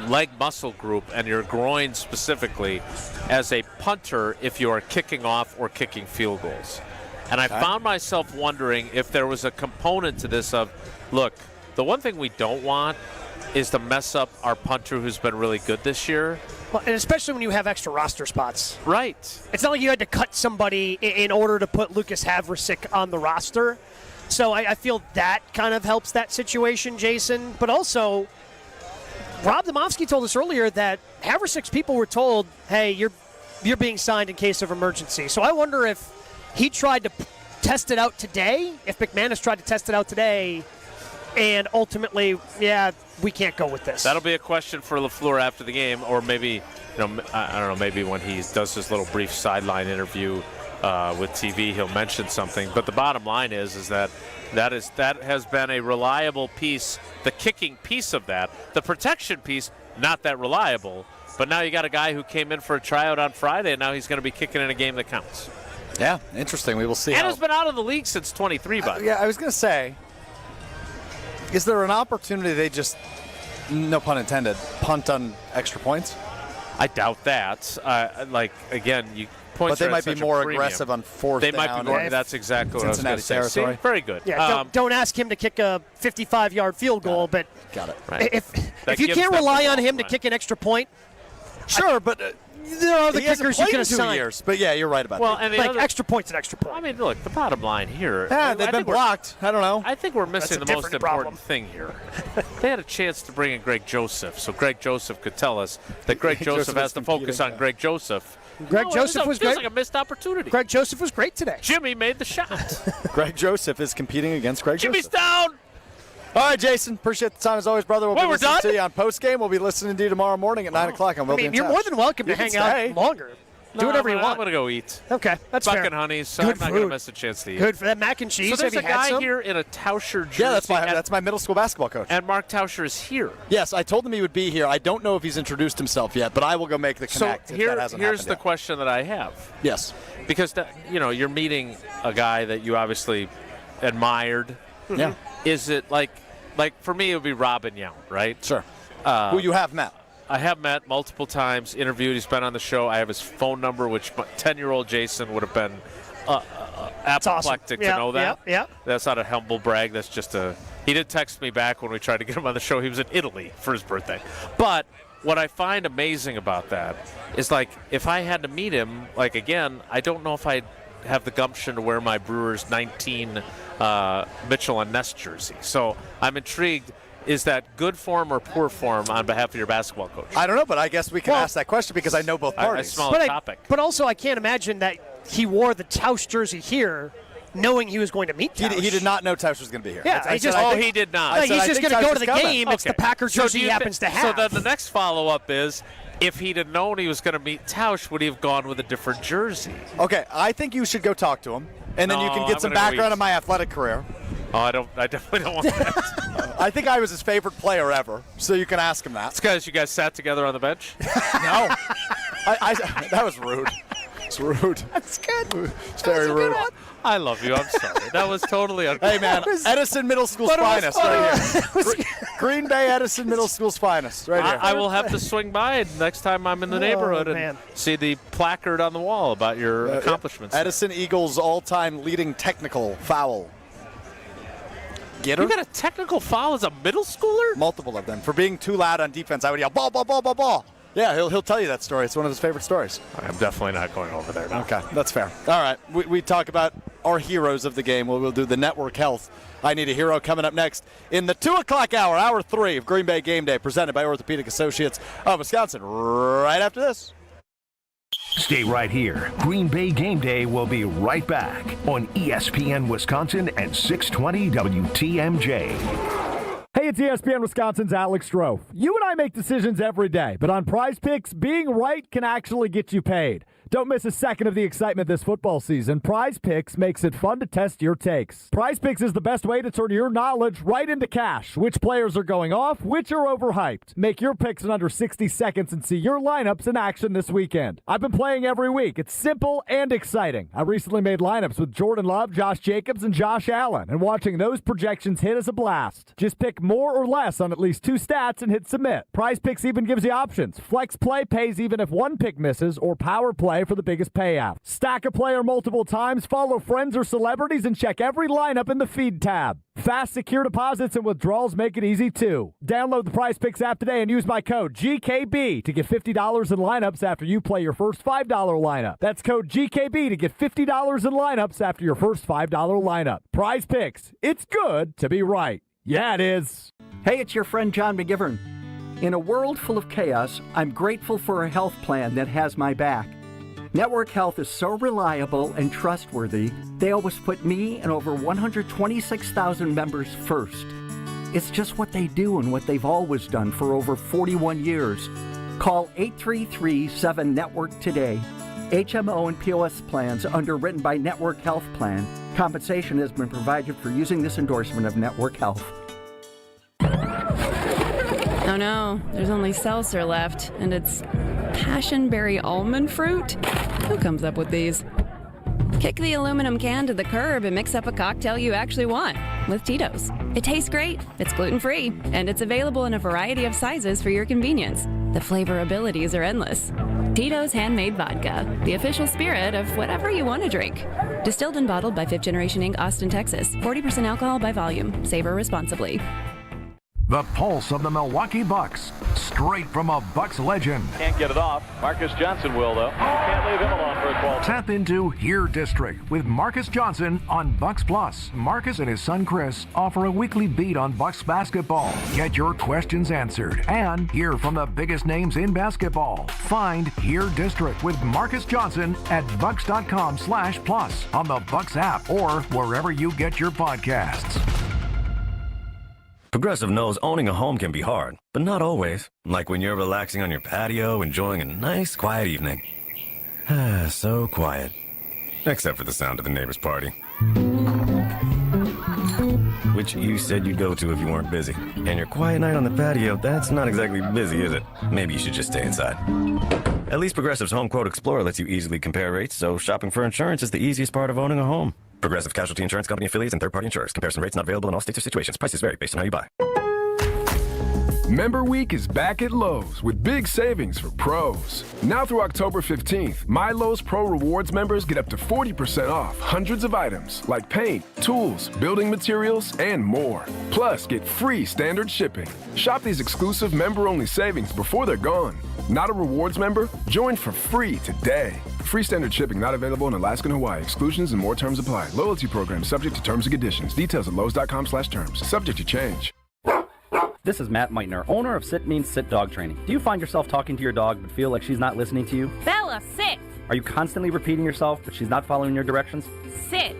leg muscle group and your groin specifically as a punter if you are kicking off or kicking field goals. And I found myself wondering if there was a component to this of, look, the one thing we don't want is to mess up our punter who's been really good this year. Well, and especially when you have extra roster spots. Right. It's not like you had to cut somebody in order to put Lucas Haversick on the roster. So I feel that kind of helps that situation, Jason. But also, Rob Demovsky told us earlier that Haversick's people were told, hey, you're you're being signed in case of emergency. So I wonder if he tried to test it out today, if McManus tried to test it out today, and ultimately, we can't go with this. That'll be a question for LaFleur after the game, or maybe, I don't know, maybe when he does his little brief sideline interview with TV, he'll mention something. But the bottom line is that has been a reliable piece, the kicking piece of that. The protection piece, not that reliable. But now you got a guy who came in for a tryout on Friday, and now he's going to be kicking in a game that counts. Yeah, interesting. We will see. And has been out of the league since 23, by the way. Yeah, I was going to say, is there an opportunity they just, no pun intended, punt on extra points? I doubt that. Again, points. But they might be more aggressive on fourth down. They might be more. That's exactly what I was going to say. Territory. See? Very good. Yeah, don't ask him to kick a 55-yard field goal, but got it. Right. If you can't rely on him to kick an extra point, sure, but there are other kickers you can assign. Years, but yeah, you're right about that. And extra point's an extra point. I mean, look, the bottom line here. Yeah, they've been blocked. I don't know. I think we're missing the most important thing here. They had a chance to bring in Greg Joseph, so Greg Joseph could tell us that Greg Joseph has to focus on Greg Joseph. Joseph was great. Like a missed opportunity. Greg Joseph was great today. Jimmy made the shot. Greg Joseph is competing against Greg Jimmy's Joseph. down. All right, Jason. Appreciate the time as always, brother. We'll be listening to you on postgame. We'll be listening to you tomorrow morning at 9 o'clock on Will Be in you're Touch. more than welcome to hang out longer. Do whatever you want. I'm going to go eat. Okay, that's Buck fair. and Honeys, so Good I'm not going to miss a chance to eat. Good for that mac and cheese. So there's Have a you had guy some? here in a Tauscher jersey. Yeah, that's my middle school basketball coach. And Mark Tauscher is here. Yes, I told him he would be here. I don't know if he's introduced himself yet, but I will go make the connect if that hasn't here's happened the yet. question that I have. Yes. Because, you're meeting a guy that you obviously admired. Yeah. Is it like for me, it would be Robin Yount, right? Sure. Who you have met. I have met multiple times, interviewed. He's been on the show. I have his phone number, which 10-year-old Jason would have been apoplectic to know that. Yeah. That's not a humble brag. That's just he did text me back when we tried to get him on the show. He was in Italy for his birthday. But what I find amazing about that is, if I had to meet him, again, I don't know if I'd have the gumption to wear my Brewers 19 Mitchell and Ness jersey. So I'm intrigued. Is that good form or poor form on behalf of your basketball coach? I don't know, but I guess we can ask that question because I know both parties. I smell a topic. But also, I can't imagine that he wore the Tausch jersey here knowing he was going to meet Tausch. He did not know Tausch was going to be here. Yeah, he did not. He's just going to go to the game. It's the Packer jersey he happens to have. So then the next follow-up is, if he'd have known he was going to meet Tausch, would he have gone with a different jersey? Okay, I think you should go talk to him, and then you can get some background on my athletic career. Oh, I definitely don't want that. I think I was his favorite player ever, so you can ask him that. It's because you guys sat together on the bench? No. That was rude. It's rude. That's good. It's very rude. I love you. I'm sorry. That was totally unfair. Hey, man, Edison Middle School's finest right here. Green Bay Edison Middle School's finest right here. I will have to swing by next time I'm in the neighborhood and see the placard on the wall about your accomplishments. Edison Eagles' all-time leading technical foul. You got a technical foul as a middle schooler? Multiple of them. For being too loud on defense, I would yell, ball, ball, ball, ball, ball. Yeah, he'll tell you that story. It's one of his favorite stories. I'm definitely not going over there now. Okay, that's fair. All right, we talk about our heroes of the game. We'll do the network health. I Need a Hero coming up next in the 2 o'clock hour, hour 3 of Green Bay Game Day, presented by Orthopedic Associates of Wisconsin, right after this. Stay right here. Green Bay Game Day will be right back on ESPN Wisconsin and 620 WTMJ. Hey, it's ESPN Wisconsin's Alex Strouf. You and I make decisions every day, but on Prize Picks, being right can actually get you paid. Don't miss a second of the excitement this football season. Prize Picks makes it fun to test your takes. Prize Picks is the best way to turn your knowledge right into cash. Which players are going off, which are overhyped. Make your picks in under 60 seconds and see your lineups in action this weekend. I've been playing every week. It's simple and exciting. I recently made lineups with Jordan Love, Josh Jacobs, and Josh Allen, and watching those projections hit is a blast. Just pick more or less on at least 2 stats and hit submit. Prize Picks even gives you options. Flex Play pays even if 1 pick misses, or Power Play for the biggest payout. Stack a player multiple times, follow friends or celebrities, and check every lineup in the feed tab. Fast, secure deposits and withdrawals make it easy, too. Download the Prize Picks app today and use my code GKB to get $50 in lineups after you play your first $5 lineup. That's code GKB to get $50 in lineups after your first $5 lineup. Prize Picks. It's good to be right. Yeah, it is. Hey, it's your friend John McGivern. In a world full of chaos, I'm grateful for a health plan that has my back. Network Health is so reliable and trustworthy, they always put me and over 126,000 members first. It's just what they do and what they've always done for over 41 years. Call 833-7-NETWORK today. HMO and POS plans underwritten by Network Health Plan. Compensation has been provided for using this endorsement of Network Health. Oh no, there's only seltzer left, and it's passionberry almond fruit? Who comes up with these? Kick the aluminum can to the curb and mix up a cocktail you actually want with Tito's. It tastes great, it's gluten-free, and it's available in a variety of sizes for your convenience. The flavor abilities are endless. Tito's Handmade Vodka, the official spirit of whatever you want to drink. Distilled and bottled by 5th Generation Inc., Austin, Texas. 40% alcohol by volume. Savor responsibly. The pulse of the Milwaukee Bucks, straight from a Bucks legend. Can't get it off. Marcus Johnson will, though. Can't leave him alone for a 12. Tap into Here District with Marcus Johnson on Bucks Plus. Marcus and his son Chris offer a weekly beat on Bucks basketball. Get your questions answered and hear from the biggest names in basketball. Find Here District with Marcus Johnson at bucks.com/plus on the Bucks app or wherever you get your podcasts. Progressive knows owning a home can be hard, but not always. Like when you're relaxing on your patio, enjoying a nice, quiet evening. So quiet. Except for the sound of the neighbor's party. Which you said you'd go to if you weren't busy. And your quiet night on the patio, that's not exactly busy, is it? Maybe you should just stay inside. At least Progressive's Home Quote Explorer lets you easily compare rates, so shopping for insurance is the easiest part of owning a home. Progressive Casualty Insurance Company affiliates and third-party insurers. Comparison rates not available in all states or situations. Prices vary based on how you buy. Member Week is back at Lowe's with big savings for pros. Now through October 15th, My Lowe's Pro Rewards members get up to 40% off hundreds of items like paint, tools, building materials, and more. Plus, get free standard shipping. Shop these exclusive member-only savings before they're gone. Not a rewards member? Join for free today. Free standard shipping not available in Alaska and Hawaii. Exclusions and more terms apply. Loyalty program subject to terms and conditions. Details at lowes.com/terms. Subject to change. This is Matt Meitner, owner of Sit Means Sit Dog Training. Do you find yourself talking to your dog but feel like she's not listening to you? Bella, sit! Are you constantly repeating yourself but she's not following your directions? Sit!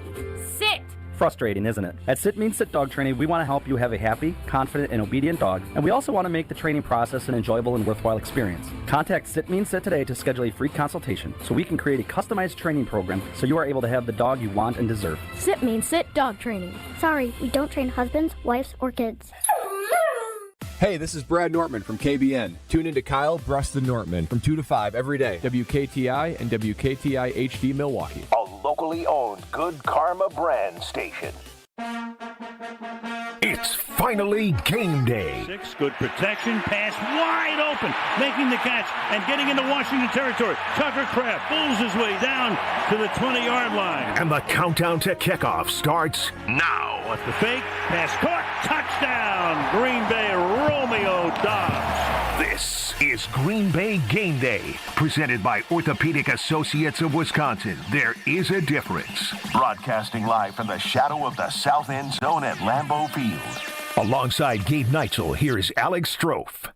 Sit! Frustrating, isn't it? At Sit Means Sit Dog Training, we want to help you have a happy, confident, and obedient dog, and we also want to make the training process an enjoyable and worthwhile experience. Contact Sit Means Sit today to schedule a free consultation so we can create a customized training program so you are able to have the dog you want and deserve. Sit Means Sit Dog Training. Sorry, we don't train husbands, wives, or kids. Hey, this is Brad Nortman from KBN. Tune into Kyle Bruston Nortman from 2 to 5 every day. WKTI and WKTI HD Milwaukee. A locally owned Good Karma brand station. It's finally game day. 6, good protection, pass wide open, making the catch and getting into Washington territory. Tucker Kraft pulls his way down to the 20-yard line. And the countdown to kickoff starts now. What's the fake? Pass caught, touchdown, Green Bay Romeo Dobbs. This is Green Bay Game Day, presented by Orthopedic Associates of Wisconsin. There is a difference. Broadcasting live from the shadow of the south end zone at Lambeau Field. Alongside Gabe Neitzel, here is Alex Strouf.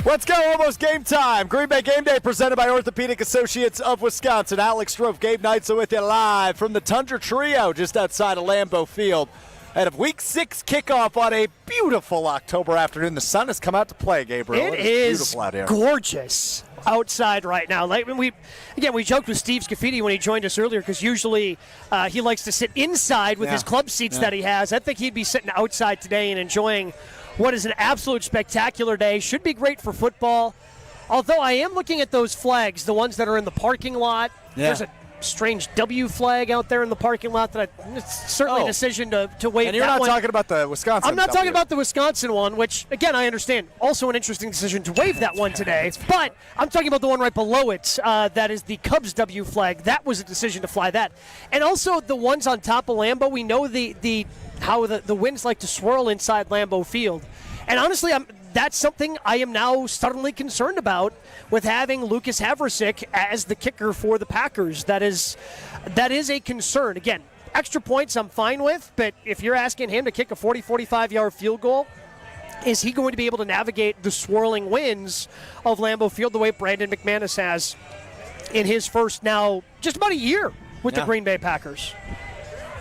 Let's go, almost game time. Green Bay Game Day presented by Orthopedic Associates of Wisconsin. Alex Strouf, Gabe Neitzel with you live from the Tundra Trio just outside of Lambeau Field. Ahead of Week 6 kickoff on a beautiful October afternoon. The sun has come out to play, Gabriel. It is beautiful out here. Gorgeous outside right now. Like when we joked with Steve Scaffidi when he joined us earlier because usually he likes to sit inside with his club seats that he has. I think he'd be sitting outside today and enjoying what is an absolute spectacular day. Should be great for football. Although I am looking at those flags, the ones that are in the parking lot. Yeah. There's a strange W flag out there in the parking lot that it's certainly a decision to waive. And you're that not one. talking about the Wisconsin I'm not W. talking about the Wisconsin one, which, again, I understand. Also an interesting decision to waive that one today. But I'm talking about the one right below it. That is the Cubs W flag. That was a decision to fly that. And also the ones on top of Lambeau. We know how the winds like to swirl inside Lambeau Field. And honestly, that's something I am now suddenly concerned about with having Lucas Havrasik as the kicker for the Packers. That is a concern. Again, extra points I'm fine with, but if you're asking him to kick a 40, 45-yard field goal, is he going to be able to navigate the swirling winds of Lambeau Field the way Brandon McManus has in his first now just about a year with the Green Bay Packers?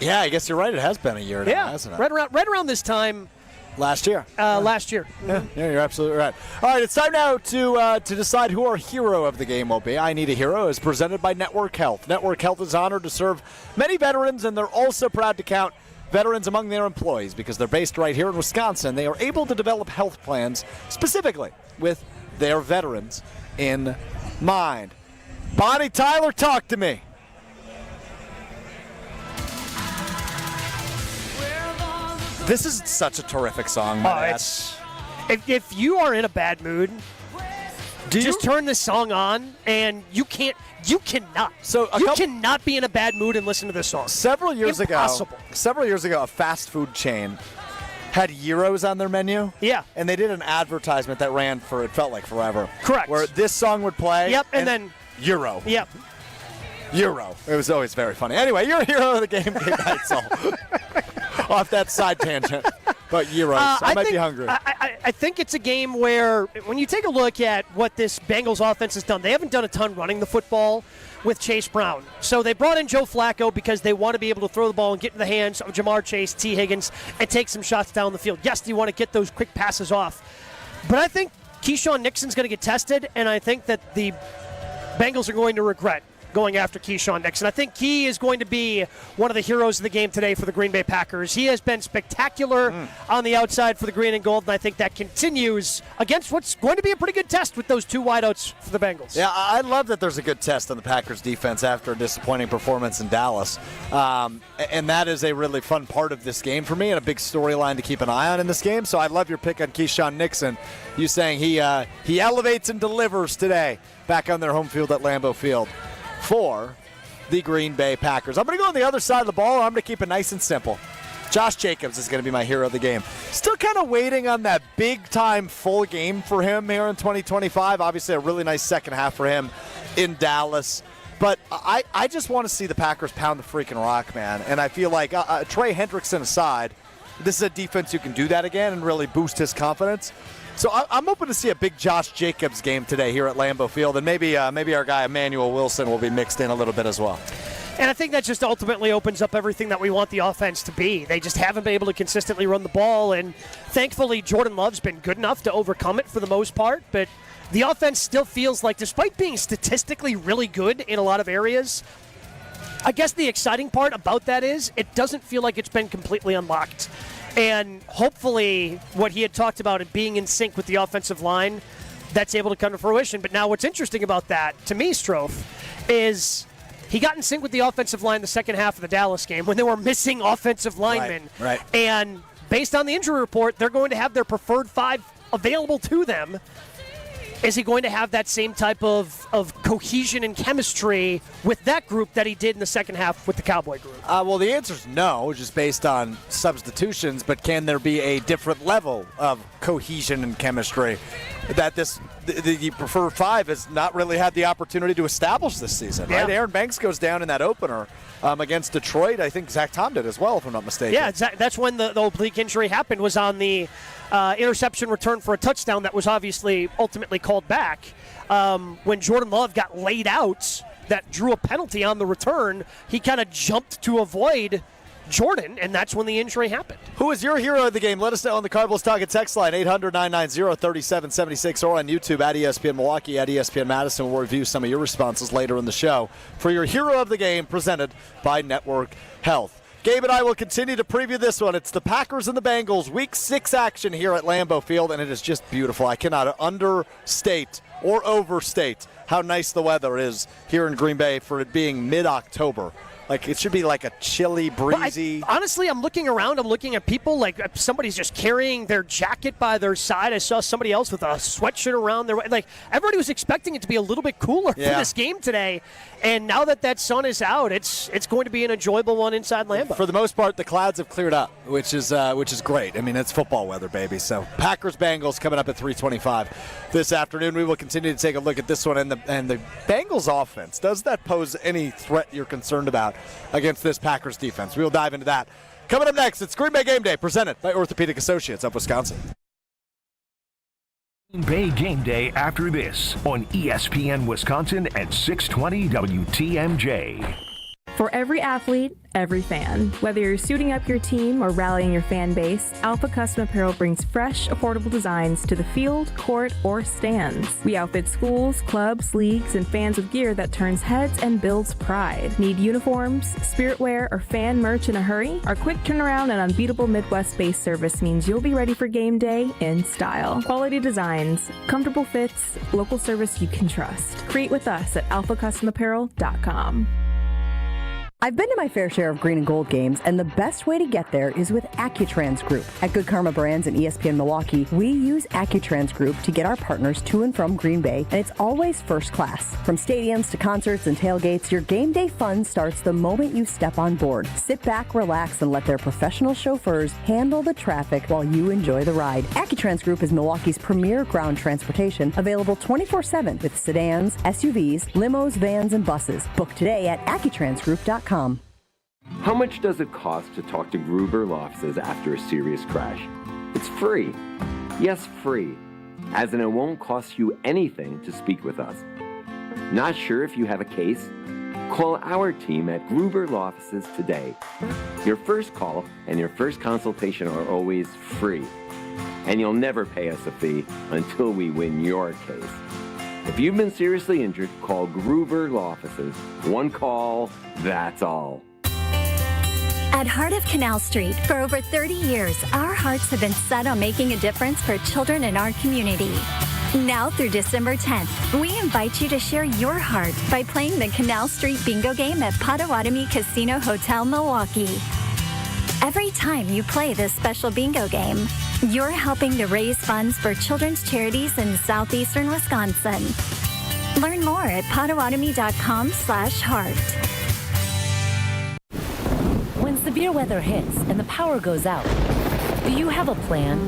Yeah, I guess you're right. It has been a year now, hasn't it? Right around this time. Last year. Last year. Yeah, you're absolutely right. All right, it's time now to decide who our hero of the game will be. I Need a Hero is presented by Network Health. Network Health is honored to serve many veterans, and they're also proud to count veterans among their employees because they're based right here in Wisconsin. They are able to develop health plans specifically with their veterans in mind. Bonnie Tyler, talk to me. This is such a terrific song. If you are in a bad mood, just turn this song on, and you cannot. You cannot be in a bad mood and listen to this song. Several years ago, a fast food chain had gyros on their menu. Yeah. And they did an advertisement that ran for, it felt like forever. Correct. Where this song would play. Yep, and then Euro. Yep. Euro. It was always very funny. Anyway, you're a hero of the game, Gabe Neitzel. Off that side tangent. But Euros. I might be hungry. I think it's a game where when you take a look at what this Bengals offense has done, they haven't done a ton running the football with Chase Brown. So they brought in Joe Flacco because they want to be able to throw the ball and get in the hands of Jamar Chase, T. Higgins, and take some shots down the field. Yes, you want to get those quick passes off. But I think Keyshawn Nixon's going to get tested, and I think that the Bengals are going to regret going after Keyshawn Nixon. I think he is going to be one of the heroes of the game today for the Green Bay Packers. He has been spectacular on the outside for the green and gold, and I think that continues against what's going to be a pretty good test with those two wideouts for the Bengals. Yeah, I love that there's a good test on the Packers defense after a disappointing performance in Dallas. And that is a really fun part of this game for me and a big storyline to keep an eye on in this game. So I love your pick on Keyshawn Nixon. You saying he elevates and delivers today back on their home field at Lambeau Field for the Green Bay Packers. I'm going to go on the other side of the ball, and I'm going to keep it nice and simple. Josh Jacobs is going to be my hero of the game. Still kind of waiting on that big-time full game for him here in 2025. Obviously, a really nice second half for him in Dallas. But I just want to see the Packers pound the freaking rock, man. And I feel like, Trey Hendrickson aside, this is a defense who can do that again and really boost his confidence. So I'm hoping to see a big Josh Jacobs game today here at Lambeau Field, and maybe our guy Emmanuel Wilson will be mixed in a little bit as well. And I think that just ultimately opens up everything that we want the offense to be. They just haven't been able to consistently run the ball, and thankfully Jordan Love's been good enough to overcome it for the most part, but the offense still feels like, despite being statistically really good in a lot of areas, I guess the exciting part about that is it doesn't feel like it's been completely unlocked. And hopefully what he had talked about it being in sync with the offensive line, that's able to come to fruition. But now what's interesting about that, to me, Strouf, is he got in sync with the offensive line the second half of the Dallas game when they were missing offensive linemen. Right. And based on the injury report, they're going to have their preferred five available to them. Is he going to have that same type of cohesion and chemistry with that group that he did in the second half with the Cowboy group? Well, the answer is no, just based on substitutions, but can there be a different level of cohesion and chemistry that the preferred five has not really had the opportunity to establish this season? Yeah. Right? Aaron Banks goes down in that opener against Detroit. I think Zach Tom did as well, if I'm not mistaken. Yeah, that's when the oblique injury happened, was on the interception return for a touchdown that was obviously ultimately called back. When Jordan Love got laid out, that drew a penalty on the return, he kind of jumped to avoid Jordan, and that's when the injury happened. Who is your hero of the game? Let us know on the Cardinals Talking text line, 800-990-3776, or on YouTube at ESPN Milwaukee, at ESPN Madison. We'll review some of your responses later in the show for your hero of the game, presented by Network Health. Gabe and I will continue to preview this one. It's the Packers and the Bengals, Week 6 action here at Lambeau Field, and it is just beautiful. I cannot understate or overstate how nice the weather is here in Green Bay for it being mid-October. Like, it should be like a chilly, breezy. Honestly, I'm looking around. I'm looking at people like somebody's just carrying their jacket by their side. I saw somebody else with a sweatshirt around their way. Like, everybody was expecting it to be a little bit cooler for this game today. And now that sun is out, it's going to be an enjoyable one inside Lambeau. For the most part, the clouds have cleared up, which is great. I mean, it's football weather, baby. So Packers-Bengals coming up at 3:25 this afternoon. We will continue to take a look at this one. And the Bengals offense, does that pose any threat you're concerned about out against this Packers defense. We'll dive into that. Coming up next, it's Green Bay Game Day, presented by Orthopedic Associates of Wisconsin. Green Bay Game Day after this on ESPN Wisconsin at 620 WTMJ. For every athlete, every fan. Whether you're suiting up your team or rallying your fan base, Alpha Custom Apparel brings fresh, affordable designs to the field, court, or stands. We outfit schools, clubs, leagues, and fans with gear that turns heads and builds pride. Need uniforms, spirit wear, or fan merch in a hurry? Our quick turnaround and unbeatable Midwest-based service means you'll be ready for game day in style. Quality designs, comfortable fits, local service you can trust. Create with us at alphacustomapparel.com. I've been to my fair share of green and gold games, and the best way to get there is with Accutrans Group. At Good Karma Brands and ESPN Milwaukee, we use Accutrans Group to get our partners to and from Green Bay, and it's always first class. From stadiums to concerts and tailgates, your game day fun starts the moment you step on board. Sit back, relax, and let their professional chauffeurs handle the traffic while you enjoy the ride. Accutrans Group is Milwaukee's premier ground transportation, available 24/7 with sedans, SUVs, limos, vans, and buses. Book today at AccuTransGroup.com. How much does it cost to talk to Gruber Law Offices after a serious crash? It's free. Yes, free. As in, it won't cost you anything to speak with us. Not sure if you have a case? Call our team at Gruber Law Offices today. Your first call and your first consultation are always free. And you'll never pay us a fee until we win your case. If you've been seriously injured, call Gruber Law Offices. One call, that's all. At Heart of Canal Street, for over 30 years, our hearts have been set on making a difference for children in our community. Now through December 10th, we invite you to share your heart by playing the Canal Street Bingo game at Potawatomi Casino Hotel, Milwaukee. Every time you play this special bingo game, you're helping to raise funds for children's charities in southeastern Wisconsin. Learn more at potawatomi.com/heart. When severe weather hits and the power goes out, do you have a plan?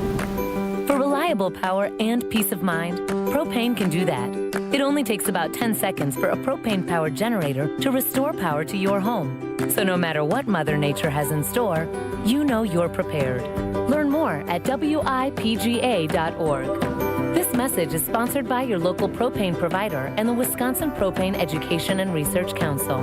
For reliable power and peace of mind, propane can do that. It only takes about 10 seconds for a propane-powered generator to restore power to your home. So no matter what Mother Nature has in store, you know you're prepared. Learn more at WIPGA.org. This message is sponsored by your local propane provider and the Wisconsin Propane Education and Research Council.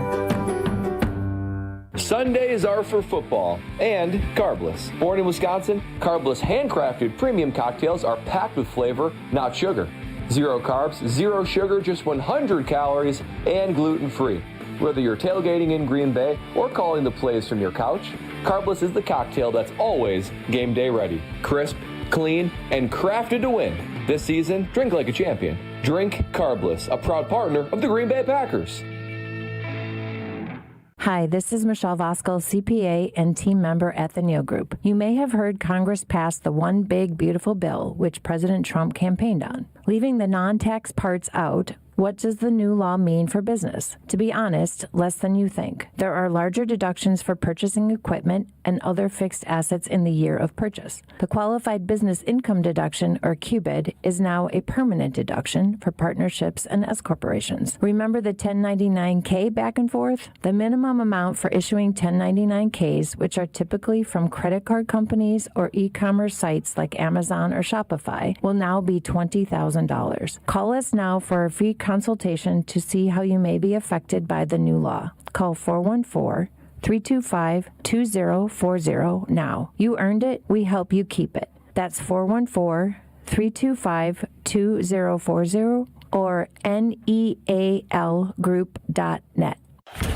Sundays are for football and carbless. Born in Wisconsin, carbless handcrafted premium cocktails are packed with flavor, not sugar. 0 carbs, 0 sugar, just 100 calories, and gluten-free. Whether you're tailgating in Green Bay or calling the plays from your couch, carbless is the cocktail that's always game day ready. Crisp, clean, and crafted to win. This season, drink like a champion. Drink carbless, a proud partner of the Green Bay Packers. Hi, this is Michelle Voskel, CPA and team member at the Neal Group. You may have heard Congress pass the One Big Beautiful Bill, which President Trump campaigned on. Leaving the non-tax parts out, what does the new law mean for business? To be honest, less than you think. There are larger deductions for purchasing equipment and other fixed assets in the year of purchase. The Qualified Business Income Deduction, or QBID, is now a permanent deduction for partnerships and S corporations. Remember the 1099-K back and forth? The minimum amount for issuing 1099-Ks, which are typically from credit card companies or e-commerce sites like Amazon or Shopify, will now be $20,000. Call us now for a free consultation to see how you may be affected by the new law. Call 414-325-2040 now. You earned it. We help you keep it. That's 414-325-2040 or nealgroup.net.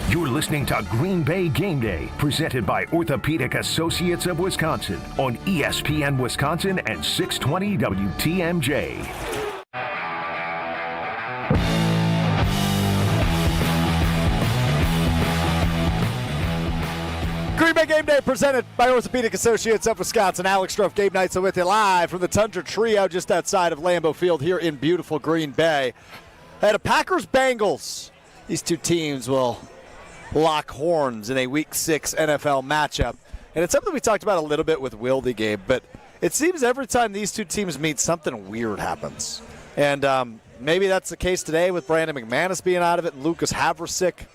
You're listening to Green Bay Game Day, presented by Orthopedic Associates of Wisconsin on ESPN Wisconsin and 620 WTMJ. Green Bay Game Day presented by Orthopedic Associates of Wisconsin. Alex Strouf, Gabe Neitzel with you live from the Tundra Trio just outside of Lambeau Field here in beautiful Green Bay. At a Packers-Bengals, these two teams will lock horns in a Week 6 NFL matchup. And it's something we talked about a little bit with Wilde, Gabe, but it seems every time these two teams meet, something weird happens. And maybe that's the case today with Brandon McManus being out of it and Lucas Havrasik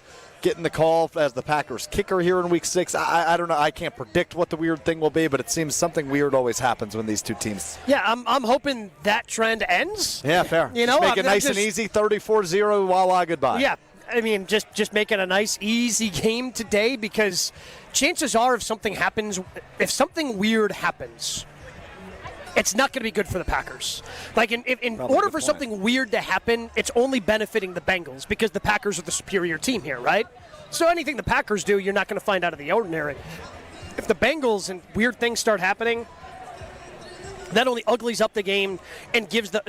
getting the call as the Packers kicker here in Week 6. I don't know. I can't predict what the weird thing will be, but it seems something weird always happens when these two teams. Yeah, I'm hoping that trend ends. Yeah, fair. You know, make it nice and easy, 34-0, voila, goodbye. Yeah, I mean, just make it a nice, easy game today, because chances are if something weird happens, it's not going to be good for the Packers. Like, in order for something weird to happen, it's only benefiting the Bengals because the Packers are the superior team here, right? So anything the Packers do, you're not going to find out of the ordinary. If the Bengals and weird things start happening, that only uglies up the game and gives the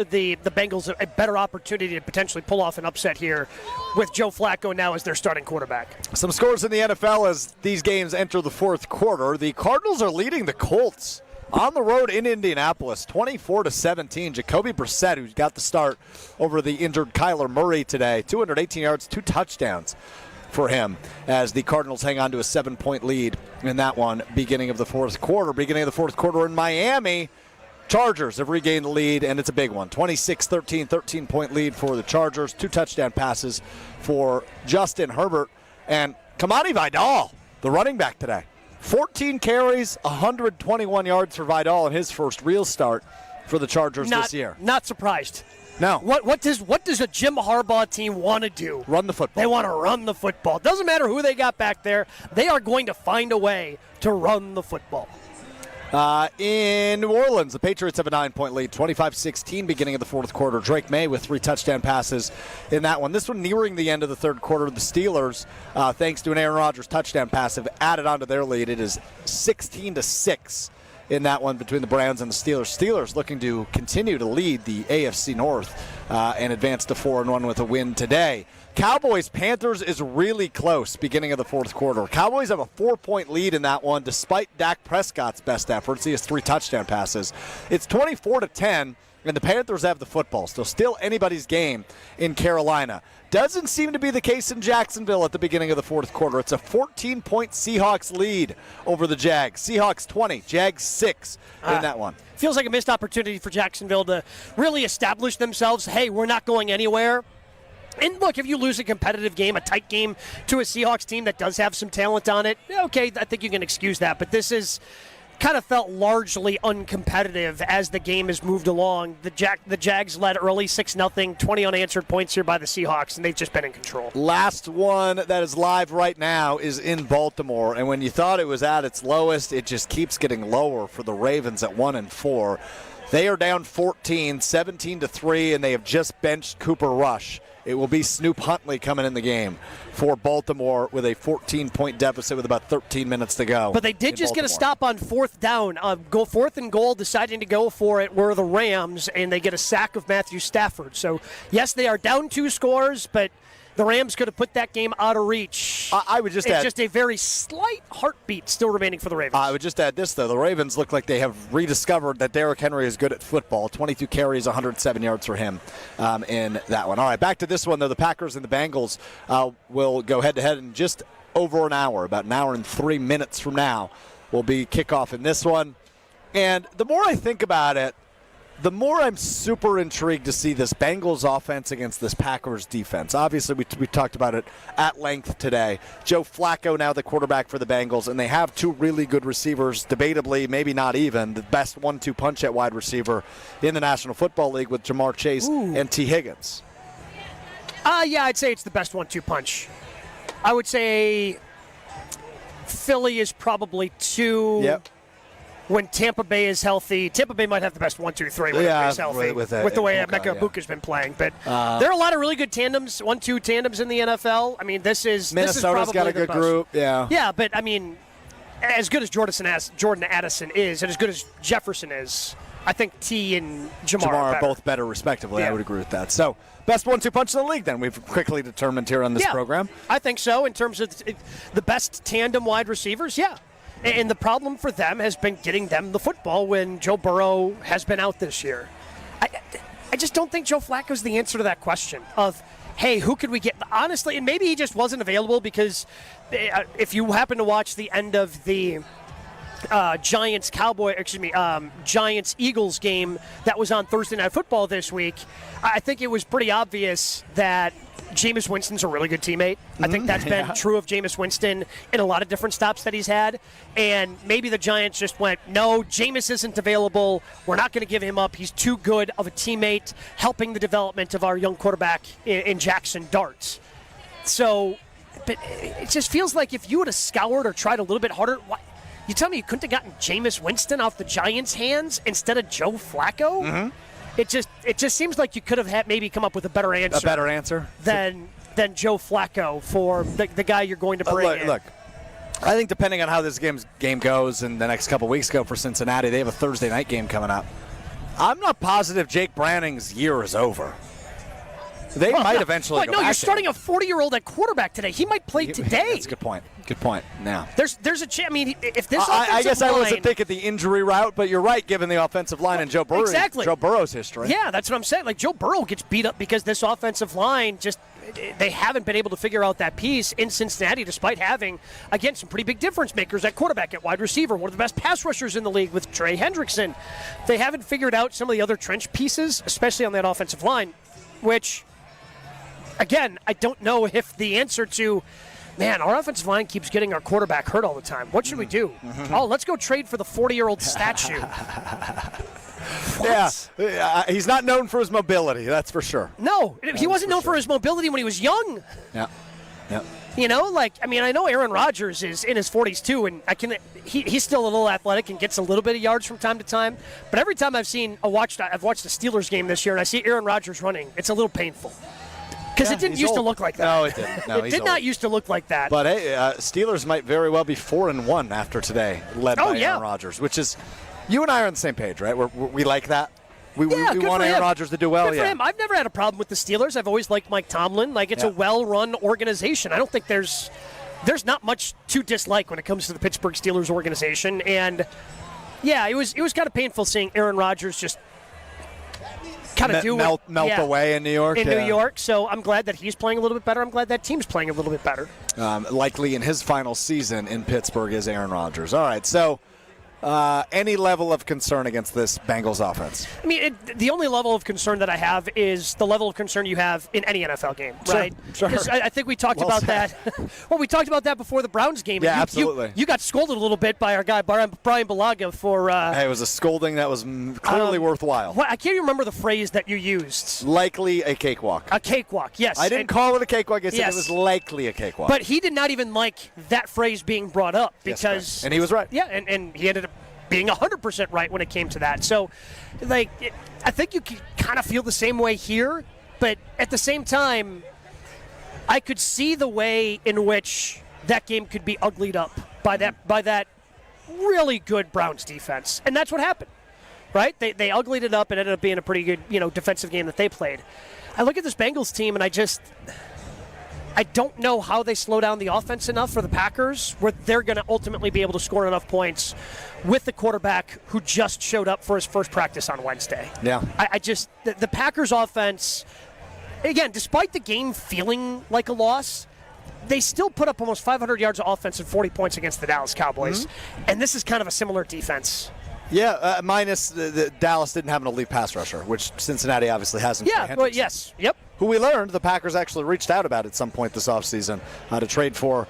Bengals a better opportunity to potentially pull off an upset here with Joe Flacco now as their starting quarterback. Some scores in the NFL as these games enter the fourth quarter. The Cardinals are leading the Colts on the road in Indianapolis, 24-17. Jacoby Brissett, who's got the start over the injured Kyler Murray today, 218 yards, 2 touchdowns for him as the Cardinals hang on to a 7-point lead in that one beginning of the fourth quarter. Beginning of the fourth quarter in Miami, Chargers have regained the lead, and it's a big one. 26-13, 13-point lead for the Chargers. 2 touchdown passes for Justin Herbert. And Kamani Vidal, the running back today, 14 carries, 121 yards for Vidal in his first real start for the Chargers this year. Not surprised. No. What does a Jim Harbaugh team want to do? Run the football. They want to run the football. Doesn't matter who they got back there. They are going to find a way to run the football. In New Orleans, the Patriots have a 9-point lead, 25-16, beginning of the fourth quarter. Drake May with 3 touchdown passes in that one. This one nearing the end of the third quarter. The Steelers, thanks to an Aaron Rodgers touchdown pass, have added on to their lead. It is 16-6 in that one between the Browns and the Steelers. Steelers looking to continue to lead the AFC North and advance to 4-1 with a win today. Cowboys-Panthers is really close beginning of the fourth quarter. Cowboys have a 4-point lead in that one despite Dak Prescott's best efforts. He has 3 touchdown passes. It's 24-10, and the Panthers have the football. Still anybody's game in Carolina. Doesn't seem to be the case in Jacksonville at the beginning of the fourth quarter. It's a 14-point Seahawks lead over the Jags. Seahawks 20, Jags 6 in that one. Feels like a missed opportunity for Jacksonville to really establish themselves. Hey, we're not going anywhere. And look, if you lose a competitive game, a tight game to a Seahawks team that does have some talent on it, okay, I think you can excuse that. But this is kind of felt largely uncompetitive as the game has moved along. The Jags led early 6-0, 20 unanswered points here by the Seahawks, and they've just been in control. Last one that is live right now is in Baltimore, and when you thought it was at its lowest, it just keeps getting lower for the Ravens at 1-4. They are down 14, 17-3, and they have just benched Cooper Rush. It will be Snoop Huntley coming in the game for Baltimore with a 14-point deficit with about 13 minutes to go. But they did just get a stop on fourth down. Go 4th and goal, deciding to go for it were the Rams, and they get a sack of Matthew Stafford. So, yes, they are down 2 scores, but the Rams could have put that game out of reach. I would just add, it's just a very slight heartbeat still remaining for the Ravens. I would just add this, though. The Ravens look like they have rediscovered that Derrick Henry is good at football. 22 carries, 107 yards for him in that one. All right, back to this one, though. The Packers and the Bengals will go head-to-head in just over an hour. About an hour and 3 minutes from now will be kickoff in this one. And the more I think about it, the more I'm super intrigued to see this Bengals offense against this Packers defense. Obviously, we talked about it at length today. Joe Flacco now the quarterback for the Bengals, and they have 2 really good receivers, debatably, maybe not even, the best 1-2 punch at wide receiver in the National Football League with Jamar Chase and T. Higgins. Yeah, I'd say it's the best 1-2 punch. I would say Philly is probably 2. Yep. When Tampa Bay is healthy, Tampa Bay might have the best 1-2-3 when he's healthy with the way Emeka Ibuka's been playing. But there are a lot of really good tandems, 1-2 tandems in the NFL. I mean, Minnesota's probably got a good group. Yeah. Yeah, but I mean, as good as Jordan Addison is, and as good as Jefferson is, I think T and Jamar are both better, respectively. Yeah. I would agree with that. So, best 1-2 punch in the league, then, we've quickly determined here on this program. I think so. In terms of the best tandem wide receivers, yeah. And the problem for them has been getting them the football when Joe Burrow has been out this year. I just don't think Joe Flacco's the answer to that question of, hey, who could we get? Honestly, and maybe he just wasn't available because if you happen to watch the end of the Giants-Eagles game that was on Thursday Night Football this week, I think it was pretty obvious that Jameis Winston's a really good teammate. I think that's been true of Jameis Winston in a lot of different stops that he's had. And maybe the Giants just went, no, Jameis isn't available. We're not going to give him up. He's too good of a teammate, helping the development of our young quarterback in Jackson Dart. So, but it just feels like if you would have scoured or tried a little bit harder, you tell me you couldn't have gotten Jameis Winston off the Giants' hands instead of Joe Flacco? Mm-hmm. It just seems like you could have maybe come up with a better answer. Than Joe Flacco for the guy you're going to bring in. Look, I think depending on how this game goes and the next couple weeks go for Cincinnati, they have a Thursday night game coming up. I'm not positive Jake Brownings's year is over. They might eventually go back. You're starting a 40-year-old at quarterback today. He might play today. That's a good point. Good point. Now there's a chance. I mean, if this I guess line, I wasn't thinking the injury route, but you're right, given the offensive line and Joe Burrow's history. Yeah, that's what I'm saying. Like, Joe Burrow gets beat up because this offensive line they haven't been able to figure out that piece in Cincinnati, despite having, again, some pretty big difference makers at quarterback, at wide receiver, one of the best pass rushers in the league with Trey Hendrickson. They haven't figured out some of the other trench pieces, especially on that offensive line, which, again, I don't know if the answer to, man, our offensive line keeps getting our quarterback hurt all the time. What should we do? Mm-hmm. Oh, let's go trade for the 40-year-old statue. Yeah, he's not known for his mobility, that's for sure. No, he wasn't known for his mobility when he was young. Yeah. You know, I know Aaron Rodgers is in his 40s too, and he's still a little athletic and gets a little bit of yards from time to time. But every time I've watched the Steelers game this year and I see Aaron Rodgers running, it's a little painful. Because it didn't used to look like that. No, it didn't. No, it did not used to look like that. But hey, Steelers might very well be 4-1 after today, led by Aaron Rodgers, which is, you and I are on the same page, right? We like that. We want Aaron Rodgers to do well. Good for him. I've never had a problem with the Steelers. I've always liked Mike Tomlin. It's a well-run organization. I don't think there's not much to dislike when it comes to the Pittsburgh Steelers organization. And yeah, it was kind of painful seeing Aaron Rodgers just kind of melt away in New York. New York. So I'm glad that he's playing a little bit better. I'm glad that team's playing a little bit better. Likely in his final season in Pittsburgh is Aaron Rodgers. All right, so any level of concern against this Bengals offense? I mean, the only level of concern that I have is the level of concern you have in any NFL game, right? Sure. I think we talked about that. Well, we talked about that before the Browns game. Yeah, absolutely. You got scolded a little bit by our guy, Brian Balaga, for... it was a scolding that was clearly worthwhile. I can't even remember the phrase that you used. Likely a cakewalk. A cakewalk, yes. I didn't call it a cakewalk. I said it was likely a cakewalk. But he did not even like that phrase being brought up because... and he was right. Yeah, and he ended up being 100% right when it came to that. So, I think you can kind of feel the same way here, but at the same time, I could see the way in which that game could be uglied up by that really good Browns defense, and that's what happened, right? They uglied it up and ended up being a pretty good defensive game that they played. I look at this Bengals team and I don't know how they slow down the offense enough for the Packers where they're going to ultimately be able to score enough points with the quarterback who just showed up for his first practice on Wednesday. Yeah. The Packers offense, again, despite the game feeling like a loss, they still put up almost 500 yards of offense and 40 points against the Dallas Cowboys. Mm-hmm. And this is kind of a similar defense. Yeah, minus the Dallas didn't have an elite pass rusher, which Cincinnati obviously hasn't. Yeah, well, yes. Yep. Who we learned the Packers actually reached out about at some point this offseason to trade for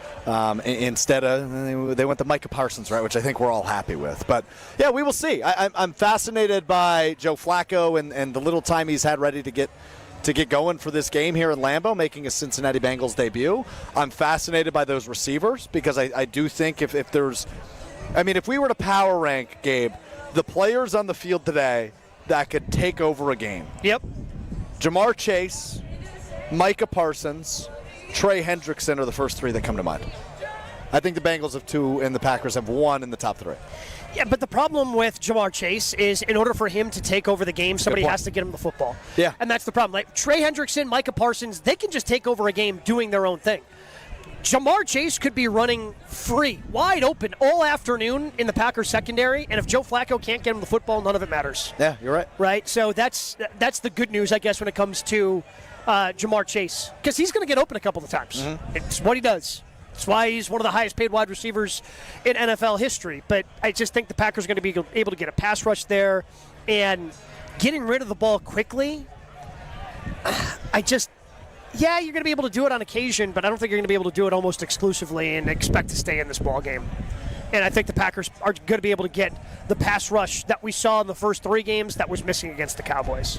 instead of they went to Micah Parsons, right, which I think we're all happy with. But, yeah, we will see. I'm fascinated by Joe Flacco and the little time he's had ready to get going for this game here in Lambeau, making a Cincinnati Bengals debut. I'm fascinated by those receivers because I do think if there's – if we were to power rank, Gabe, the players on the field today that could take over a game. Yep. Jamar Chase, Micah Parsons, Trey Hendrickson are the first three that come to mind. I think the Bengals have two and the Packers have one in the top three. Yeah, but the problem with Jamar Chase is in order for him to take over the game, somebody has to get him the football. Yeah. And that's the problem. Like Trey Hendrickson, Micah Parsons, they can just take over a game doing their own thing. Jamar Chase could be running free, wide open all afternoon in the Packers secondary, and if Joe Flacco can't get him the football, none of it matters. Yeah, you're right. Right? So that's the good news, I guess, when it comes to Jamar Chase, because he's going to get open a couple of times. Mm-hmm. It's what he does. It's why he's one of the highest paid wide receivers in NFL history. But I just think the Packers are going to be able to get a pass rush there, and getting rid of the ball quickly, Yeah, you're going to be able to do it on occasion, but I don't think you're going to be able to do it almost exclusively and expect to stay in this ball game. And I think the Packers are going to be able to get the pass rush that we saw in the first 3 games that was missing against the Cowboys.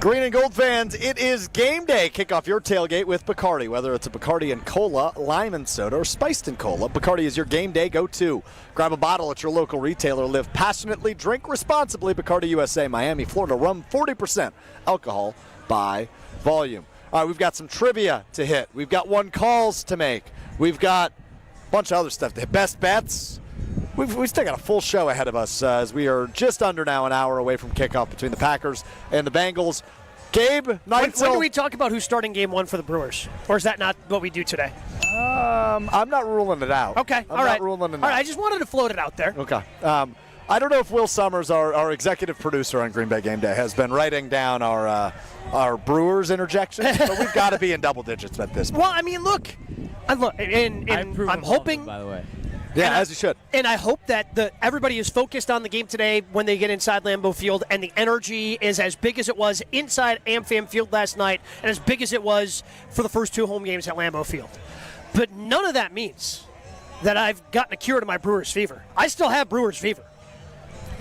Green and gold fans, it is game day. Kick off your tailgate with Bacardi. Whether it's a Bacardi and Cola, lime and soda, or spiced and cola, Bacardi is your game day go-to. Grab a bottle at your local retailer. Live passionately, drink responsibly. Bacardi USA, Miami, Florida. Rum 40% alcohol by volume. All right, we've got some trivia to hit. We've got 1 calls to make. We've got a bunch of other stuff to hit. Best bets. We've still got a full show ahead of us as we are just under now an hour away from kickoff between the Packers and the Bengals. Gabe Neitzel. When do we talk about who's starting game 1 for the Brewers? Or is that not what we do today? I'm not ruling it out. Okay, I'm not ruling it out. All right, I just wanted to float it out there. Okay. I don't know if Will Summers, our executive producer on Green Bay Game Day, has been writing down our Brewers interjections, but we've got to be in double digits at this point. Well, I mean, look, I'm hoping. By the way. Yeah, as you should. And I hope that everybody is focused on the game today when they get inside Lambeau Field, and the energy is as big as it was inside AmFam Field last night and as big as it was for the first 2 home games at Lambeau Field. But none of that means that I've gotten a cure to my Brewers fever. I still have Brewers fever.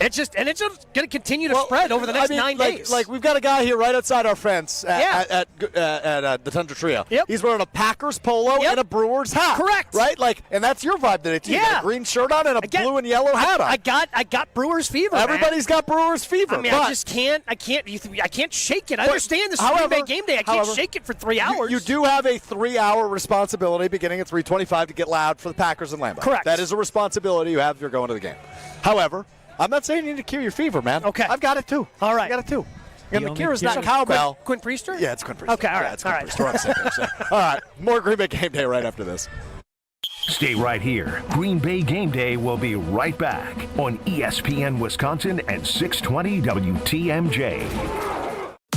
It's just going to continue to spread over the next 9 days. Like we've got a guy here right outside our fence at the Tundra Trio. Yep. He's wearing a Packers polo and a Brewers hat. Correct. Right? And that's your vibe today, too. You got a green shirt on and a blue and yellow hat on. I got Brewers fever. Everybody's got Brewers fever. I mean, I just can't shake it. I understand this is Green Bay Game Day. I can't shake it for 3 hours. You do have a 3-hour responsibility beginning at 3:25 to get loud for the Packers and Lambeau. Correct. That is a responsibility you have if you're going to the game. However, I'm not saying you need to cure your fever, man. Okay. I've got it, too. All right. I got it, too. And the cure is not cowbell. Quinn Priester? Yeah, it's Quinn Priester. Okay, all right. It's Quinn Priester. We're on the same page. All right, more Green Bay Game Day right after this. Stay right here. Green Bay Game Day will be right back on ESPN Wisconsin and 620 WTMJ.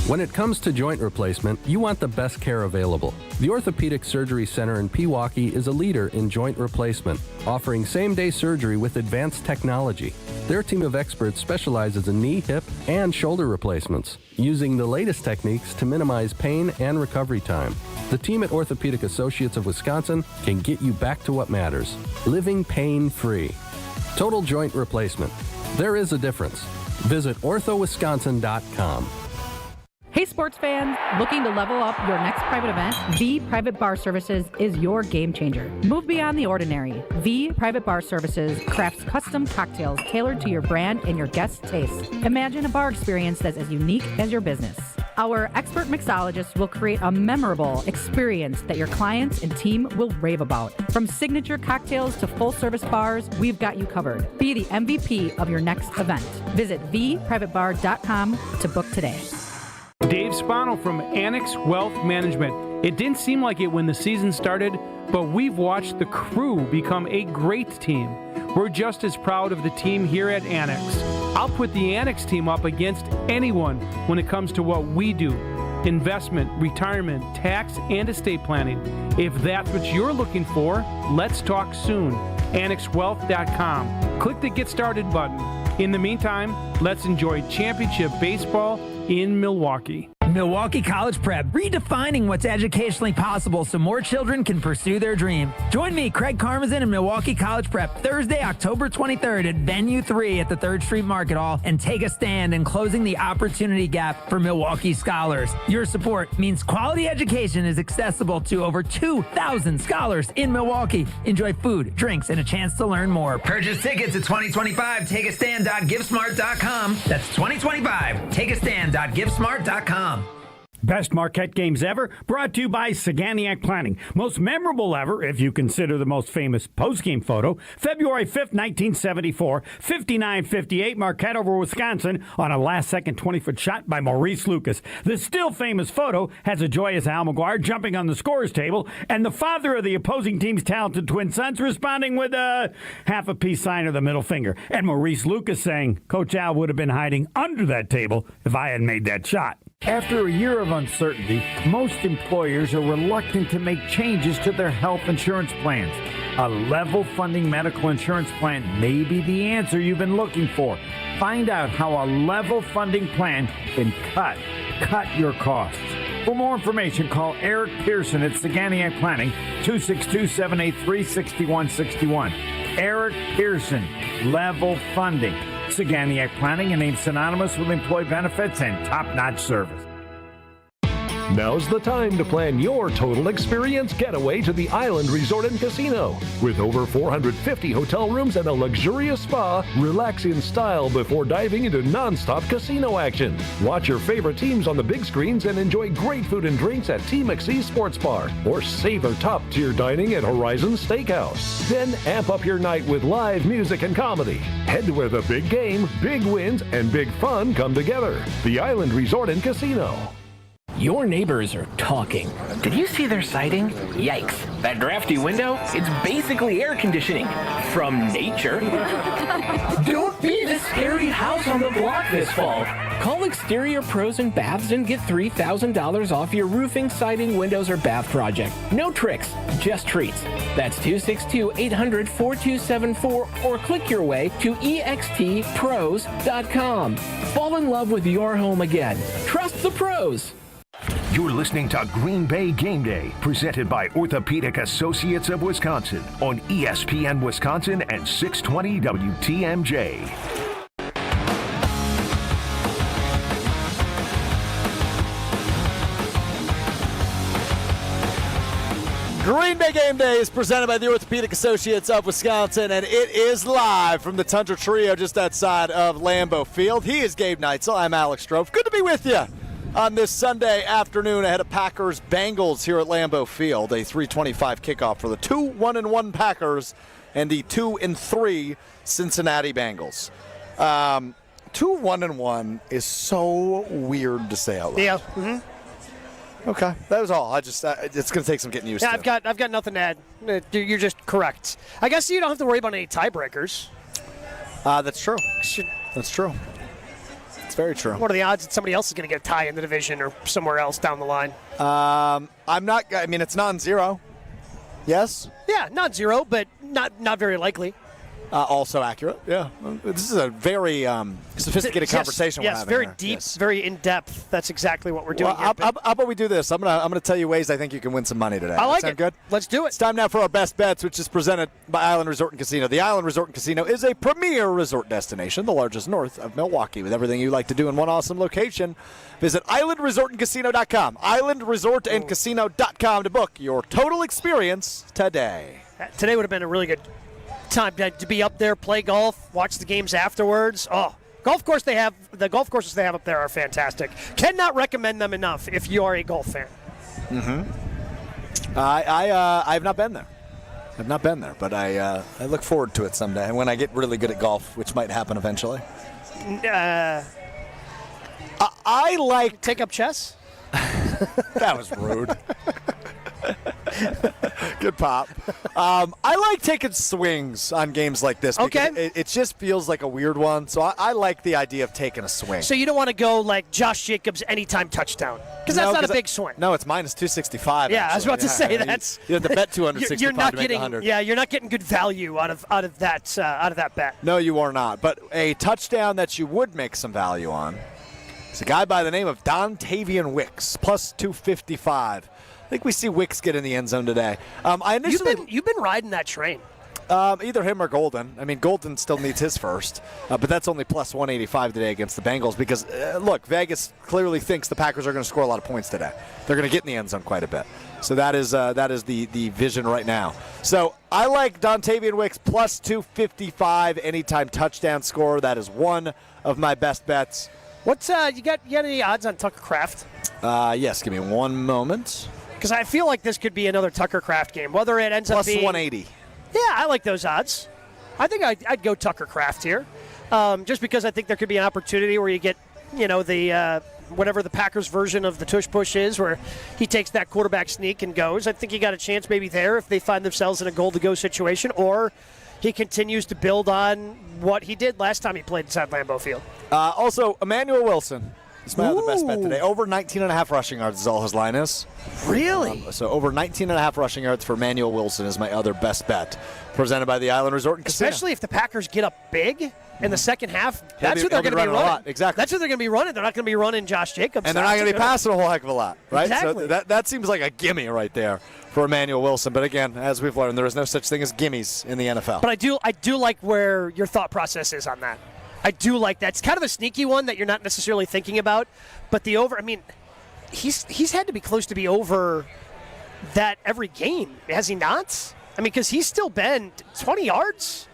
When it comes to joint replacement, you want the best care available. The Orthopedic Surgery Center in Pewaukee is a leader in joint replacement, offering same-day surgery with advanced technology. Their team of experts specializes in knee, hip, and shoulder replacements, using the latest techniques to minimize pain and recovery time. The team at Orthopedic Associates of Wisconsin can get you back to what matters, living pain-free. Total joint replacement. There is a difference. Visit orthowisconsin.com. Hey sports fans, looking to level up your next private event? V Private Bar Services is your game changer. Move beyond the ordinary. V Private Bar Services crafts custom cocktails tailored to your brand and your guests' tastes. Imagine a bar experience that's as unique as your business. Our expert mixologists will create a memorable experience that your clients and team will rave about. From signature cocktails to full-service bars, we've got you covered. Be the MVP of your next event. Visit vprivatebar.com to book today. Dave Spano from Annex Wealth Management. It didn't seem like it when the season started, but we've watched the crew become a great team. We're just as proud of the team here at Annex. I'll put the Annex team up against anyone when it comes to what we do. Investment, retirement, tax, and estate planning. If that's what you're looking for, let's talk soon. AnnexWealth.com. Click the Get Started button. In the meantime, let's enjoy championship baseball in Milwaukee. Milwaukee College Prep, redefining what's educationally possible so more children can pursue their dream. Join me, Craig Karmazin, and Milwaukee College Prep Thursday, October 23rd at Venue 3 at the 3rd Street Market Hall, and take a stand in closing the opportunity gap for Milwaukee scholars. Your support means quality education is accessible to over 2,000 scholars in Milwaukee. Enjoy food, drinks, and a chance to learn more. Purchase tickets at 2025 takeastand.givesmart.com. That's 2025 takeastand.givesmart.com. Best Marquette games ever, brought to you by Saganiac Planning. Most memorable ever, if you consider the most famous postgame photo, February 5th, 1974, 59-58, Marquette over Wisconsin on a last-second 20-foot shot by Maurice Lucas. The still famous photo has a joyous Al McGuire jumping on the scorer's table, and the father of the opposing team's talented twin sons responding with a half a peace sign of the middle finger. And Maurice Lucas saying, Coach Al would have been hiding under that table if I had made that shot. After a year of uncertainty, most employers are reluctant to make changes to their health insurance plans. A level funding medical insurance plan may be the answer you've been looking for. Find out how a level funding plan can cut your costs. For more information, call Eric Pearson at Saganiac Planning, 262-783-6161. Eric Pearson, level funding. Saganiac Planning, a name synonymous with employee benefits and top-notch service. Now's the time to plan your total experience getaway to the Island Resort and Casino. With over 450 hotel rooms and a luxurious spa, relax in style before diving into non-stop casino action. Watch your favorite teams on the big screens and enjoy great food and drinks at T. McSee Sports Bar, or savor top-tier dining at Horizon Steakhouse. Then amp up your night with live music and comedy. Head to where the big game, big wins, and big fun come together. The Island Resort and Casino. Your neighbors are talking. Did you see their siding? Yikes. That drafty window? It's basically air conditioning. From nature. Don't be the scary house on the block this fall. Call Exterior Pros and Baths and get $3,000 off your roofing, siding, windows, or bath project. No tricks, just treats. That's 262-800-4274 or click your way to extpros.com. Fall in love with your home again. Trust the pros. You're listening to Green Bay Game Day, presented by Orthopedic Associates of Wisconsin on ESPN Wisconsin and 620 WTMJ. Green Bay Game Day is presented by the Orthopedic Associates of Wisconsin, and it is live from the Tundra Trio just outside of Lambeau Field. He is Gabe Neitzel. I'm Alex Strouf. Good to be with you on this Sunday afternoon ahead of Packers Bengals here at Lambeau Field. A 3:25 kickoff for the 2-1-1 Packers and the 2-3 Cincinnati Bengals. 2-1-1 is so weird to say out loud. Yeah. Mm-hmm. Okay, that was all. It's going to take some getting used to. I've got nothing to add. You're just correct. I guess you don't have to worry about any tiebreakers. That's true. That's true. It's very true. What are the odds that somebody else is going to get a tie in the division or somewhere else down the line? It's non-zero. Yes? Yeah, non-zero, but not very likely. Also accurate, yeah. This is a very sophisticated conversation we're having. Yes, very here. deep, very in-depth. That's exactly what we're doing here. How about we do this? I'm gonna tell you ways I think you can win some money today. I like Sound it. Good? Let's do it. It's time now for our best bets, which is presented by Island Resort and Casino. The Island Resort and Casino is a premier resort destination, the largest north of Milwaukee, with everything you like to do in one awesome location. Visit islandresortandcasino.com, islandresortandcasino.com to book your total experience today. Today would have been a really good time to be up there, play golf, watch the games afterwards. Oh, the golf courses they have up there are fantastic. Cannot recommend them enough if you are a golf fan. Mm-hmm. I have not been there. I've not been there, but I look forward to it someday when I get really good at golf, which might happen eventually. I like take up chess. That was rude. Good pop. I like taking swings on games like this. Okay. It just feels like a weird one, so I like the idea of taking a swing. So you don't want to go like Josh Jacobs anytime touchdown? Because that's not a big swing. No, it's minus 265. Yeah, actually. I was about to say that's. You have to bet 265 you're not to make getting, 100. Yeah, you're not getting good value out of that bet. No, you are not. But a touchdown that you would make some value on is a guy by the name of Dontavian Wicks, plus 255. I think we see Wicks get in the end zone today. You've been riding that train. Either him or Golden. I mean, Golden still needs his first, but that's only plus 185 today against the Bengals because, look, Vegas clearly thinks the Packers are going to score a lot of points today. They're going to get in the end zone quite a bit. So that is the vision right now. So I like Dontavian Wicks plus 255 anytime touchdown score. That is one of my best bets. What's you got any odds on Tucker Kraft? Yes, give me one moment. Because I feel like this could be another Tucker Kraft game. Whether it ends plus up being 180. Yeah, I like those odds. I think I'd go Tucker Kraft here, just because I think there could be an opportunity where you get, the whatever the Packers version of the tush push is, where he takes that quarterback sneak and goes. I think you got a chance maybe there if they find themselves in a goal-to-go situation, or he continues to build on what he did last time he played inside Lambeau Field. Also, Emmanuel Wilson. It's my other best bet today. Over 19.5 rushing yards is all his line is. Really? So over 19.5 rushing yards for Emmanuel Wilson is my other best bet. Presented by the Island Resort and Casino. Especially if the Packers get up big. in the second half, that's who they're going to be running. Exactly. That's who they're going to be running. They're not going to be running Josh Jacobs. And they're not going to be passing a whole heck of a lot, right? Exactly. So that seems like a gimme right there for Emmanuel Wilson. But again, as we've learned, there is no such thing as gimmies in the NFL. But I do like where your thought process is on that. I do like that. It's kind of a sneaky one that you're not necessarily thinking about. But the over, I mean, he's had to be close to be over that every game, has he not? I mean, because he's still been 20 yards.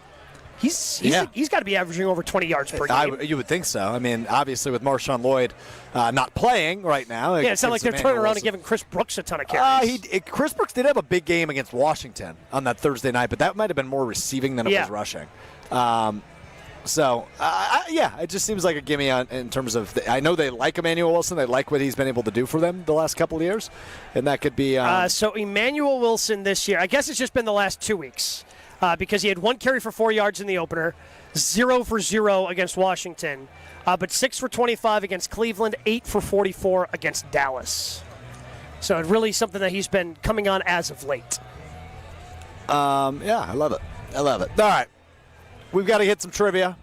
He's got to be averaging over 20 yards per game. You would think so. I mean, obviously with Marshawn Lloyd not playing right now. Yeah, it's not like they're turning around and giving Chris Brooks a ton of carries. Chris Brooks did have a big game against Washington on that Thursday night, but that might have been more receiving than it was rushing. It just seems like a gimme in terms of I know they like Emmanuel Wilson. They like what he's been able to do for them the last couple of years, and that could be. So Emmanuel Wilson this year, I guess it's just been the last 2 weeks because he had 1 carry for 4 yards in the opener, 0 for 0 against Washington, but 6 for 25 against Cleveland, 8 for 44 against Dallas. So it's really something that he's been coming on as of late. I love it. All right. We've got to hit some trivia.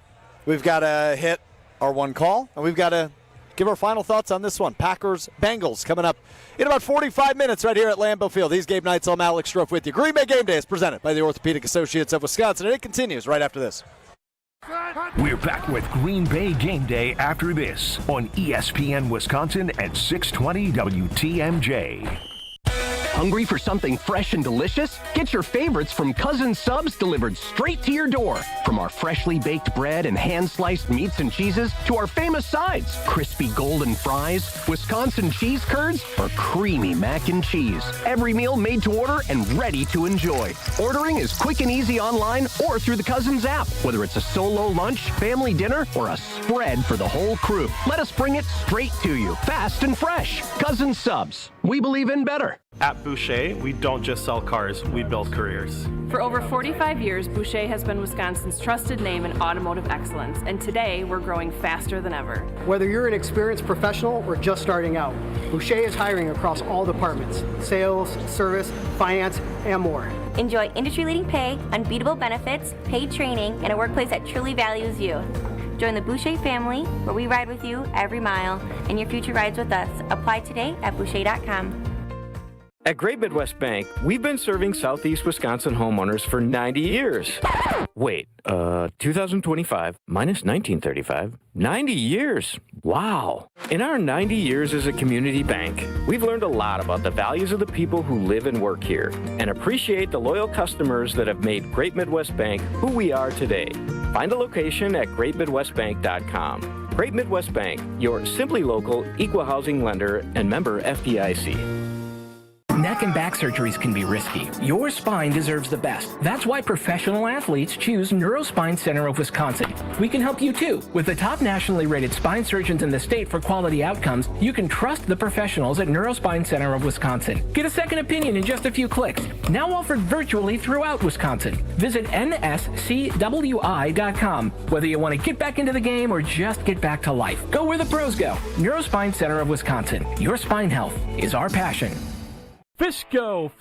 We've got to hit our one call, and we've got to give our final thoughts on this one. Packers, Bengals coming up in about 45 minutes right here at Lambeau Field. He's Gabe Neitzel. I'm Alex Strouf with you. Green Bay Game Day is presented by the Orthopedic Associates of Wisconsin, and it continues right after this. We're back with Green Bay Game Day after this on ESPN Wisconsin at 620 WTMJ. Hungry for something fresh and delicious? Get your favorites from Cousin Subs delivered straight to your door. From our freshly baked bread and hand-sliced meats and cheeses to our famous sides, crispy golden fries, Wisconsin cheese curds, or creamy mac and cheese. Every meal made to order and ready to enjoy. Ordering is quick and easy online or through the Cousins app. Whether it's a solo lunch, family dinner, or a spread for the whole crew, let us bring it straight to you, fast and fresh. Cousin Subs. We believe in better. At Boucher, we don't just sell cars, we build careers. For over 45 years, Boucher has been Wisconsin's trusted name in automotive excellence, and today we're growing faster than ever. Whether you're an experienced professional or just starting out, Boucher is hiring across all departments: sales, service, finance, and more. Enjoy industry-leading pay, unbeatable benefits, paid training, and a workplace that truly values you. Join the Boucher family, where we ride with you every mile, and your future rides with us. Apply today at Boucher.com. At Great Midwest Bank, we've been serving Southeast Wisconsin homeowners for 90 years. Wait, 2025 minus 1935, 90 years. Wow. In our 90 years as a community bank, we've learned a lot about the values of the people who live and work here and appreciate the loyal customers that have made Great Midwest Bank who we are today. Find a location at greatmidwestbank.com. Great Midwest Bank, your simply local, equal housing lender and member FDIC. Neck and back surgeries can be risky. Your spine deserves the best. That's why professional athletes choose Neurospine Center of Wisconsin. We can help you too. With the top nationally rated spine surgeons in the state for quality outcomes, you can trust the professionals at Neurospine Center of Wisconsin. Get a second opinion in just a few clicks. Now offered virtually throughout Wisconsin. Visit nscwi.com. Whether you want to get back into the game or just get back to life, go where the pros go. Neurospine Center of Wisconsin. Your spine health is our passion. Fisco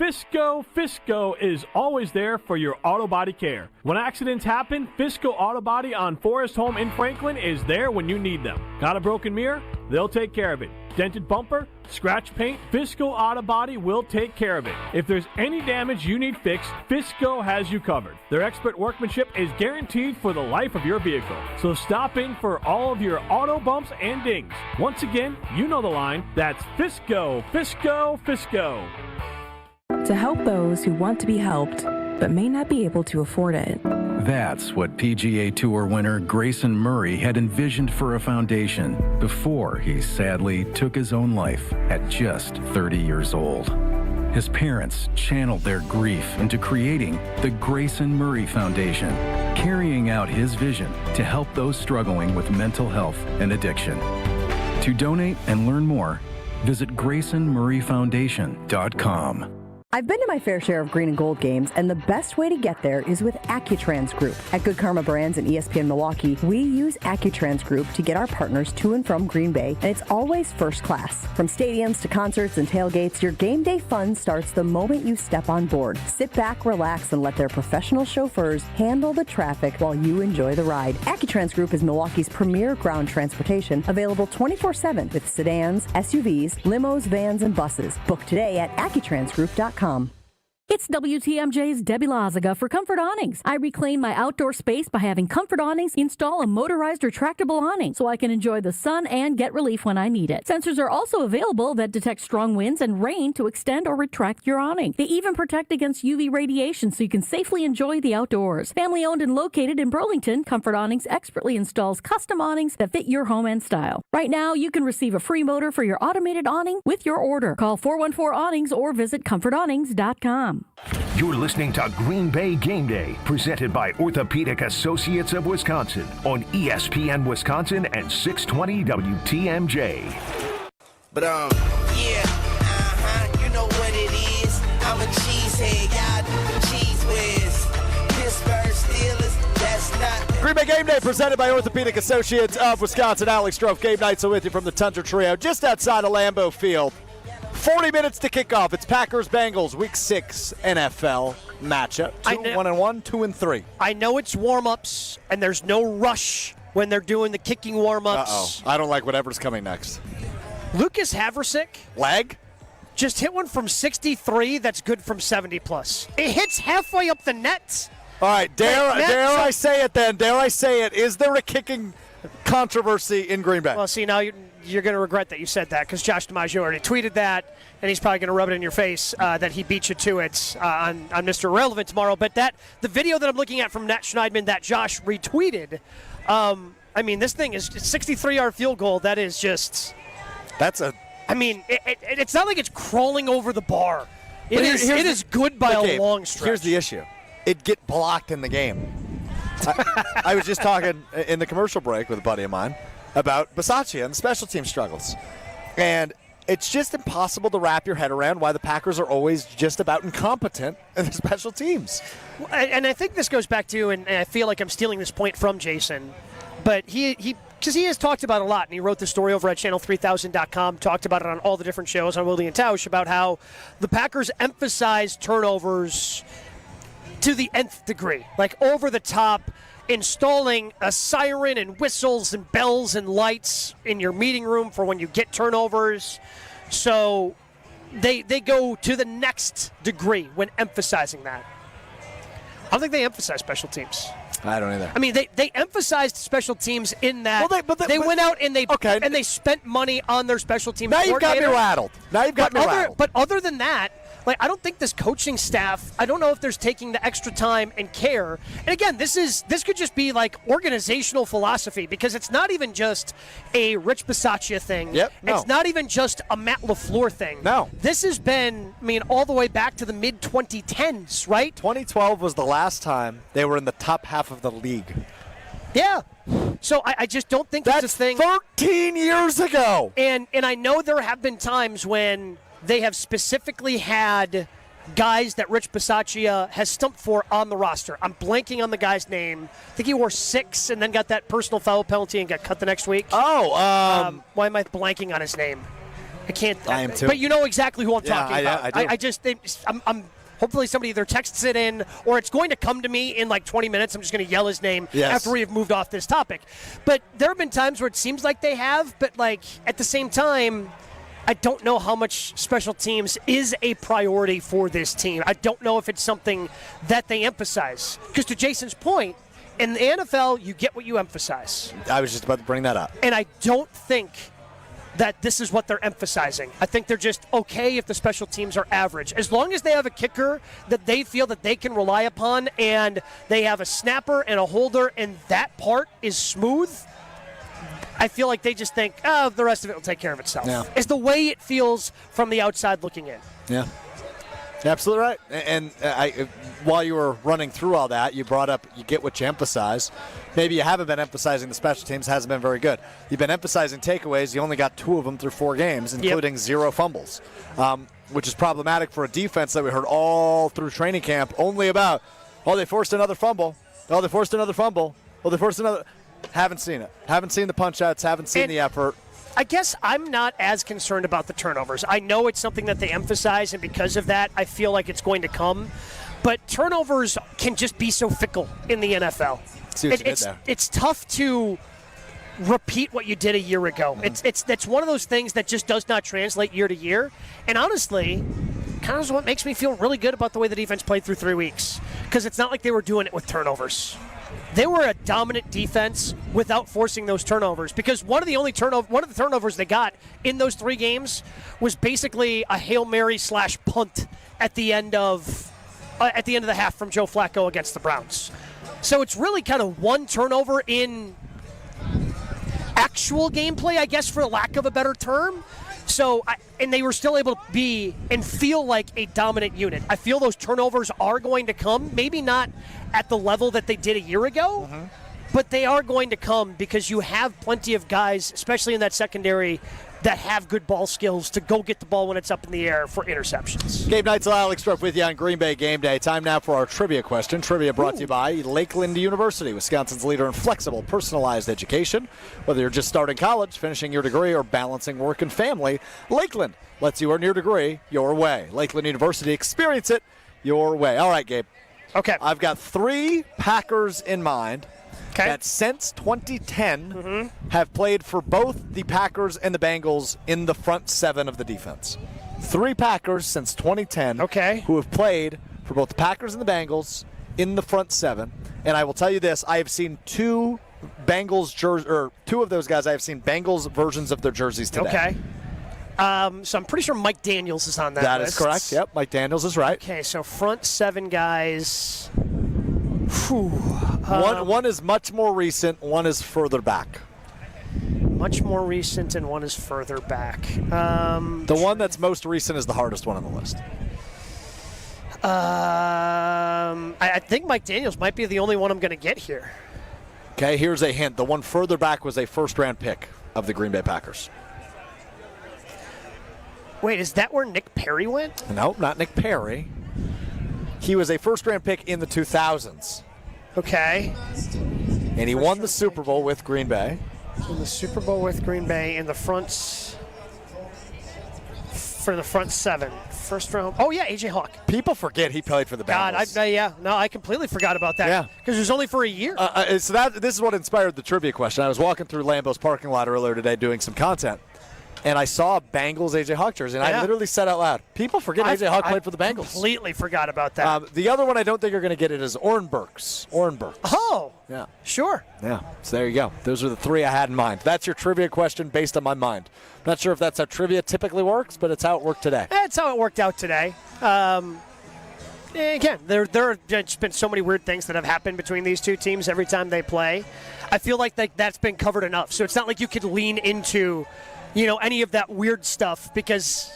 is always there for your auto body care. When accidents happen, Fisco Auto Body on Forest Home in Franklin is there when you need them. Got a broken mirror? They'll take care of it. Dented bumper? Scratch paint? Fisco Auto Body will take care of it. If there's any damage you need fixed, Fisco has you covered. Their expert workmanship is guaranteed for the life of your vehicle. So stop in for all of your auto bumps and dings. Once again, you know the line. That's Fisco. To help those who want to be helped, but may not be able to afford it. That's what PGA Tour winner Grayson Murray had envisioned for a foundation before he sadly took his own life at just 30 years old. His parents channeled their grief into creating the Grayson Murray Foundation, carrying out his vision to help those struggling with mental health and addiction. To donate and learn more, visit GraysonMurrayFoundation.com. I've been to my fair share of green and gold games, and the best way to get there is with AccuTrans Group. At Good Karma Brands and ESPN Milwaukee, we use AccuTrans Group to get our partners to and from Green Bay, and it's always first class. From stadiums to concerts and tailgates, your game day fun starts the moment you step on board. Sit back, relax, and let their professional chauffeurs handle the traffic while you enjoy the ride. AccuTrans Group is Milwaukee's premier ground transportation, available 24/7 with sedans, SUVs, limos, vans, and buses. Book today at AccuTransGroup.com. It's WTMJ's Debbie Lazaga for Comfort Awnings. I reclaim my outdoor space by having Comfort Awnings install a motorized retractable awning so I can enjoy the sun and get relief when I need it. Sensors are also available that detect strong winds and rain to extend or retract your awning. They even protect against UV radiation so you can safely enjoy the outdoors. Family owned and located in Burlington, Comfort Awnings expertly installs custom awnings that fit your home and style. Right now, you can receive a free motor for your automated awning with your order. Call 414-AWNINGS or visit ComfortAwnings.com. You're listening to Green Bay Game Day, presented by Orthopedic Associates of Wisconsin on ESPN Wisconsin and 620 WTMJ. But you know what it is. I'm a cheesehead, y'all cheese whiz. Pittsburgh Steelers, that's not. Green Bay Game Day presented by Orthopedic Associates of Wisconsin. Alex Strouf, Gabe Neitzel with you from the Tundra Trio, just outside of Lambeau Field. 40 minutes to kick off. It's Packers-Bengals, Week 6 NFL matchup. 1-1, 2-3. I know it's warm-ups, and there's no rush when they're doing the kicking warm-ups. I don't like whatever's coming next. Lucas Haversick. Leg? Just hit one from 63 that's good from 70-plus. It hits halfway up the net. All right, dare I say it then? Dare I say it? Is there a kicking controversy in Green Bay? Well, see, now you're going to regret that you said that because Josh DiMaggio already tweeted that, and he's probably going to rub it in your face that he beat you to it on Mr. Irrelevant tomorrow. But the video that I'm looking at from Nat Schneidman that Josh retweeted, I mean, this thing is a 63-yard field goal. That is just – That's a – I mean, it's not like it's crawling over the bar. It is good by a long stretch. Here's the issue. It get blocked in the game. I was just talking in the commercial break with a buddy of mine about Bisaccia and the special team struggles. And it's just impossible to wrap your head around why the Packers are always just about incompetent in the special teams. And I think this goes back to, and I feel like I'm stealing this point from Jason, but because he has talked about it a lot, and he wrote the story over at channel3000.com, talked about it on all the different shows on Willie and Tausch about how the Packers emphasize turnovers to the nth degree, like over the top, installing a siren and whistles and bells and lights in your meeting room for when you get turnovers. So they go to the next degree when emphasizing that. I don't think they emphasize special teams. I don't either. I mean, they emphasized special teams in that they went out and they spent money on their special teams. Now you've got me rattled. But other than that, like, I don't think this coaching staff, I don't know if there's taking the extra time and care. And again, this could just be like organizational philosophy, because it's not even just a Rich Bisaccia thing. Yep. No. It's not even just a Matt LaFleur thing. No. This has been, I mean, all the way back to the mid-2010s, right? 2012 was the last time they were in the top half of the league. Yeah. So I just don't think that's it's a thing. 13 years ago. And I know there have been times when they have specifically had guys that Rich Bisaccia has stumped for on the roster. I'm blanking on the guy's name. I think he wore 6 and then got that personal foul penalty and got cut the next week. Why am I blanking on his name? I can't. I am too. But you know exactly who I'm talking about. I do. I'm hopefully somebody either texts it in or it's going to come to me in like 20 minutes. I'm just going to yell his name after we have moved off this topic. But there have been times where it seems like they have, but like at the same time, I don't know how much special teams is a priority for this team. I don't know if it's something that they emphasize. Because to Jason's point, in the NFL, you get what you emphasize. I was just about to bring that up. And I don't think that this is what they're emphasizing. I think they're just okay if the special teams are average. As long as they have a kicker that they feel that they can rely upon, and they have a snapper and a holder, and that part is smooth, I feel like they just think, the rest of it will take care of itself. Yeah. It's the way it feels from the outside looking in. Yeah. Absolutely right. And while you were running through all that, you brought up you get what you emphasize. Maybe you haven't been emphasizing the special teams, hasn't been very good. You've been emphasizing takeaways. You only got 2 of them through 4 games, including 0 fumbles, which is problematic for a defense that we heard all through training camp only about, they forced another fumble. They forced another fumble. They forced another. Haven't seen it. Haven't seen the punch-outs. Haven't seen the effort. I guess I'm not as concerned about the turnovers. I know it's something that they emphasize, and because of that, I feel like it's going to come. But turnovers can just be so fickle in the NFL. See what you did there. It's tough to repeat what you did a year ago. That's one of those things that just does not translate year to year. And honestly, kind of is what makes me feel really good about the way the defense played through 3 weeks, because it's not like they were doing it with turnovers. They were a dominant defense without forcing those turnovers, because one of the turnovers they got in those 3 games was basically a Hail Mary / punt at the end of the half from Joe Flacco against the Browns. So it's really kind of one turnover in actual gameplay, I guess, for lack of a better term. So, and they were still able to be and feel like a dominant unit. I feel those turnovers are going to come, maybe not at the level that they did a year ago, but they are going to come because you have plenty of guys, especially in that secondary, that have good ball skills to go get the ball when it's up in the air for interceptions. Gabe Neitzel, Alex Strouf with you on Green Bay Game Day. Time now for our trivia question. Trivia brought to you by Lakeland University, Wisconsin's leader in flexible, personalized education. Whether you're just starting college, finishing your degree, or balancing work and family, Lakeland lets you earn your degree your way. Lakeland University, experience it your way. All right, Gabe. Okay. I've got 3 Packers in mind that since 2010 have played for both the Packers and the Bengals in the front 7 of the defense. 3 Packers since 2010 who have played for both the Packers and the Bengals in the front 7. And I will tell you this, I have seen 2 Bengals jerseys, or 2 of those guys, I have seen Bengals versions of their jerseys today. Okay. So I'm pretty sure Mike Daniels is on that That list. is correct. Yep, Mike Daniels is right. Okay, so front 7 guys. One is much more recent, one is further back. Much more recent and one is further back. The one that's most recent is the hardest one on the list. I think Mike Daniels might be the only one I'm going to get here. Okay, here's a hint. The one further back was a first-round pick of the Green Bay Packers. Wait, is that where Nick Perry went? No, not Nick Perry. He was a first-round pick in the 2000s. Okay. And he won the Super Bowl with Green Bay. In the Super Bowl with Green Bay in the fronts for the front 7. First round. Oh, yeah, A.J. Hawk. People forget he played for the Bengals. God, I completely forgot about that. Yeah. Because it was only for a year. So this is what inspired the trivia question. I was walking through Lambeau's parking lot earlier today doing some content, and I saw a Bengals A.J. Hawk jersey, and I literally said out loud, people forget A.J. Hawk played for the Bengals. I completely forgot about that. The other one I don't think you're going to get it is Orenburks. Oh. Yeah. Sure. Yeah. So there you go. Those are the 3 I had in mind. That's your trivia question based on my mind. I'm not sure if that's how trivia typically works, but it's how it worked today. That's how it worked out today. Again, there have just been so many weird things that have happened between these 2 teams every time they play. I feel like that's been covered enough. So it's not like you could lean into any of that weird stuff, because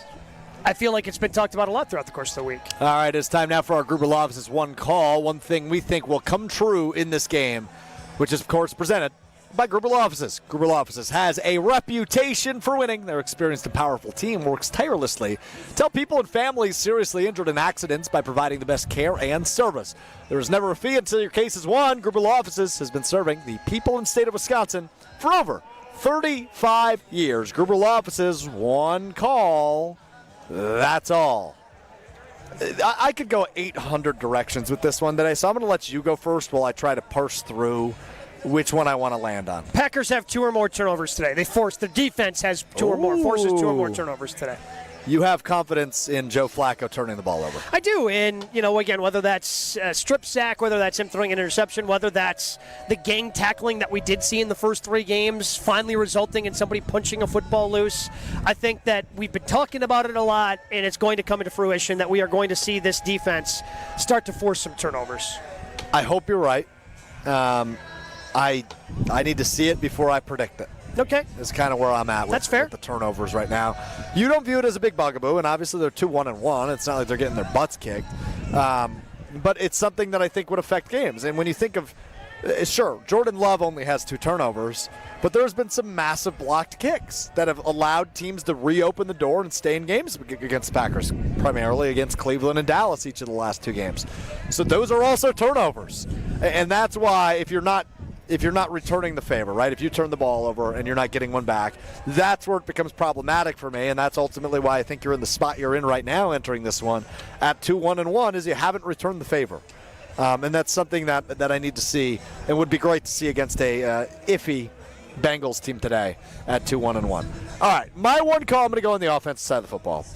I feel like it's been talked about a lot throughout the course of the week. All right, it's time now for our Gruber Law Office's one call. One thing we think will come true in this game, which is, of course, presented by Gruber Law Offices. Gruber Law Offices has a reputation for winning. Their experienced and powerful team works tirelessly to help people and families seriously injured in accidents by providing the best care and service. There is never a fee until your case is won. Gruber Law Offices has been serving the people and state of Wisconsin for over 35 years. Gruber Law Offices, one call. That's all. I could go 800 directions with this one today, so I'm going to let you go first while I try to parse through which one I want to land on. Packers have 2 or more turnovers today. The defense has 2 or more, forces 2 or more turnovers today. You have confidence in Joe Flacco turning the ball over. I do, and again, whether that's a strip sack, whether that's him throwing an interception, whether that's the gang tackling that we did see in the first 3 games, finally resulting in somebody punching a football loose. I think that we've been talking about it a lot, and it's going to come into fruition that we are going to see this defense start to force some turnovers. I hope you're right. I need to see it before I predict it. Okay. Is kind of where I'm at That's fair. with the turnovers right now. You don't view it as a big bugaboo, and obviously they're 2-1-1. It's not like they're getting their butts kicked. But it's something that I think would affect games. And when you think of, sure, Jordan Love only has 2 turnovers, but there's been some massive blocked kicks that have allowed teams to reopen the door and stay in games against the Packers, primarily against Cleveland and Dallas each of the last 2 games. So those are also turnovers. And that's why if you're not returning the favor, right? If you turn the ball over and you're not getting one back, that's where it becomes problematic for me, and that's ultimately why I think you're in the spot you're in right now entering this one at 2-1-1 is you haven't returned the favor. And that's something that I need to see and would be great to see against a iffy Bengals team today at 2-1-1. All right, my one call, I'm going to go on the offensive side of the football.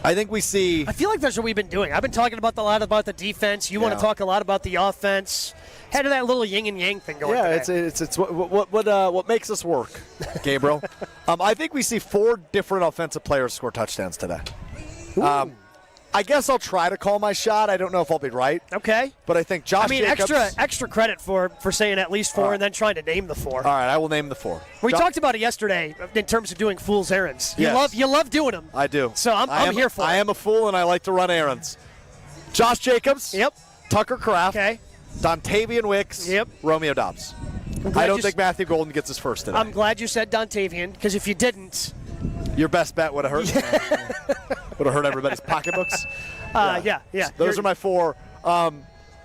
I think we see. I feel like that's what we've been doing. I've been talking a lot about the defense. You want to talk a lot about the offense. Head of that little yin and yang thing going. Yeah, today. it's what makes us work, Gabriel. I think we see 4 different offensive players score touchdowns today. I guess I'll try to call my shot. I don't know if I'll be right. Okay. But I think Josh Jacobs. extra credit for saying at least 4 and then trying to name the 4. All right, I will name the 4. We talked about it yesterday in terms of doing fool's errands. Yes. You love doing them. I do. So I'm here for it. I am a fool and I like to run errands. Josh Jacobs. Yep. Tucker Kraft. Okay. Dontavian Wicks. Yep. Romeo Doubs. I don't think Matthew Golden gets his first today. I'm glad you said Dontavian because if you didn't, your best bet would have hurt. Would have hurt everybody's pocketbooks. Yeah. Those are my 4.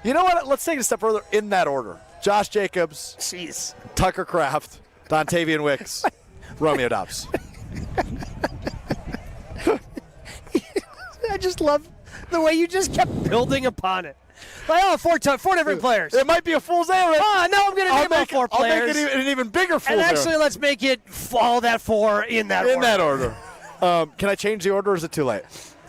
You know what? Let's take it a step further in that order. Josh Jacobs. Jeez. Tucker Kraft. Dontavian Wicks. Romeo Doubs. I just love the way you just kept building upon it. Like, 4 different players. It might be a fool's errand. Now I'm going to name all 4 players. I'll make it an even bigger fool's errand. And actually, errand. let's make it all that 4 in that order. In that order. Can I change the order or is it too late?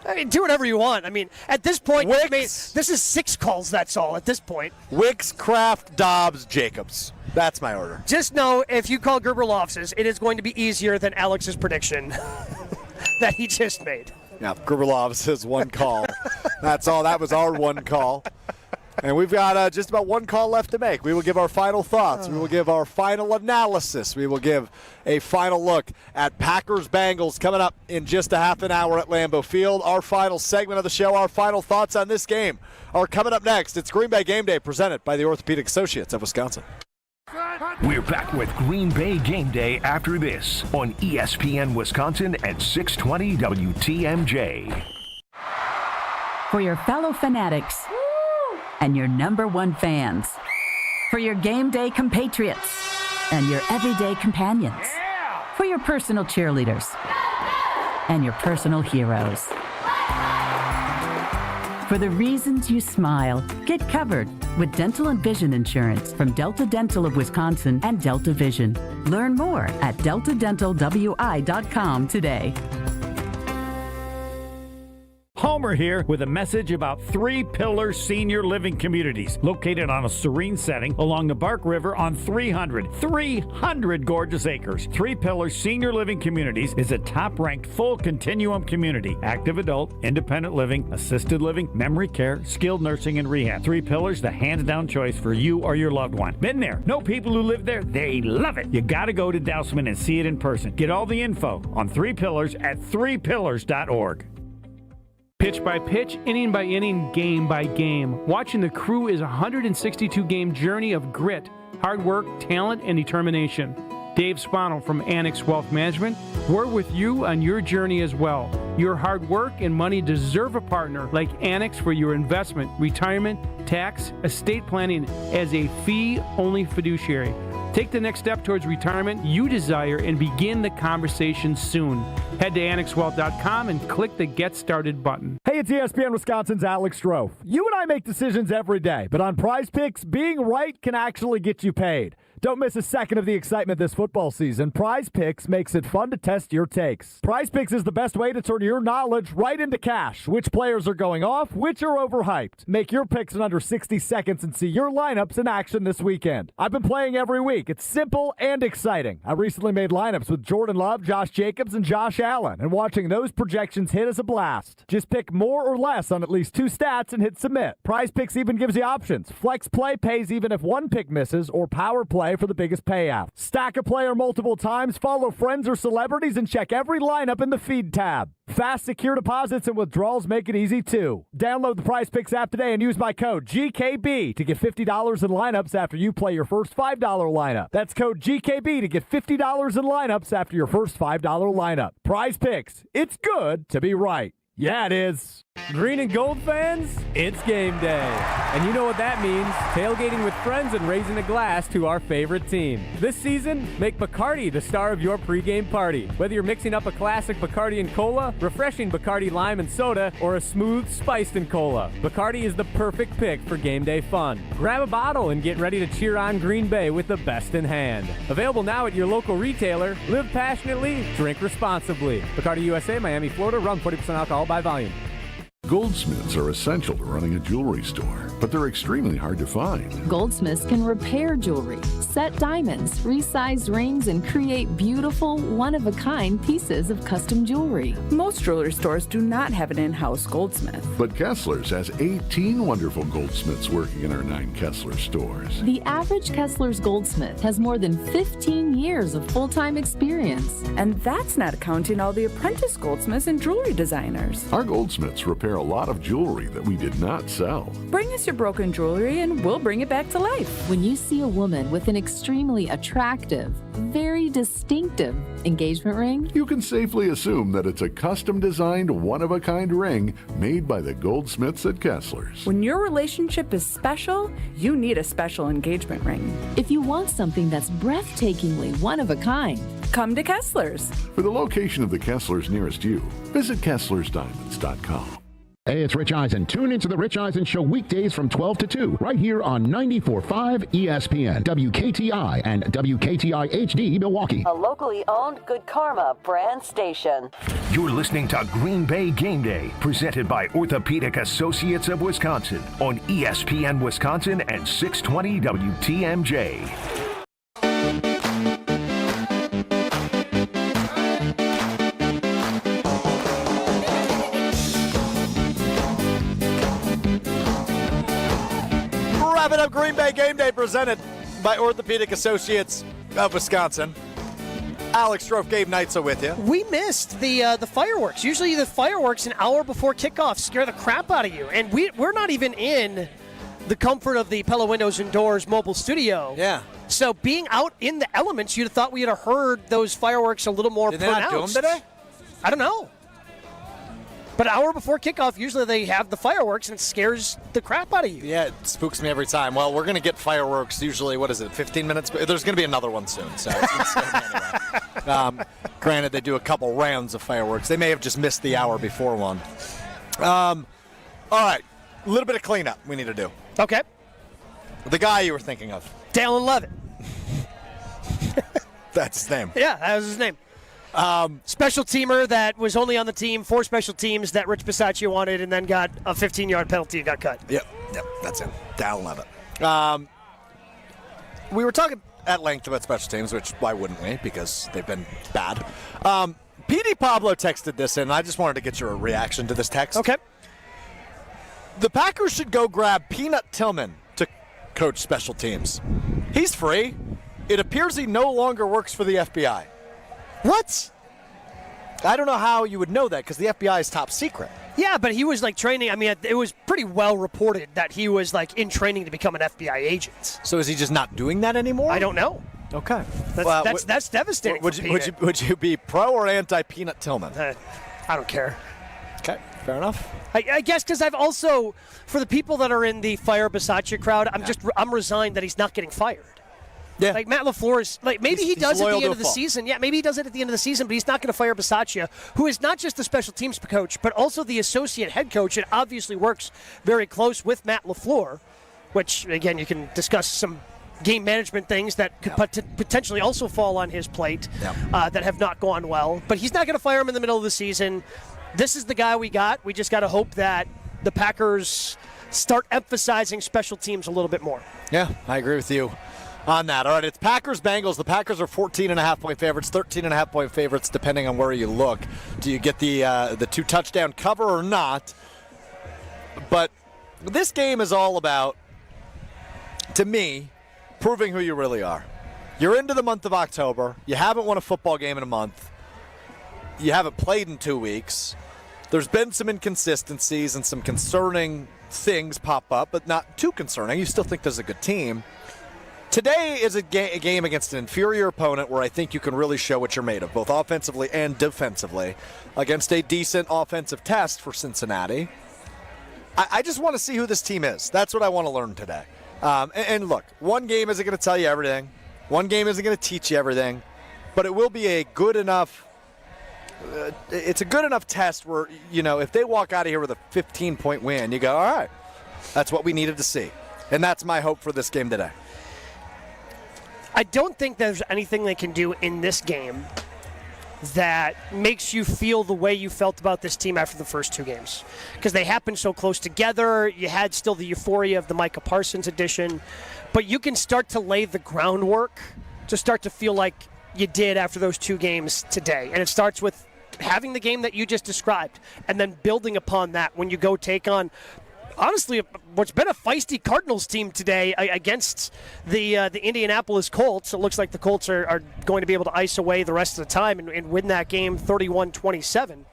I mean, do whatever you want. I mean, at this point, Wicks, this is 6 calls, that's all, at this point. Wicks, Kraft, Dobbs, Jacobs. That's my order. Just know, if you call Gerber Loftus, it is going to be easier than Alex's prediction that he just made. Yeah, Gerber Loftus has 1 call. That's all. That was our 1 call. And we've got just about 1 call left to make. We will give our final thoughts. We will give our final analysis. We will give a final look at Packers-Bengals coming up in just a half an hour at Lambeau Field. Our final segment of the show, our final thoughts on this game are coming up next. It's Green Bay Game Day presented by the Orthopedic Associates of Wisconsin. We're back with Green Bay Game Day after this on ESPN Wisconsin at 620 WTMJ. For your fellow fanatics and your number 1 fans. For your game day compatriots and your everyday companions. For your personal cheerleaders and your personal heroes. For the reasons you smile, get covered with dental and vision insurance from Delta Dental of Wisconsin and Delta Vision. Learn more at deltadentalwi.com today. Homer here with a message about 3 Pillar Senior Living Communities located on a serene setting along the Bark River on 300 gorgeous acres. 3 Pillar Senior Living Communities is a top-ranked full continuum community. Active adult, independent living, assisted living, memory care, skilled nursing, and rehab. 3 Pillars, the hands-down choice for you or your loved one. Been there. Know people who live there. They love it. You got to go to Dousman and see it in person. Get all the info on 3 Pillars at 3pillars.org. Pitch by pitch, inning by inning, game by game. Watching the Crew is a 162-game journey of grit, hard work, talent, and determination. Dave Spanel from Annex Wealth Management, we're with you on your journey as well. Your hard work and money deserve a partner like Annex for your investment, retirement, tax, estate planning as a fee-only fiduciary. Take the next step towards retirement you desire and begin the conversation soon. Head to annexwealth.com and click the Get Started button. Hey, it's ESPN Wisconsin's Alex Strouf. You and I make decisions every day, but on Prize Picks, being right can actually get you paid. Don't miss a second of the excitement this football season. Prize Picks makes it fun to test your takes. Prize Picks is the best way to turn your knowledge right into cash. Which players are going off, which are overhyped. Make your picks in under 60 seconds and see your lineups in action this weekend. I've been playing every week. It's simple and exciting. I recently made lineups with Jordan Love, Josh Jacobs, and Josh Allen, and watching those projections hit is a blast. Just pick more or less on at least 2 stats and hit submit. Prize Picks even gives you options. Flex Play pays even if 1 pick misses, or Power Play play for the biggest payout. Stack a player multiple times, follow friends or celebrities, and check every lineup in the feed tab. Fast, secure deposits and withdrawals make it easy, too. Download the Prize Picks app today and use my code GKB to get $50 in lineups after you play your first $5 lineup. That's code GKB to get $50 in lineups after your first $5 lineup. Prize Picks. It's good to be right. Yeah, it is. Green and gold fans, it's game day. And you know what that means. Tailgating with friends and raising a glass to our favorite team. This season, make Bacardi the star of your pregame party. Whether you're mixing up a classic Bacardi and cola, refreshing Bacardi lime and soda, or a smooth spiced and cola, Bacardi is the perfect pick for game day fun. Grab a bottle and get ready to cheer on Green Bay with the best in hand. Available now at your local retailer. Live passionately, drink responsibly. Bacardi USA, Miami, Florida. Rum 40% alcohol by volume. Goldsmiths are essential to running a jewelry store, but they're extremely hard to find. Goldsmiths can repair jewelry, set diamonds, resize rings, and create beautiful, one-of-a-kind pieces of custom jewelry. Most jewelry stores do not have an in-house goldsmith. But Kessler's has 18 wonderful goldsmiths working in our 9 Kessler stores. The average Kessler's goldsmith has more than 15 years of full-time experience. And that's not counting all the apprentice goldsmiths and jewelry designers. Our goldsmiths repair a lot of jewelry that we did not sell. Bring us your broken jewelry and we'll bring it back to life. When you see a woman with an extremely attractive, very distinctive engagement ring, you can safely assume that it's a custom-designed, one-of-a-kind ring made by the goldsmiths at Kessler's. When your relationship is special, you need a special engagement ring. If you want something that's breathtakingly one of a kind, come to Kessler's. For the location of the Kessler's nearest you, visit KesslersDiamonds.com. Hey, it's Rich Eisen. Tune into the Rich Eisen Show weekdays from 12 to 2, right here on 94.5 ESPN, WKTI, and WKTI HD Milwaukee. A locally owned Good Karma brand station. You're listening to Green Bay Game Day, presented by Orthopedic Associates of Wisconsin on ESPN Wisconsin and 620 WTMJ. Wrapping up Green Bay Game Day presented by Orthopedic Associates of Wisconsin. Alex Strouf, Gabe Neitzel with you. We missed the fireworks. Usually the fireworks an hour before kickoff scare the crap out of you. And we're not even in the comfort of the Pella Windows and Doors mobile studio. Yeah. So being out in the elements, you'd have thought we'd have heard those fireworks a little more Did they pronounced. not do them today? I don't know. But an hour before kickoff, usually they have the fireworks, and it scares the crap out of you. Yeah, it spooks me every time. Well, we're going to get fireworks usually, 15 minutes? There's going to be another one soon, so it's going to scare me anyway. Granted, they do a couple rounds of fireworks. They may have just missed the hour before one. All right, a little bit of cleanup we need to do. Okay. The guy you were thinking of. Dalen Levitt. That's his name. Yeah, that was his name. Special teamer that was only on the team for special teams that Rich Bisaccia wanted and then got a 15-yard penalty and got cut. Yep, that's him. Dalen Levitt. We were talking at length about special teams, which why wouldn't we? Because they've been bad. PD Pablo texted this in. I just wanted to get your reaction to this text. Okay. The Packers should go grab Peanut Tillman to coach special teams. He's free. It appears he no longer works for the FBI. What? I don't know how you would know that because the FBI is top secret. Yeah, but he was like training. I mean, it was pretty well reported that he was like in training to become an FBI agent. So is he just not doing that anymore? I don't know. Okay. That's devastating. Would you be pro or anti Peanut Tillman? I don't care. Okay, fair enough. I guess because I've also, for the people that are in the Fire Bisaccia crowd, I'm resigned that he's not getting fired. Yeah. Like Matt LaFleur's, like maybe he does at the end of the season. Yeah, maybe he does it at the end of the season, but he's not going to fire Bisaccia, who is not just the special teams coach, but also the associate head coach and obviously works very close with Matt LaFleur, which, again, you can discuss some game management things that could potentially also fall on his plate that have not gone well. But he's not going to fire him in the middle of the season. This is the guy we got. We just got to hope that the Packers start emphasizing special teams a little bit more. Yeah, I agree with you on that. All right, it's Packers-Bengals. The Packers are 14.5-point favorites, 13.5-point favorites, depending on where you look. Do you get the 2-touchdown cover or not? But this game is all about, to me, proving who you really are. You're into the month of October. You haven't won a football game in a month. You haven't played in 2 weeks. There's been some inconsistencies and some concerning things pop up, but not too concerning. You still think there's a good team. Today is a game against an inferior opponent where I think you can really show what you're made of, both offensively and defensively, against a decent offensive test for Cincinnati. I just want to see who this team is. That's what I want to learn today. And look, one game isn't going to tell you everything. One game isn't going to teach you everything. But it will be a good enough it's a good enough test where, if they walk out of here with a 15-point win, you go, all right, that's what we needed to see. And that's my hope for this game today. I don't think there's anything they can do in this game that makes you feel the way you felt about this team after the first 2 games. Because they happened so close together. You had still the euphoria of the Micah Parsons edition. But you can start to lay the groundwork to start to feel like you did after those 2 games today. And it starts with having the game that you just described and then building upon that when you go take on, honestly, what's been a feisty Cardinals team today against the Indianapolis Colts. It looks like the Colts are going to be able to ice away the rest of the time and win that game 31-27.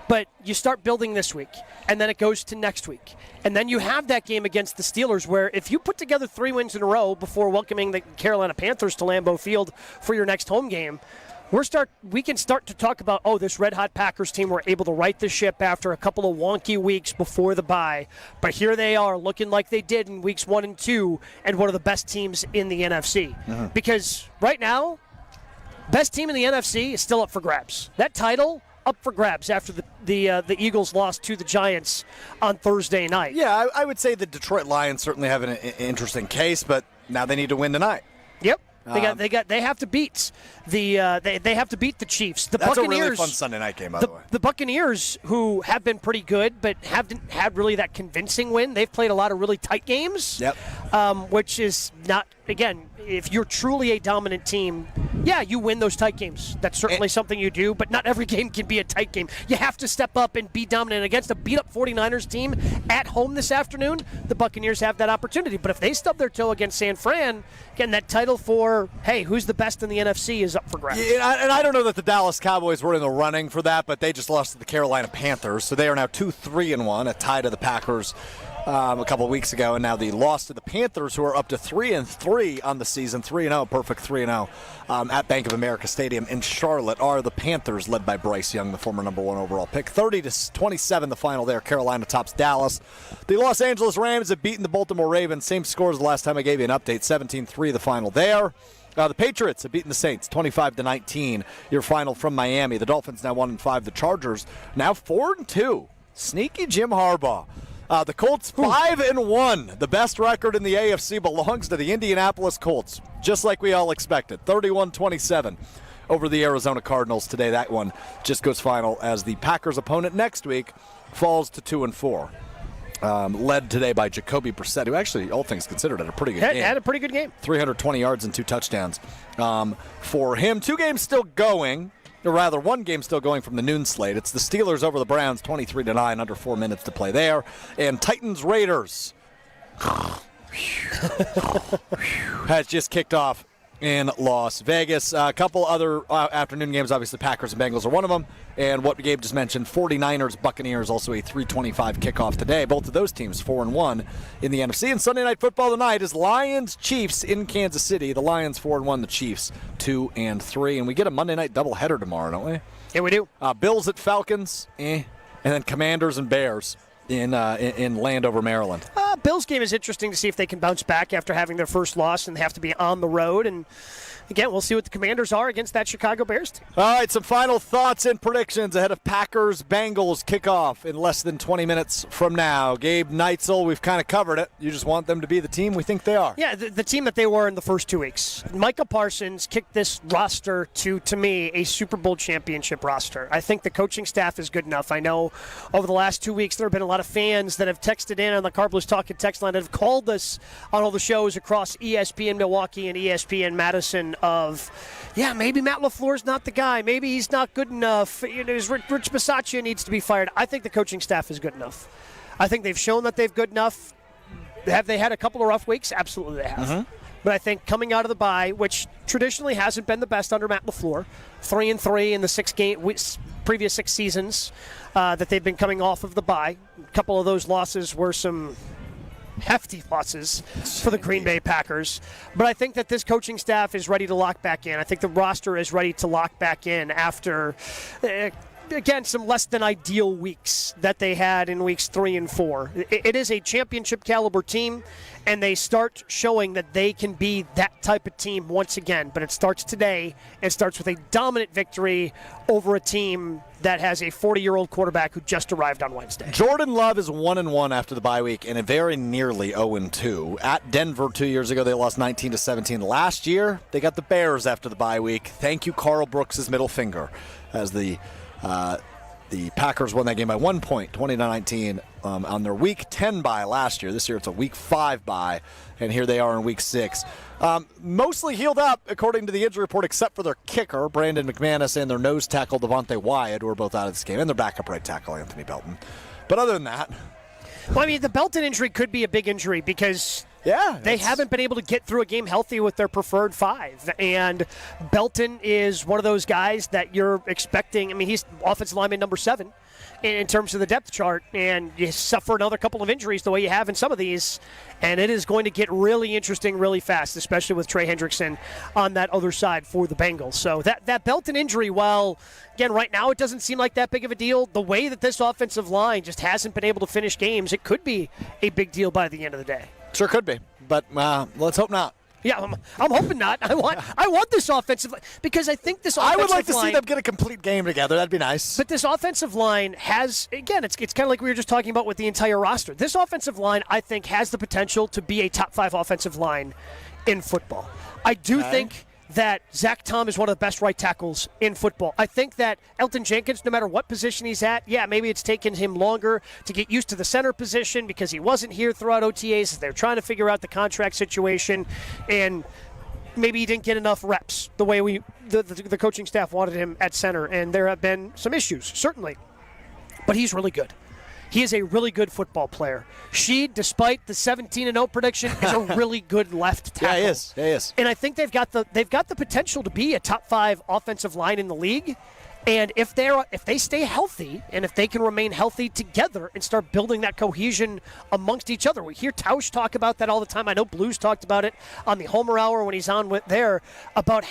But you start building this week, and then it goes to next week. And then you have that game against the Steelers where if you put together 3 wins in a row before welcoming the Carolina Panthers to Lambeau Field for your next home game, we can start to talk about, this red-hot Packers team were able to right the ship after a couple of wonky weeks before the bye. But here they are looking like they did in weeks 1 and 2 and one of the best teams in the NFC. Mm-hmm. Because right now, best team in the NFC is still up for grabs. That title up for grabs after the Eagles lost to the Giants on Thursday night. Yeah, I would say the Detroit Lions certainly have an interesting case, but now they need to win tonight. Yep. They have to beat they have to beat the Chiefs. The That's Buccaneers, a really fun Sunday night game, by the way. The Buccaneers, who have been pretty good but haven't had really that convincing win. They've played a lot of really tight games. Yep. Which is not, again, if you're truly a dominant team, you win those tight games. That's certainly something you do, but not every game can be a tight game. You have to step up and be dominant against a beat-up 49ers team at home this afternoon. The Buccaneers have that opportunity. But if they stub their toe against San Fran, again, that title for, hey, who's the best in the NFC is up for grabs. Yeah, and I don't know that the Dallas Cowboys were in the running for that, but they just lost to the Carolina Panthers, so they are now 2-3-1, a tie to the Packers a couple of weeks ago, and now the loss to the Panthers, who are up to 3-3 on the season, 3-0, perfect 3-0 at Bank of America Stadium in Charlotte, are the Panthers, led by Bryce Young, the former number 1 overall pick. 30-27 the final there. Carolina tops Dallas. The Los Angeles Rams have beaten the Baltimore Ravens. Same scores the last time I gave you an update. 17-3 the final there. The Patriots have beaten the Saints 25-19. Your final from Miami. The Dolphins now 1-5. The Chargers now 4-2. Sneaky Jim Harbaugh. The Colts 5-1. The best record in the AFC belongs to the Indianapolis Colts, just like we all expected. 31-27 over the Arizona Cardinals today. That one just goes final as the Packers' opponent next week falls to 2-4. Led today by Jacoby Brissett, who actually, all things considered, had a pretty good game. Had a pretty good game. 320 yards and 2 touchdowns for him. 2 games still going. Or rather, 1 game still going from the noon slate. It's the Steelers over the Browns, 23-9, under 4 minutes to play there. And Titans-Raiders has just kicked off in Las Vegas. A couple other afternoon games, obviously Packers and Bengals are one of them. And what Gabe just mentioned, 49ers-Buccaneers, also a 3:25 kickoff today. Both of those teams 4-1 in the NFC. And Sunday Night Football tonight is Lions-Chiefs in Kansas City. The Lions 4-1, the Chiefs 2-3. And we get a Monday night doubleheader tomorrow, don't we? Yeah, we do. Bills at Falcons, and then Commanders and Bears in Landover, Maryland. Bills game is interesting to see if they can bounce back after having their first loss and they have to be on the road. And again, we'll see what the Commanders are against that Chicago Bears team. All right, some final thoughts and predictions ahead of Packers-Bengals kickoff in less than 20 minutes from now. Gabe Neitzel, we've kind of covered it. You just want them to be the team we think they are. Yeah, the team that they were in the first 2 weeks. Micah Parsons kicked this roster to me, a Super Bowl championship roster. I think the coaching staff is good enough. I know over the last 2 weeks there have been a lot of fans that have texted in on the Carblers Talking text line that have called us on all the shows across ESPN Milwaukee and ESPN Madison of, maybe Matt LaFleur's not the guy. Maybe he's not good enough. Rich Bisaccia needs to be fired. I think the coaching staff is good enough. I think they've shown that they're good enough. Have they had a couple of rough weeks? Absolutely they have. Mm-hmm. But I think coming out of the bye, which traditionally hasn't been the best under Matt LaFleur, 3-3 in the previous 6 seasons that they've been coming off of the bye. A couple of those losses were some hefty losses for the Green Bay Packers. But I think that this coaching staff is ready to lock back in. I think the roster is ready to lock back in after again, some less than ideal weeks that they had in weeks 3 and 4. It is a championship caliber team, and they start showing that they can be that type of team once again. But it starts today. It starts with a dominant victory over a team that has a 40-year-old quarterback who just arrived on Wednesday. Jordan Love is 1-1 after the bye week and a very nearly 0-2. At Denver 2 years ago, they lost 19-17. Last year, they got the Bears after the bye week. Thank you, Carl Brooks' middle finger, as the Packers won that game by 1 point, 20-19, on their Week 10 bye last year. This year it's a Week 5 bye, and here they are in Week 6. Mostly healed up, according to the injury report, except for their kicker, Brandon McManus, and their nose tackle, Devontae Wyatt, who are both out of this game, and their backup right tackle, Anthony Belton. But other than that... Well, I mean, the Belton injury could be a big injury because they haven't been able to get through a game healthy with their preferred 5. And Belton is one of those guys that you're expecting. I mean, he's offensive lineman number 7 in terms of the depth chart, and you suffer another couple of injuries the way you have in some of these, and it is going to get really interesting really fast, especially with Trey Hendrickson on that other side for the Bengals. So that Belton injury, while, again, right now it doesn't seem like that big of a deal, the way that this offensive line just hasn't been able to finish games, it could be a big deal by the end of the day. Sure could be, but let's hope not. Yeah, I'm hoping not. I want this offensive line because I think this offensive line... I would like to see them get a complete game together. That'd be nice. But this offensive line has, again, it's kind of like we were just talking about with the entire roster. This offensive line, I think, has the potential to be a top 5 offensive line in football. I do think that Zach Tom is one of the best right tackles in football. I think that Elton Jenkins, no matter what position he's at, maybe it's taken him longer to get used to the center position because he wasn't here throughout OTAs as they're trying to figure out the contract situation, and maybe he didn't get enough reps the way the coaching staff wanted him at center, and there have been some issues, certainly. But he's really good. He is a really good football player. Sheed, despite the 17-0 prediction, is a really good left tackle. Yeah, he is. And I think they've got the potential to be a top 5 offensive line in the league. And if they stay healthy and if they can remain healthy together and start building that cohesion amongst each other. We hear Tausch talk about that all the time. I know Blues talked about it on the Homer Hour when he's on with there about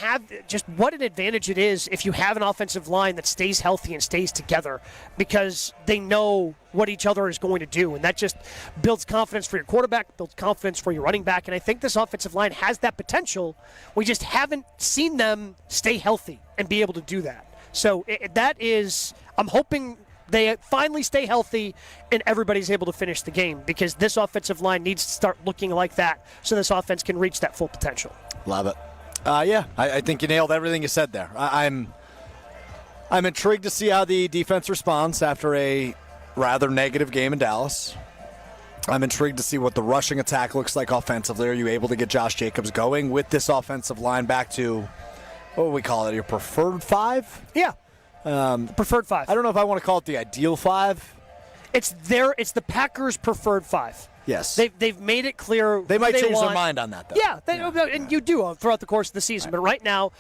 just what an advantage it is if you have an offensive line that stays healthy and stays together because they know what each other is going to do. And that just builds confidence for your quarterback, builds confidence for your running back. And I think this offensive line has that potential. We just haven't seen them stay healthy and be able to do that. So I'm hoping they finally stay healthy and everybody's able to finish the game because this offensive line needs to start looking like that so this offense can reach that full potential. Love it. I think you nailed everything you said there. I'm intrigued to see how the defense responds after a rather negative game in Dallas. I'm intrigued to see what the rushing attack looks like offensively. Are you able to get Josh Jacobs going with this offensive line back to, what would we call it, your preferred 5? Yeah, preferred 5. I don't know if I want to call it the ideal 5. It's the Packers' preferred 5. Yes. They've made it clear they might change their mind on that, though. Yeah, and you do throughout the course of the season. But right now,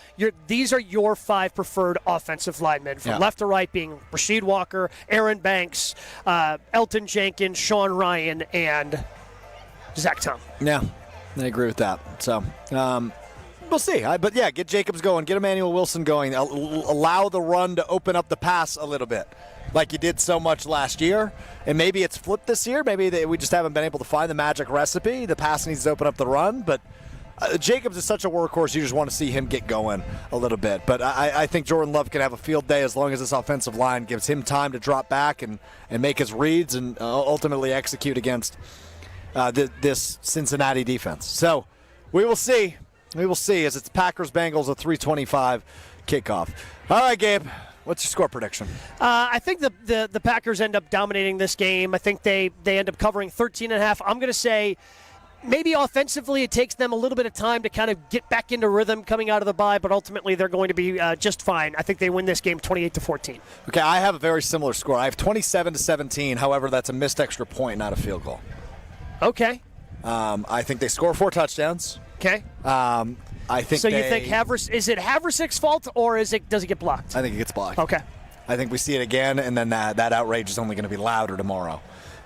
these are your 5 preferred offensive linemen from left to right, being Rasheed Walker, Aaron Banks, Elton Jenkins, Sean Ryan, and Zach Tom. Yeah, I agree with that. So, we'll see. But get Jacobs going. Get Emmanuel Wilson going. Allow the run to open up the pass a little bit like you did so much last year. And maybe it's flipped this year. Maybe we just haven't been able to find the magic recipe. The pass needs to open up the run. But Jacobs is such a workhorse. You just want to see him get going a little bit. But I think Jordan Love can have a field day as long as this offensive line gives him time to drop back and make his reads and ultimately execute against this Cincinnati defense. So we will see. We will see as it's Packers-Bengals a 3:25 kickoff. All right, Gabe, what's your score prediction? I think the Packers end up dominating this game. I think they end up covering 13.5. I'm going to say maybe offensively it takes them a little bit of time to kind of get back into rhythm coming out of the bye, but ultimately they're going to be just fine. I think they win this game 28-14. Okay, I have a very similar score. I have 27-17. However, that's a missed extra point, not a field goal. Okay. I think they score 4 touchdowns. Okay. I think so. You think is it Haversick's fault, or does it get blocked? I think it gets blocked. Okay. I think we see it again, and then that outrage is only going to be louder tomorrow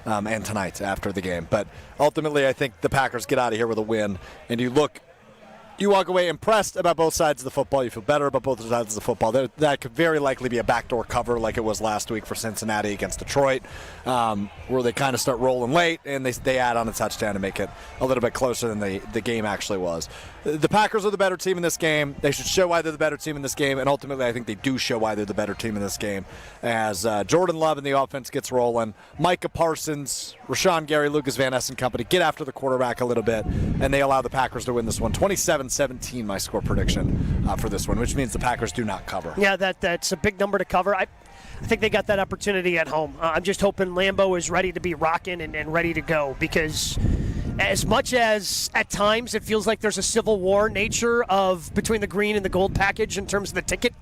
and tonight after the game. But ultimately, I think the Packers get out of here with a win, and you walk away impressed about both sides of the football. You feel better about both sides of the football. That could very likely be a backdoor cover like it was last week for Cincinnati against Detroit, where they kind of start rolling late and they add on a touchdown to make it a little bit closer than the game actually was. The Packers are the better team in this game. They should show why they're the better team in this game, and ultimately I think they do show why they're the better team in this game as Jordan Love and the offense gets rolling. Micah Parsons, Rashawn Gary, Lucas Van Ness and company get after the quarterback a little bit, and they allow the Packers to win this one. 27-17 my score prediction for this one, which means the Packers do not cover. Yeah, that's a big number to cover. I think they got that opportunity at home. I'm just hoping Lambeau is ready to be rocking and ready to go, because as much as at times it feels like there's a civil war nature between the green and the gold package in terms of the ticket.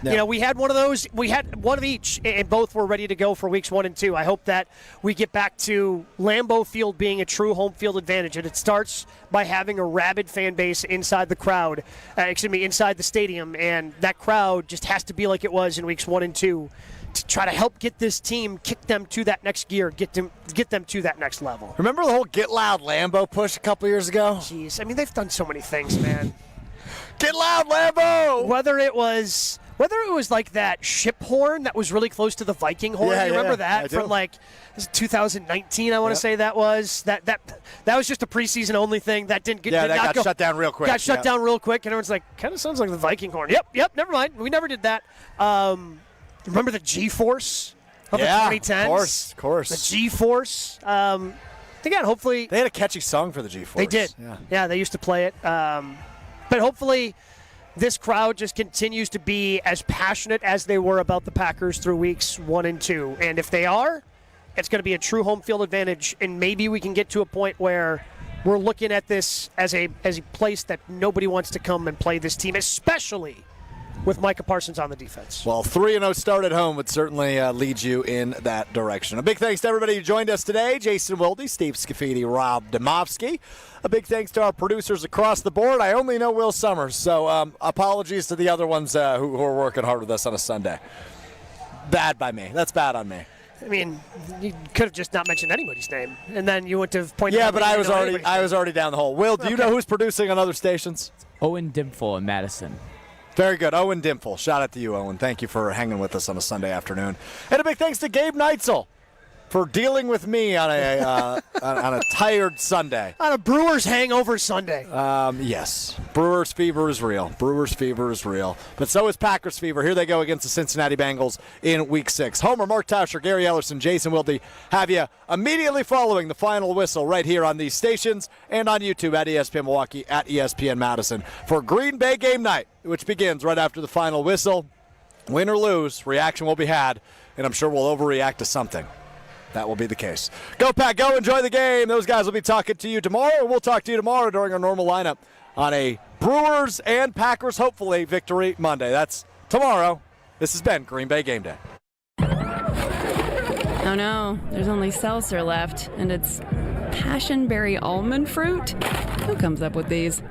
Yeah. We had one of those. We had one of each, and both were ready to go for weeks 1 and 2. I hope that we get back to Lambeau Field being a true home field advantage, and it starts by having a rabid fan base inside the crowd, inside the stadium, and that crowd just has to be like it was in weeks 1 and 2 to try to help get this team, kick them to that next gear, get them to that next level. Remember the whole Get Loud Lambeau push a couple years ago? Jeez, they've done so many things, man. Get loud, Lambeau! Whether it was like that ship horn that was really close to the Viking horn. You remember that from 2019? I want to say that was that was just a preseason only thing that didn't get. That got shut down real quick. Got shut down real quick, and everyone's like, kind of sounds like the Viking horn. Yep. Never mind. We never did that. Remember the G-Force of the 2010s? Of course. The G-Force. Again, hopefully they had a catchy song for the G-Force. They did. Yeah, they used to play it. But hopefully this crowd just continues to be as passionate as they were about the Packers through weeks 1 and 2. And if they are, it's going to be a true home field advantage. And maybe we can get to a point where we're looking at this as a place that nobody wants to come and play this team, especially with Micah Parsons on the defense. Well, 3-0 start at home would certainly lead you in that direction. A big thanks to everybody who joined us today. Jason Wilde, Steve Scaffidi, Rob Demovsky. A big thanks to our producers across the board. I only know Will Summers, so apologies to the other ones who are working hard with us on a Sunday. Bad by me. That's bad on me. You could have just not mentioned anybody's name, and then you wouldn't have pointed out. Yeah, but I was already down the hole. Will, do you know who's producing on other stations? Owen Dimple in Madison. Very good. Owen Dimple. Shout out to you, Owen. Thank you for hanging with us on a Sunday afternoon. And a big thanks to Gabe Neitzel for dealing with me on a tired Sunday. On a Brewers hangover Sunday. Yes. Brewers fever is real. Brewers fever is real. But so is Packers fever. Here they go against the Cincinnati Bengals in Week 6. Homer, Mark Tauscher, Gary Ellerson, Jason Wilde have you immediately following the final whistle right here on these stations and on YouTube at ESPN Milwaukee, at ESPN Madison for Green Bay game night, which begins right after the final whistle. Win or lose, reaction will be had, and I'm sure we'll overreact to something. That will be the case. Go, Pack. Go enjoy the game. Those guys will be talking to you tomorrow, and we'll talk to you tomorrow during our normal lineup on a Brewers and Packers, hopefully, victory Monday. That's tomorrow. This has been Green Bay Game Day. Oh, no. There's only seltzer left, and it's passionberry almond fruit. Who comes up with these?